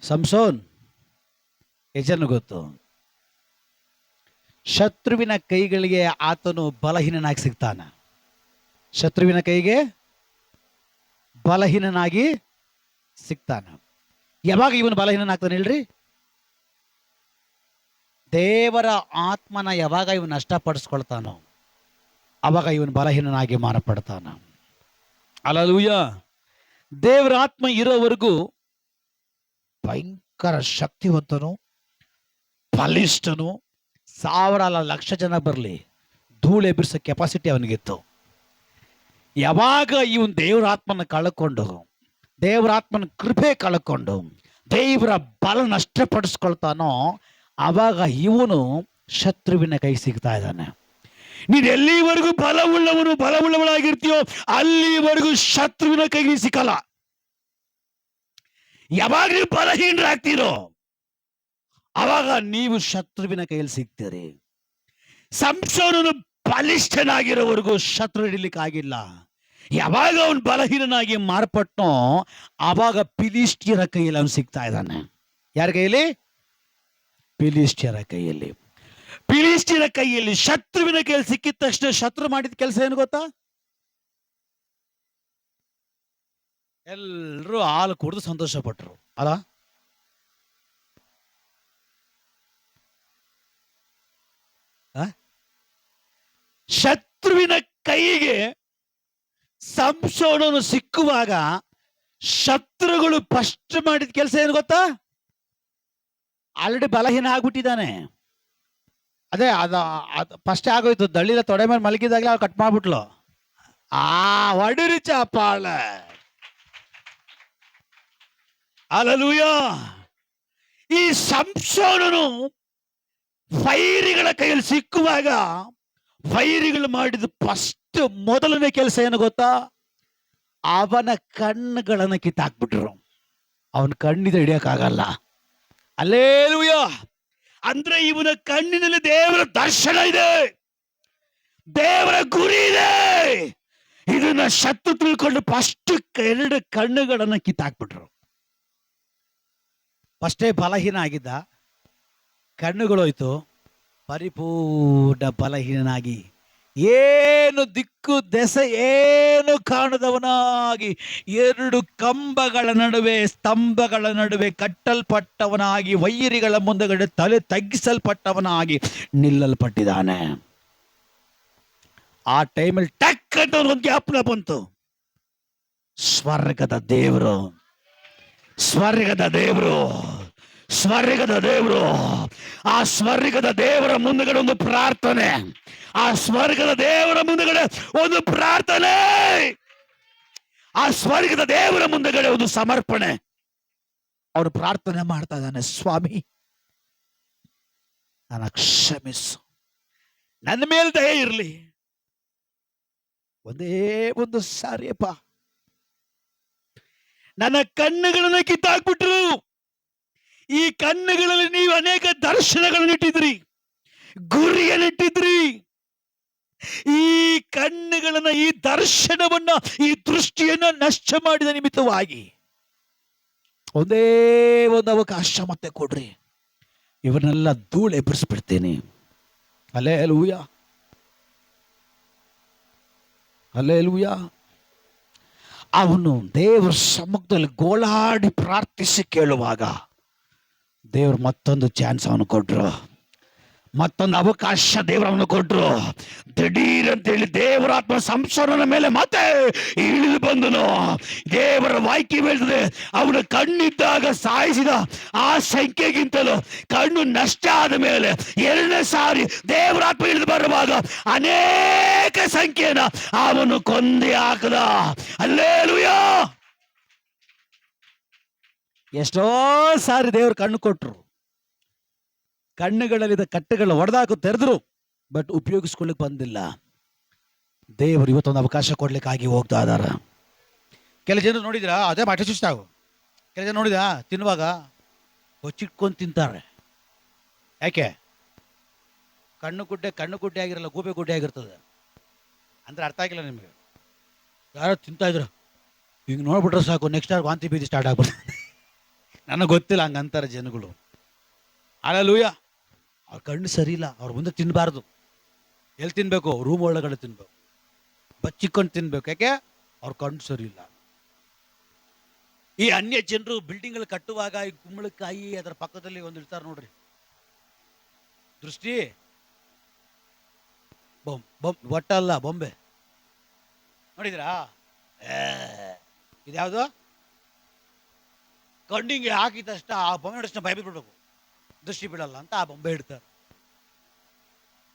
ಸಂಸೋನ್ ಯಜನ ಗೊತ್ತು, ಶತ್ರುವಿನ ಕೈಗಳಿಗೆ ಆತನು ಬಲಹೀನನಾಗಿ ಸಿಗ್ತಾನ. ಶತ್ರುವಿನ ಕೈಗೆ ಬಲಹೀನನಾಗಿ ಸಿಗ್ತಾನ. ಯಾವಾಗ ಇವನು ಬಲಹೀನನಾಗ್ತಾನೆ ಹೇಳ್ರಿ? ದೇವರ ಆತ್ಮನ ಯಾವಾಗ ಇವನು ನಷ್ಟಪಡಿಸ್ಕೊಳ್ತಾನೋ ಅವಾಗ ಇವನು ಬಲಹೀನನಾಗಿ ಮಾರ್ಪಡ್ತಾನ. ಹಲ್ಲೆಲೂಯ. ದೇವರ ಆತ್ಮ ಇರೋವರೆಗೂ ಭಯಂಕರ ಶಕ್ತಿವಂತನು, ಬಲಿಷ್ಠನು, 1000 ಅಲ್ಲ 1,00,000 ಜನ ಬರಲಿ ಧೂಳು ಎಬ್ಬಿಸೋ ಕೆಪಾಸಿಟಿ ಅವನಿಗಿತ್ತು. ಯಾವಾಗ ಇವನು ದೇವರ ಆತ್ಮನ ಕಳ್ಕೊಂಡು, ದೇವರ ಆತ್ಮನ ಕೃಪೆ ಕಳ್ಕೊಂಡು, ದೇವರ ಬಲ ನಷ್ಟಪಡಿಸ್ಕೊಳ್ತಾನೋ ಆವಾಗ ಇವನು ಶತ್ರುವಿನ ಕೈ ಸಿಗ್ತಾ ಇದ್ದಾನೆ. ನೀನು ಎಲ್ಲಿವರೆಗೂ ಬಲವುಳ್ಳವಳಾಗಿರ್ತೀಯೋ ಅಲ್ಲಿವರೆಗೂ ಶತ್ರುವಿನ ಕೈಗೆ ಸಿಕ್ಕಲ್ಲ. ಯಾವಾಗ ನೀವು ಬಲಹೀನರಾಗ್ತೀರೋ ಅವಾಗ ನೀವು ಶತ್ರುವಿನ ಕೈಯಲ್ಲಿ ಸಿಗ್ತೀರಿ. ಸಂಸೋನನು ಬಲಿಷ್ಠನಾಗಿರೋವರೆಗೂ ಶತ್ರು ಹಿಡಿಲಿಕ್ಕಾಗಿಲ್ಲ. ಯಾವಾಗ ಅವನು ಬಲಹೀನನಾಗಿ ಮಾರ್ಪಟ್ಟನೋ ಆವಾಗ ಫಿಲಿಷ್ಟಿಯರ ಕೈಯಲ್ಲಿ ಅವನು ಸಿಗ್ತಾ ಇದ್ದಾನೆ. ಯಾರ ಕೈಯಲ್ಲಿ? ಫಿಲಿಷ್ಟಿಯರ ಕೈಯಲ್ಲಿ. ಫಿಲಿಷ್ಟಿಯರ ಕೈಯಲ್ಲಿ ಶತ್ರುವಿನ ಕೈಯಲ್ಲಿ ಸಿಕ್ಕಿದ ತಕ್ಷಣ ಶತ್ರು ಮಾಡಿದ ಕೆಲಸ ಏನು ಗೊತ್ತಾ? ಎಲ್ಲರೂ ಹಾಲು ಕುಡಿದು ಸಂತೋಷ ಪಟ್ರು ಅಲ್ಲ. ಶತ್ರುವಿನ ಕೈಗೆ ಸಂಸೋನನು ಸಿಕ್ಕುವಾಗ ಶತ್ರುಗಳು ಫಸ್ಟ್ ಮಾಡಿದ ಕೆಲಸ ಏನು ಗೊತ್ತಾ? ಆಲ್ರೆಡಿ ಬಲಹೀನ ಆಗ್ಬಿಟ್ಟಿದ್ದಾನೆ. ಅದೇ ಅದ ಫಸ್ಟ್ ಆಗೋಯ್ತು. ದಳ್ಳಿಲ ತೊಡೆ ಮೇಲೆ ಮಲಗಿದಾಗಲೇ ಅವ್ರು ಕಟ್ ಮಾಡ್ಬಿಟ್ಲು. ಹೊಡಿರಿ ಚಾಪಾಳ. ಹಲ್ಲೆಲೂಯಾ. ಈ ಸಂಸೋನನು ವೈರಿಗಳ ಕೈಯಲ್ಲಿ ಸಿಕ್ಕುವಾಗ ವೈರಿಗಳು ಮಾಡಿದ ಫಸ್ಟ್ ಮೊದಲನೇ ಕೆಲಸ ಏನು ಗೊತ್ತಾ? ಅವನ ಕಣ್ಣುಗಳನ್ನು ಕಿತ್ತಾಕ್ಬಿಟ್ರು. ಅವನ ಕಣ್ಣಿಂದ ಹಿಡಿಯಕ್ಕಾಗಲ್ಲ. ಹಲ್ಲೆಲೂಯಾ. ಅಂದ್ರೆ ಇವನ ಕಣ್ಣಿನಲ್ಲಿ ದೇವರ ದರ್ಶನ ಇದೆ, ದೇವರ ಗುರಿ ಇದೆ. ಇದನ್ನ ಶತ್ರು ತಿಳ್ಕೊಂಡು ಫಸ್ಟ್ 2 ಕಣ್ಣುಗಳನ್ನ ಕಿತ್ತಾಕ್ಬಿಟ್ರು. ಫಸ್ಟೇ ಬಲಹೀನ ಆಗಿದ್ದ, ಕಣ್ಣುಗಳೋಯ್ತು, ಪರಿಪೂರ್ಣ ಬಲಹೀನಾಗಿ ಏನು ದಿಕ್ಕು ದೆಸೆ ಏನು ಕಾಣದವನಾಗಿ 2 ಕಂಬಗಳ ನಡುವೆ ಸ್ತಂಭಗಳ ನಡುವೆ ಕಟ್ಟಲ್ಪಟ್ಟವನಾಗಿ ವೈರಿಗಳ ಮುಂದಗಡೆ ತಲೆ ತಗ್ಗಿಸಲ್ಪಟ್ಟವನಾಗಿ ನಿಲ್ಲಲ್ಪಟ್ಟಿದ್ದಾನೆ. ಆ ಟೈಮಲ್ಲಿ ಟಕ್ ಅಂತ ಒಂದು ಜ್ಞಾಪನ ಬಂತು. ಸ್ವರ್ಗದ ದೇವರು, ಸ್ವರ್ಗದ ದೇವರು, ಸ್ವರ್ಗದ ದೇವರು. ಆ ಸ್ವರ್ಗದ ದೇವರ ಮುಂದಗಡೆ ಒಂದು ಪ್ರಾರ್ಥನೆ, ಆ ಸ್ವರ್ಗದ ದೇವರ ಮುಂದಗಡೆ ಒಂದು ಪ್ರಾರ್ಥನೆ, ಆ ಸ್ವರ್ಗದ ದೇವರ ಮುಂದಗಡೆ ಒಂದು ಸಮರ್ಪಣೆ. ಅವನು ಪ್ರಾರ್ಥನೆ ಮಾಡ್ತಾ ಇದ್ದಾನೆ, ಸ್ವಾಮಿ ನನ್ನ ಕ್ಷಮಿಸು, ನನ್ನ ಮೇಲೆ ದಯೆ ಇರಲಿ. ಒಂದೇ ಒಂದು ಸಾರಿಯಪ್ಪ. ನನ್ನ ಕಣ್ಣುಗಳನ್ನು ಕಿತ್ತಾಕ್ಬಿಟ್ರು. ಈ ಕಣ್ಣುಗಳಲ್ಲಿ ನೀವು ಅನೇಕ ದರ್ಶನಗಳನ್ನು ಇಟ್ಟಿದ್ರಿ, ಗುರಿಯನ್ನಿಟ್ಟಿದ್ರಿ. ಈ ಕಣ್ಣುಗಳನ್ನ, ಈ ದರ್ಶನವನ್ನ, ಈ ದೃಷ್ಟಿಯನ್ನ ನಷ್ಟ ಮಾಡಿದ ನಿಮಿತ್ತವಾಗಿ ಒಂದೇ ಒಂದು ಅವಕಾಶ ಮತ್ತೆ ಕೊಡ್ರಿ, ಇವನ್ನೆಲ್ಲ ಧೂಳು ಎಬ್ಬರಿಸ್ಬಿಡ್ತೇನೆ. Hallelujah, hallelujah. ಅವನು ದೇವರ ಸಮ್ಮುಖದಲ್ಲಿ ಗೋಳಾಡಿ ಪ್ರಾರ್ಥಿಸಿ ಕೇಳುವಾಗ ದೇವರು ಮತ್ತೊಂದು ಚಾನ್ಸ್ ಅವನು ಕೊಟ್ರು, ಮತ್ತೊಂದು ಅವಕಾಶ ದೇವರು ಅವನು ಕೊಟ್ರು. ದಿಢೀರ್ ಅಂತೇಳಿ ದೇವರಾತ್ಮ ಸಂಸೋನನ ಮೇಲೆ ಮತ್ತೆ ಇಳಿದು ಬಂದನು. ದೇವರ ವಾಕ್ಯ ಹೇಳ್ತದೆ, ಅವನ ಕಣ್ಣಿದ್ದಾಗ ಸಾಯಿಸಿದ ಆ ಸಂಖ್ಯೆಗಿಂತಲೂ ಕಣ್ಣು ನಷ್ಟ ಆದ ಮೇಲೆ 2ನೇ ಸಾರಿ ದೇವರಾತ್ಮ ಇಳಿದು ಬರುವಾಗ ಅನೇಕ ಸಂಖ್ಯೆನ ಅವನು ಕೊಂದೇ ಹಾಕದ. ಹಲ್ಲೆಲೂಯಾ. ಎಷ್ಟೋ ಸಾರಿ ದೇವರು ಕಣ್ಣು ಕೊಟ್ರು, ಕಣ್ಣುಗಳಲ್ಲಿದ್ದ ಕಟ್ಟೆಗಳು ಒಡೆದಾಕು ತೆರೆದ್ರು, ಬಟ್ ಉಪಯೋಗಿಸ್ಕೊಳ್ಳಿಕ್ ಬಂದಿಲ್ಲ. ದೇವರು ಇವತ್ತೊಂದು ಅವಕಾಶ ಕೊಡ್ಲಿಕ್ಕಾಗಿ ಹೋಗ್ತಾ ಇದಾರ. ಕೆಲ ಜನರು ನೋಡಿದ್ರ, ಅದೇ ಮಾಟ ಸುಸ್ತಾಗು. ಕೆಲ ಜನ ನೋಡಿದ ತಿನ್ನುವಾಗ ಹೊಚ್ಚಿಟ್ಕೊಂಡು ತಿಂತಾರೆ. ಯಾಕೆ? ಕಣ್ಣು ಗುಡ್ಡೆ ಆಗಿರಲ್ಲ, ಗೂಬೆ ಗುಡ್ಡೆ ಆಗಿರ್ತದೆ. ಅಂದ್ರೆ ಅರ್ಥ ಆಗಿಲ್ಲ ನಿಮಗೆ. ಯಾರೋ ತಿಂತಾ ಇದ್ರು, ಹಿಂಗೆ ನೋಡ್ಬಿಟ್ರೆ ಸಾಕು, ನೆಕ್ಸ್ಟ್ ವಾಂತಿ ಬೀದಿ ಸ್ಟಾರ್ಟ್ ಆಗ್ಬಿಡ್ತದೆ. ನನಗೆ ಗೊತ್ತಿಲ್ಲ ಹಂಗಂತಾರೆ ಜನಗಳು. ಅಲ್ಲೂಯ್ಯ, ಅವ್ರ ಕಣ್ಣು ಸರಿ ಇಲ್ಲ, ಅವ್ರ ಮುಂದೆ ತಿನ್ನಬಾರ್ದು. ಎಲ್ಲಿ ತಿನ್ಬೇಕು? ರೂಮ್ ಒಳಗಡೆ ತಿನ್ಬೇಕು, ಬಚ್ಚಿಕೊಂಡು ತಿನ್ಬೇಕು. ಯಾಕೆ? ಅವ್ರ ಕಣ್ಣು ಸರಿ ಇಲ್ಲ. ಈ ಅನ್ಯ ಜನರು ಬಿಲ್ಡಿಂಗ್ಗಳು ಕಟ್ಟುವಾಗ ಈ ಕುಂಬಳಕಾಯಿ ಅದರ ಪಕ್ಕದಲ್ಲಿ ಒಂದು ಇಡ್ತಾರೆ ನೋಡ್ರಿ, ದೃಷ್ಟಿ ಒಟ್ಟಲ್ಲ ಬೊಂಬೆ, ನೋಡಿದ್ರಾ? ಇದ್ಯಾವುದು? ಕಣ್ಣಿಗೆ ಹಾಕಿದ ತಕ್ಷಣ ಆ ಬೊಂಬೆ ತಕ್ಷಣ ಭಯ ಬಿಡ್ಬೇಕು, ದೃಷ್ಟಿ ಬಿಡಲ್ಲ ಅಂತ ಆ ಬೊಂಬೆ ಇಡ್ತಾರೆ.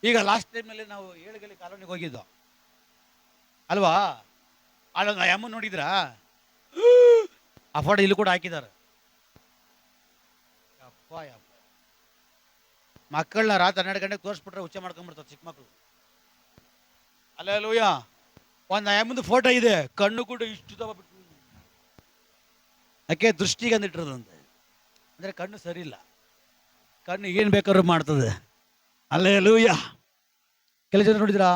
ಈಗ ಲಾಸ್ಟ್ ಟೈಮ್ನಲ್ಲಿ ನಾವು ಏಳುಗಲಿ ಕಾಲೋನಿಗೆ ಹೋಗಿದ್ದೋ ಅಲ್ವಾ? ಅಲ್ಲೊಂದು ಅಮ್ಮ ನೋಡಿದ್ರಾ? ಆ ಫೋಟೋ ಇಲ್ಲಿ ಕೂಡ ಹಾಕಿದ್ದಾರೆ. ಯಪ್ಪ ಯಪ್ಪ, ಮಕ್ಕಳನ್ನ ರಾತ್ರಿ 12 ಗಂಟೆಗೆ ತೋರಿಸ್ಬಿಟ್ರೆ ಹುಚ್ಚ ಮಾಡ್ಕೊಂಡ್ಬಿಡ್ತಾರೆ ಚಿಕ್ಕ ಮಕ್ಕಳು. ಅಲ್ಲೂಯ್ಯ, ಒಂದು ಅಮ್ಮಂದು ಫೋಟೋ ಇದೆ, ಕಣ್ಣು ಕೂಡ ಇಷ್ಟು ದಪ್ಪ ಬಿಟ್ಟು, ಯಾಕೆ? ದೃಷ್ಟಿಗೆ ಅಂದಿಟ್ಟಿರೋದಂತೆ. ಅಂದರೆ ಕಣ್ಣು ಸರಿ ಇಲ್ಲ, ಕಣ್ಣು ಏನು ಬೇಕಾದ್ರೂ ಮಾಡ್ತದೆ. ಅಲ್ಲೂಯ್ಯ, ಕೆಲ ಜನ ನೋಡಿದ್ರಾ,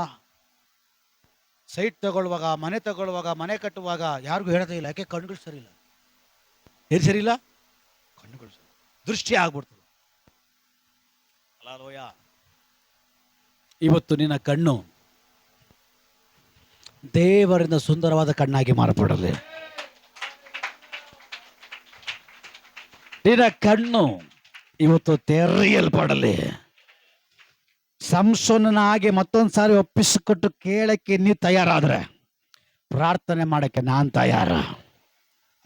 ಸೈಟ್ ತಗೊಳ್ಳುವಾಗ, ಮನೆ ತಗೊಳ್ಳುವಾಗ, ಮನೆ ಕಟ್ಟುವಾಗ ಯಾರಿಗೂ ಹೇಳೋದೇ ಇಲ್ಲ. ಯಾಕೆ? ಕಣ್ಣುಗಳು ಸರಿ ಇಲ್ಲ. ಏನು ಸರಿ ಇಲ್ಲ? ಕಣ್ಣುಗಳು ಸರಿ, ದೃಷ್ಟಿ ಆಗ್ಬಿಡ್ತದೆ. ಅಲ್ಲೂಯ್ಯ, ಇವತ್ತು ನಿನ್ನ ಕಣ್ಣು ದೇವರಿಂದ ಸುಂದರವಾದ ಕಣ್ಣಾಗಿ ಮಾರ್ಪಡಲಿ. ನಿನ್ನ ಕಣ್ಣು ಇವತ್ತು ತೆರೆಯಲ್ಪಡಲಿ. ಸಂಸೋನನ ಹಾಗೆ ಮತ್ತೊಂದು ಸಾರಿ ಒಪ್ಪಿಸಿಕೊಟ್ಟು ಕೇಳಕ್ಕೆ ನೀವು ತಯಾರಾದ್ರೆ ಪ್ರಾರ್ಥನೆ ಮಾಡಕ್ಕೆ ನಾನು ತಯಾರ.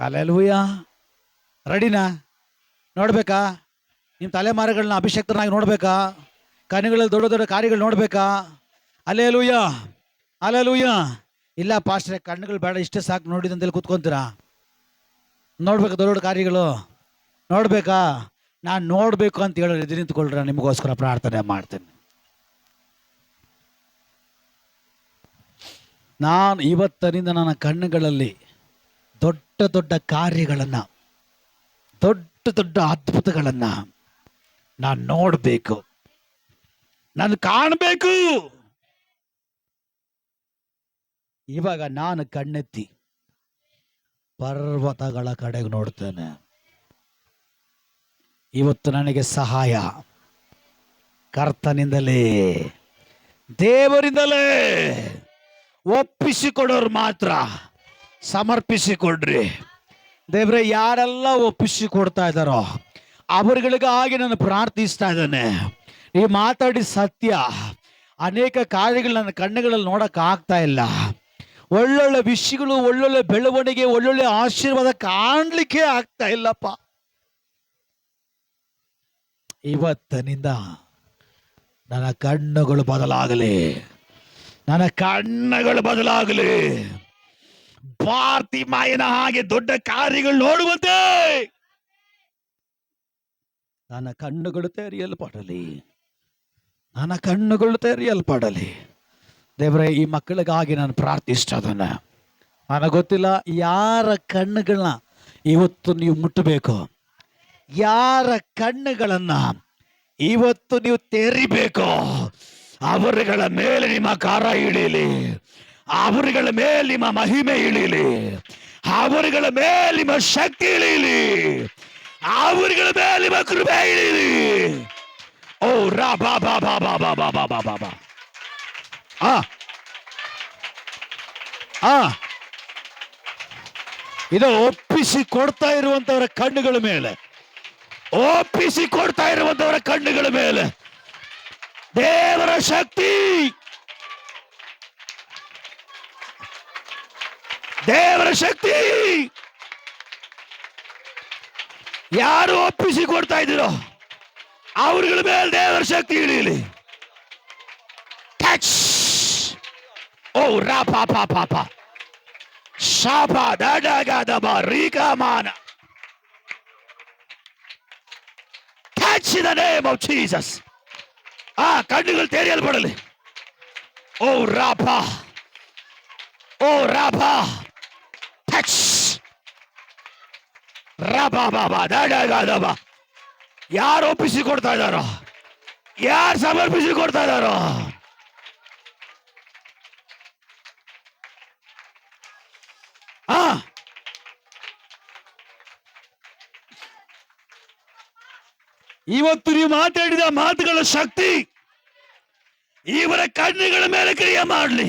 ಅಲ್ಲೆಲೂಯ್ಯ, ರೆಡಿನಾ? ನೋಡ್ಬೇಕಾ? ನಿಮ್ಮ ತಲೆಮಾರುಗಳನ್ನ ಅಭಿಷೇಕ್ತನಾಗಿ ನೋಡ್ಬೇಕಾ? ಕಣ್ಣುಗಳಲ್ಲಿ ದೊಡ್ಡ ದೊಡ್ಡ ಕಾರ್ಯಗಳು ನೋಡ್ಬೇಕಾ? Alleluia, alleluia. ಇಲ್ಲ ಪಾಸ್ಟ್ರೆ, ಕಣ್ಣುಗಳು ಬೇಡ, ಇಷ್ಟೇ ಸಾಕು ನೋಡಿದಂತೇಳಿ ಕೂತ್ಕೊಂತೀರಾ? ನೋಡ್ಬೇಕಾ ದೊಡ್ಡ ದೊಡ್ಡ ಕಾರ್ಯಗಳು? ನೋಡ್ಬೇಕಾ? ನಾನು ನೋಡ್ಬೇಕು ಅಂತ ಹೇಳಿ ಎದ್ದು ನಿಂತ್ಕೊಳ್ರ, ನಿಮಗೋಸ್ಕರ ಪ್ರಾರ್ಥನೆ ಮಾಡ್ತೇನೆ. ನಾನು ಇವತ್ತಿನಿಂದ ನನ್ನ ಕಣ್ಣುಗಳಲ್ಲಿ ದೊಡ್ಡ ದೊಡ್ಡ ಕಾರ್ಯಗಳನ್ನು, ದೊಡ್ಡ ದೊಡ್ಡ ಅದ್ಭುತಗಳನ್ನು ನಾನು ನೋಡಬೇಕು, ನಾನು ಕಾಣಬೇಕು. ಇವಾಗ ನಾನು ಕಣ್ಣೆತ್ತಿ ಪರ್ವತಗಳ ಕಡೆಗೆ ನೋಡ್ತೇನೆ. ಇವತ್ತು ನನಗೆ ಸಹಾಯ ಕರ್ತನಿಂದಲೇ, ದೇವರಿಂದಲೇ. ಒಪ್ಪಿಸಿಕೊಡೋರು ಮಾತ್ರ ಸಮರ್ಪಿಸಿಕೊಡ್ರಿ. ದೇವ್ರೆ, ಯಾರೆಲ್ಲ ಒಪ್ಪಿಸಿಕೊಡ್ತಾ ಇದ್ದಾರೋ ಅವರುಗಳಿಗಾಗಿ ನಾನು ಪ್ರಾರ್ಥಿಸ್ತಾ ಇದ್ದೇನೆ. ಈ ಮಾತಾಡಿ ಸತ್ಯ, ಅನೇಕ ಕಾರ್ಯಗಳು ನನ್ನ ಕಣ್ಣುಗಳಲ್ಲಿ ನೋಡಕ್ ಆಗ್ತಾ ಇಲ್ಲ. ಒಳ್ಳೊಳ್ಳೆ ವಿಷಯಗಳು, ಒಳ್ಳೊಳ್ಳೆ ಬೆಳವಣಿಗೆ, ಒಳ್ಳೊಳ್ಳೆ ಆಶೀರ್ವಾದ ಕಾಣ್ಲಿಕ್ಕೆ ಆಗ್ತಾ ಇಲ್ಲಪ್ಪ. ಇವತ್ತಿನಿಂದ ನನ್ನ ಕಣ್ಣುಗಳು ಬದಲಾಗಲಿ, ನನ್ನ ಕಣ್ಣುಗಳು ಬದಲಾಗಲಿ. ಭಾರತಿ ಮಾಯನ ಹಾಗೆ ದೊಡ್ಡ ಕಾರ್ಯಗಳು ನೋಡುವಂತೆ ನನ್ನ ಕಣ್ಣುಗಳು ತೆರೆಯಲ್ಪಡಲಿ, ನನ್ನ ಕಣ್ಣುಗಳು ತೆರೆಯಲ್ಪಡಲಿ. ದೇವರೇ, ಈ ಮಕ್ಕಳಿಗಾಗಿ ನಾನು ಪ್ರಾರ್ಥಿಸ್ತಾ ಇದ್ದೇನೆ. ನನಗೆ ಗೊತ್ತಿಲ್ಲ ಯಾರ ಕಣ್ಣುಗಳನ್ನ ಇವತ್ತು ನೀವು ಮುಟ್ಟಬೇಕು, ಯಾರ ಕಣ್ಣುಗಳನ್ನ ಇವತ್ತು ನೀವು ತೆರಿಬೇಕು. ಅವರುಗಳ ಮೇಲೆ ನಿಮ್ಮ ಕಾರ ಇಳೀಲಿ, ಅವರುಗಳ ಮೇಲೆ ನಿಮ್ಮ ಮಹಿಮೆ ಇಳೀಲಿ, ಅವರುಗಳ ಮೇಲೆ ನಿಮ್ಮ ಶಕ್ತಿ ಇಳೀಲಿ, ಅವರುಗಳ ಮೇಲೆ ನಿಮ್ಮ ಕೃಪೆ ಇಳೀಲಿ. ಓ ರಾ ಬಾ ಬಾ ಬಾ ಬಾ ಬಾ ಬಾ ಬಾ ಬಾ ಬಾ ಬಾ. ಇದು ಒಪ್ಪಿಸಿ ಕೊಡ್ತಾ ಇರುವಂತವರ ಕಣ್ಣುಗಳ ಮೇಲೆ, ಒಪ್ಪಿಸಿ ಕೊಡ್ತಾ ಇರುವಂತವರ ಕಣ್ಣುಗಳ ಮೇಲೆ ದೇವರ ಶಕ್ತಿ, ದೇವರ ಶಕ್ತಿ. ಯಾರು ಒಪ್ಪಿಸಿ ಕೊಡ್ತಾ ಇದ್ದೀರೋ ಅವರುಗಳ ಮೇಲೆ ದೇವರ ಶಕ್ತಿ ಇಳಿಯಲಿ. ಟಚ್. ಓ ರಾ ಪಾ ಪಾ ಪಾ ಪಾ ಶಾಪ ದಡಗದಬ ರೀಕಮಾನ. Touch in the name of Jesus. ಕಣ್ಣುಗಳು ತೆರೆಯಲ್ಪಡಲಿ. ಓ ರಾಪ, ಓ ರಾಪ. ಟಚ್. ರಬ ಬಾಬಾ ದಡಗದಬ. ಯಾರು ಒಪ್ಪಿಸಿ ಕೊಡ್ತಾ ಇದ್ದಾರೋ, ಯಾರು ಸಮರ್ಪಿಸಿ ಕೊಡ್ತಾ ಇದ್ದಾರೋ ಇವತ್ತು ನೀವು ಮಾತಾಡಿದ ಮಾತುಗಳ ಶಕ್ತಿ ಇವರ ಕಣ್ಣುಗಳ ಮೇಲೆ ಕ್ರಿಯೆ ಮಾಡಲಿ,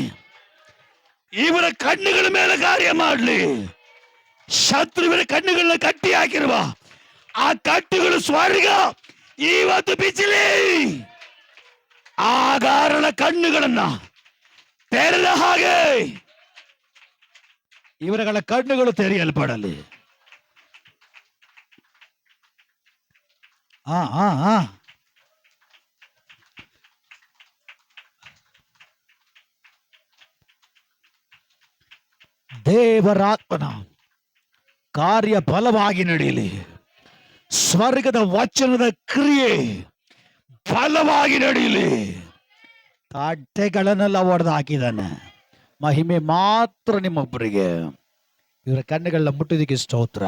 ಇವರ ಕಣ್ಣುಗಳ ಮೇಲೆ ಕಾರ್ಯ ಮಾಡಲಿ. ಶತ್ರುವಿನ ಕಣ್ಣುಗಳನ್ನ ಕಟ್ಟಿ ಹಾಕಿರುವ ಆ ಕಟ್ಟುಗಳು ಸ್ವರ್ಗ ಇವತ್ತು ಬಿಚ್ಚಲಿ. ಆಗಾರನ ಕಣ್ಣುಗಳನ್ನ ತೆರೆದ ಹಾಗೆ ಇವರುಗಳ ಕಣ್ಣುಗಳು ತೆರೆಯಲ್ಪಡಲಿ. ದೇವರಾತ್ಮನ ಕಾರ್ಯ ಬಲವಾಗಿ ನಡೆಯಲಿ. ಸ್ವರ್ಗದ ವಚನದ ಕ್ರಿಯೆ ಬಲವಾಗಿ ನಡೆಯಲಿ. ತಾಟೆಗಳನ್ನೆಲ್ಲ ಒಡೆದು ಹಾಕಿದಾನೆ. ಮಹಿಮೆ ಮಾತ್ರ ನಿಮ್ಮೊಬ್ಬರಿಗೆ. ಇವರ ಕಣ್ಣುಗಳನ್ನ ಮುಟ್ಟಿದಕ್ಕೆ ಸ್ತೋತ್ರ.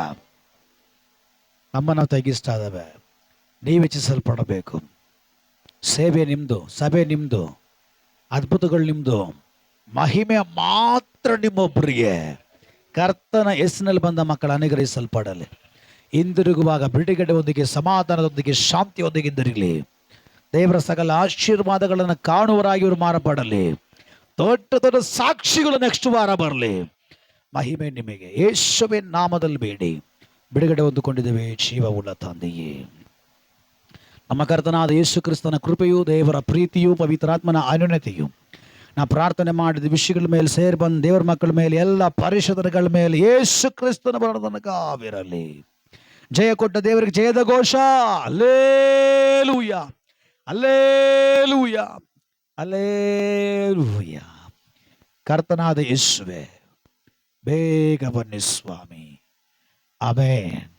ನಮ್ಮನ್ನು ತೆಗಿಸ್ತಾ ಇದ್ದಾವೆ. ನೀವು ಹೆಚ್ಚಿಸಲ್ಪಡಬೇಕು. ಸೇವೆ ನಿಮ್ದು, ಸಭೆ ನಿಮ್ದು, ಅದ್ಭುತಗಳು ನಿಮ್ದು. ಮಹಿಮೆ ಮಾತ್ರ ನಿಮ್ಮೊಬ್ಬರಿಗೆ. ಕರ್ತನ ಹೆಸರಿನಲ್ಲಿ ಬಂದ ಮಕ್ಕಳು ಅನುಗ್ರಹಿಸಲ್ಪಡಲಿ. ಹಿಂದಿರುಗುವಾಗ ಬಿಡುಗಡೆಯೊಂದಿಗೆ, ಸಮಾಧಾನದೊಂದಿಗೆ, ಶಾಂತಿಯೊಂದಿಗೆ ದೇವರ ಸಕಲ ಆಶೀರ್ವಾದಗಳನ್ನು ಕಾಣುವರಾಗಿ ಇವರು ಮಾರಪಡಲಿ. ದೊಡ್ಡ ದೊಡ್ಡ ಸಾಕ್ಷಿಗಳು ನೆಕ್ಸ್ಟ್ ವಾರ ಬರಲಿ. ಮಹಿಮೆ ನಿಮಗೆ ಯೇಸುವಿನ ನಾಮದಲ್ಲಿ ಬೇಡಿ ಬಿಡುಗಡೆ ಹೊಂದಿಕೊಂಡಿದ್ದೇವೆ ಜೀವವುಳ್ಳ ತಂದೆಯೇ. ನಮ್ಮ ಕರ್ತನಾದ ಯೇಸು ಕ್ರಿಸ್ತನ ಕೃಪೆಯು, ದೇವರ ಪ್ರೀತಿಯು, ಪವಿತ್ರಾತ್ಮನ ಅನ್ಯೋನ್ಯತೆಯು ನಾ ಪ್ರಾರ್ಥನೆ ಮಾಡಿದ ವಿಷಯಗಳ ಮೇಲೆ ಸೇರಿ ಬಂದ ದೇವರ ಮಕ್ಕಳ ಮೇಲೆ, ಎಲ್ಲ ಪರಿಶುದ್ಧಗಳ ಮೇಲೆ ಯೇಸು ಕ್ರಿಸ್ತನ ಬರದನಕಾವಿರಲಿ. ಜಯ ಕೊಟ್ಟ ದೇವರಿಗೆ ಜಯದ ಘೋಷ. Hallelujah, hallelujah, hallelujah. ಕರ್ತನಾದ ಯೇಸುವೇ, ಬೇಗ ಬನ್ನಿ ಸ್ವಾಮಿ. ಆಮೆನ್.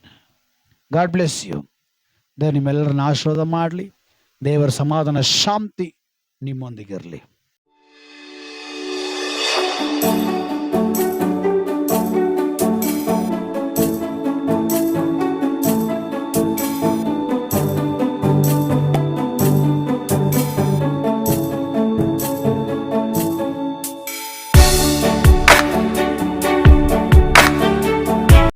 God bless you. ದೇವರು ನಿಮ್ಮೆಲ್ಲರನ್ನ ಆಶೀರ್ವಾದ ಮಾಡಲಿ. ದೇವರ ಸಮಾಧಾನ ಶಾಂತಿ ನಿಮ್ಮೊಂದಿಗಿರಲಿ.